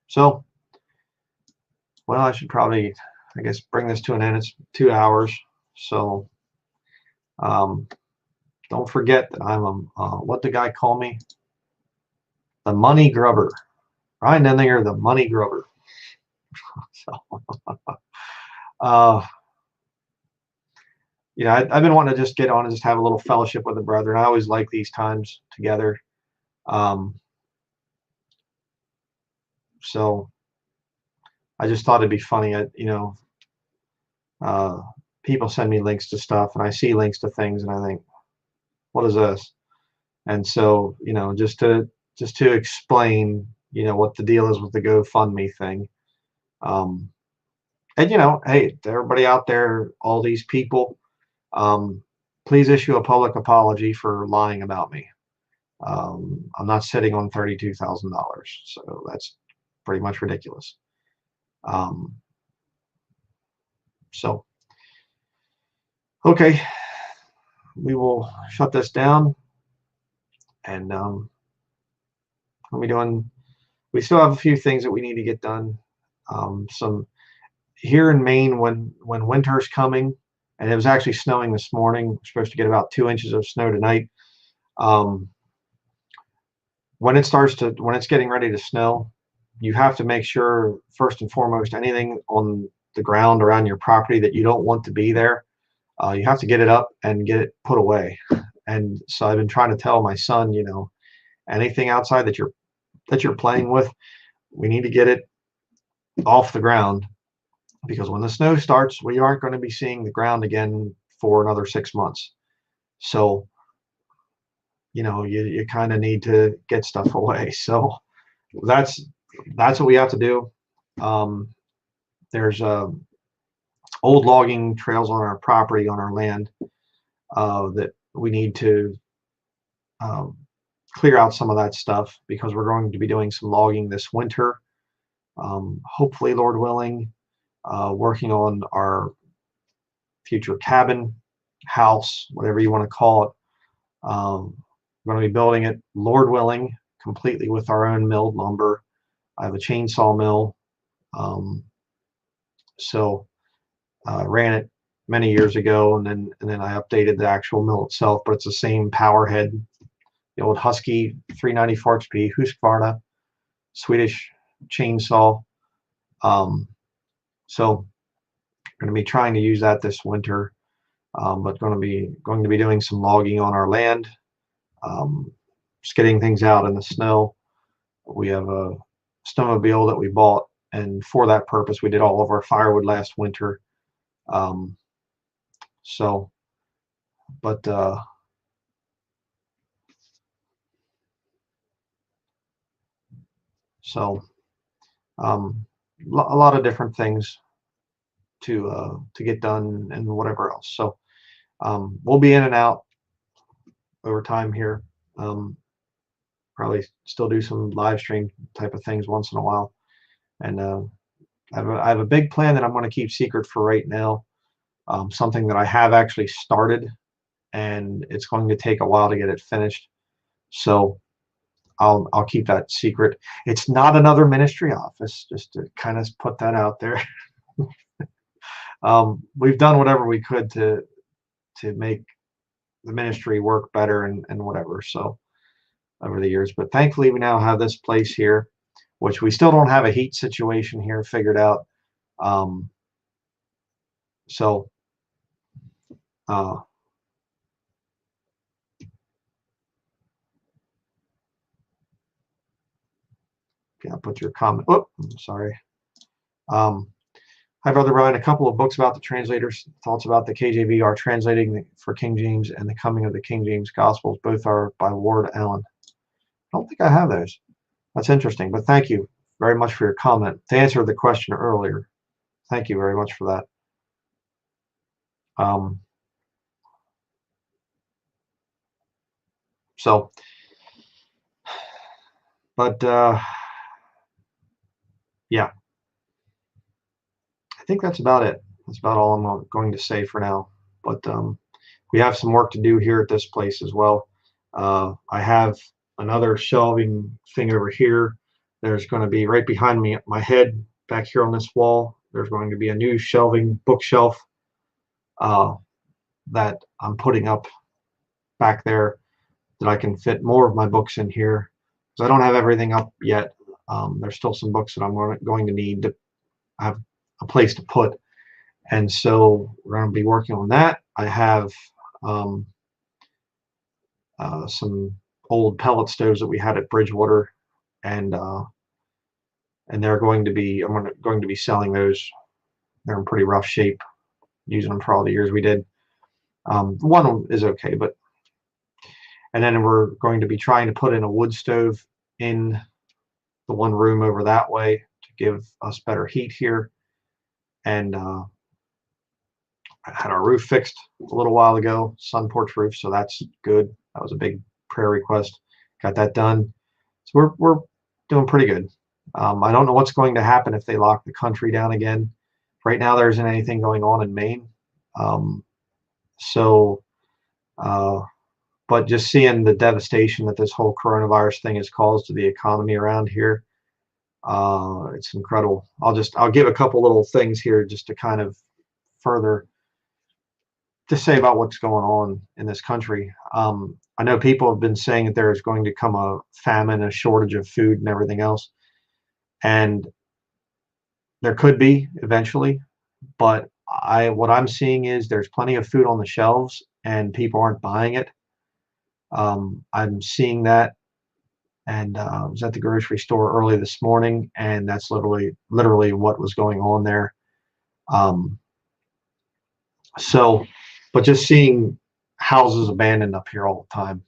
Speaker 1: so, well, I should probably, I guess, bring this to an end. It's 2 hours. So the don't forget that I'm what the guy call me? The money grubber. Ryan Denlinger, the money grubber. So, you know, I've been wanting to just get on and just have a little fellowship with the brethren. I always like these times together. So I just thought it'd be funny. You know, people send me links to stuff, and I see links to things, and I think, what is this? And so, you know, just to explain, you know, what the deal is with the GoFundMe thing. And you know, hey, to everybody out there, all these people, please issue a public apology for lying about me. I'm not sitting on $32,000, so that's pretty much ridiculous. So, okay, we will shut this down, and we still have a few things that we need to get done. Some here in Maine, when winter's coming, and it was actually snowing this morning. We're supposed to get about 2 inches of snow tonight. When it's getting ready to snow, you have to make sure, first and foremost, anything on the ground around your property that you don't want to be there, you have to get it up and get it put away. And so I've been trying to tell my son, you know, anything outside that you're playing with, we need to get it off the ground, because when the snow starts, we aren't going to be seeing the ground again for another 6 months. So, you know, you kind of need to get stuff away. So that's what we have to do. There's old logging trails on our property, on our land, that we need to clear out some of that stuff, because we're going to be doing some logging this winter. Hopefully, Lord willing, working on our future cabin, house, whatever you want to call it. We're going to be building it, Lord willing, completely with our own milled lumber. I have a chainsaw mill. So ran it many years ago, and then I updated the actual mill itself, but it's the same power head, the old Husky 394 XP Husqvarna Swedish chainsaw. So I'm going to be trying to use that this winter, but going to be doing some logging on our land, just getting things out in the snow. We have a snowmobile that we bought, and for that purpose, we did all of our firewood last winter. So, but a lot of different things to get done and whatever else. So we'll be in and out over time here. Probably still do some live stream type of things once in a while. And I have a big plan that I'm going to keep secret for right now. Something that I have actually started, and it's going to take a while to get it finished. So I'll keep that secret. It's not another ministry office, just to kind of put that out there. We've done whatever we could to make the ministry work better and whatever, so over the years. But thankfully we now have this place here, which we still don't have a heat situation here figured out. So yeah, put your comment. Oh, I'm sorry. Hi, Brother Ryan. A couple of books about the translators' thoughts about the KJV are translating for King James and the coming of the King James Gospels. Both are by Ward Allen. I don't think I have those. That's interesting, but thank you very much for your comment. To answer the question earlier, thank you very much for that. So, but yeah, I think that's about it. That's about all I'm going to say for now. But we have some work to do here at this place as well. I have another shelving thing over here. There's going to be right behind me, my head, back here on this wall. There's going to be a new shelving bookshelf that I'm putting up back there that I can fit more of my books in here, because I don't have everything up yet. There's still some books that I'm going to need to have a place to put, and so we're going to be working on that. I have some old pellet stoves that we had at Bridgewater, and they're going to be, I'm going to be selling those. They're in pretty rough shape, using them for all the years we did. One is okay, but, and then we're going to be trying to put in a wood stove in the one room over that way to give us better heat here. And I had our roof fixed a little while ago, sun porch roof, so that's good. That was a big prayer request. Got that done. So we're doing pretty good. I don't know what's going to happen if they lock the country down again. Right now, there isn't anything going on in Maine. But just seeing the devastation that this whole coronavirus thing has caused to the economy around here, it's incredible. I'll give a couple little things here just to kind of further to say about what's going on in this country. I know people have been saying that there's going to come a famine, a shortage of food and everything else. And there could be eventually, but what I'm seeing is there's plenty of food on the shelves and people aren't buying it. I'm seeing that, and I was at the grocery store early this morning, and that's literally what was going on there. But just seeing houses abandoned up here all the time.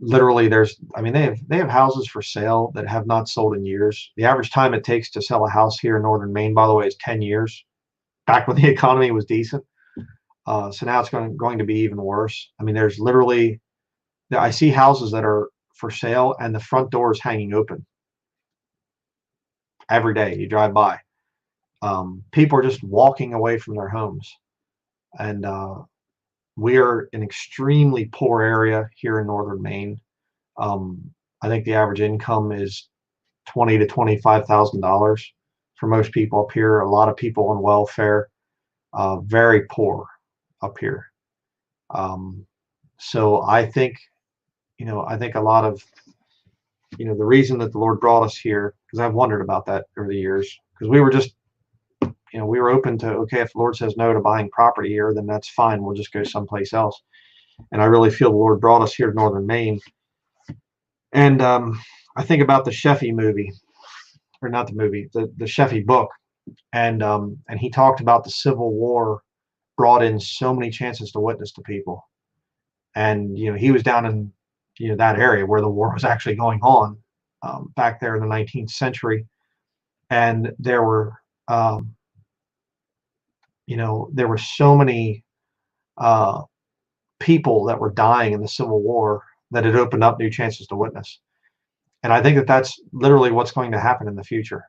Speaker 1: Literally, they have houses for sale that have not sold in years. The average time it takes to sell a house here in northern Maine, by the way, is 10 years. Back when the economy was decent. So now it's going to be even worse. I mean, there's literally, I see houses that are for sale and the front door is hanging open. Every day you drive by. People are just walking away from their homes. And we are an extremely poor area here in northern Maine. I think the average income is $20,000 to $25,000 for most people up here. A lot of people on welfare, very poor up here. So I think a lot of, the reason that the Lord brought us here, because I've wondered about that over the years, because we were just, we were open to, okay, if the Lord says no to buying property here, then that's fine. We'll just go someplace else. And I really feel the Lord brought us here to northern Maine. And I think about the Sheffey movie, or not the movie, the Sheffey book. And he talked about the Civil War brought in so many chances to witness to people. And, he was down in, that area where the war was actually going on, back there in the 19th century. And there were, there were so many people that were dying in the Civil War that it opened up new chances to witness. And I think that that's literally what's going to happen in the future.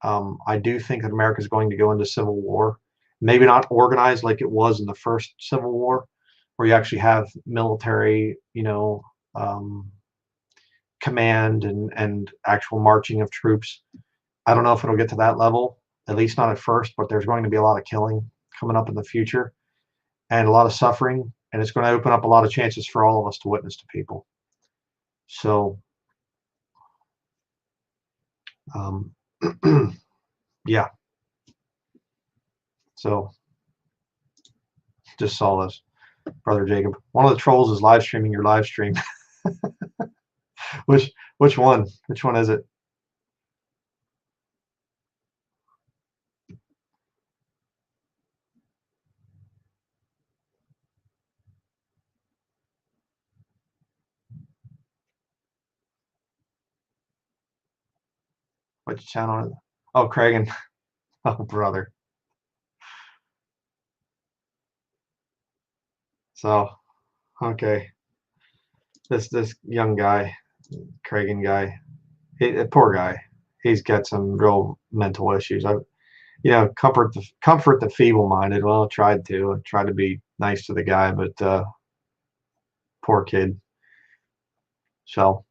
Speaker 1: I do think that America is going to go into civil war, maybe not organized like it was in the first Civil War, where you actually have military, command and actual marching of troops. I don't know if it'll get to that level, at least not at first, but there's going to be a lot of killing coming up in the future and a lot of suffering, and it's going to open up a lot of chances for all of us to witness to people. So, yeah. So, just saw this, Brother Jacob. One of the trolls is live streaming your live stream. Which one? Which one is it? Which channel is it? Oh, Cragen. Oh, brother. So, okay. This young guy, Cragen guy, poor guy. He's got some real mental issues. Comfort the feeble-minded. Well, I tried to be nice to the guy, but poor kid. So,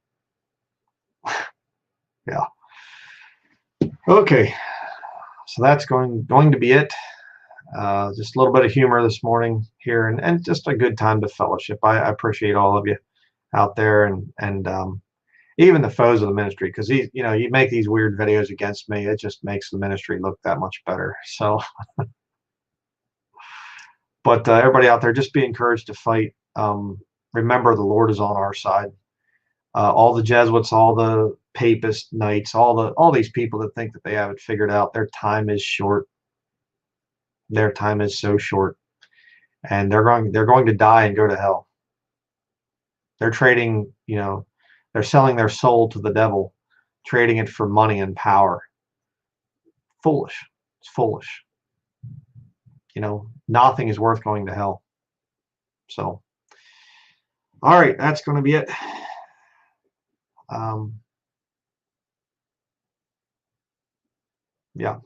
Speaker 1: yeah. Okay. So that's going to be it. Just a little bit of humor this morning here, and just a good time to fellowship. I appreciate all of you out there, and even the foes of the ministry, because you make these weird videos against me, it just makes the ministry look that much better. So, but everybody out there, just be encouraged to fight. Remember, the Lord is on our side. All the Jesuits, all the papist knights, all these people that think that they have it figured out, their time is short. Their time is so short, and they're going to die and go to hell. They're trading, they're selling their soul to the devil, trading it for money and power. Foolish. It's foolish. Nothing is worth going to hell. So, all right, that's going to be it. Yeah.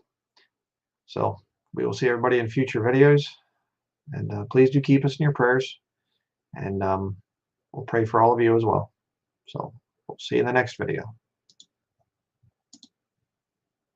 Speaker 1: So we will see everybody in future videos, and please do keep us in your prayers, and we'll pray for all of you as well. So we'll see you in the next video.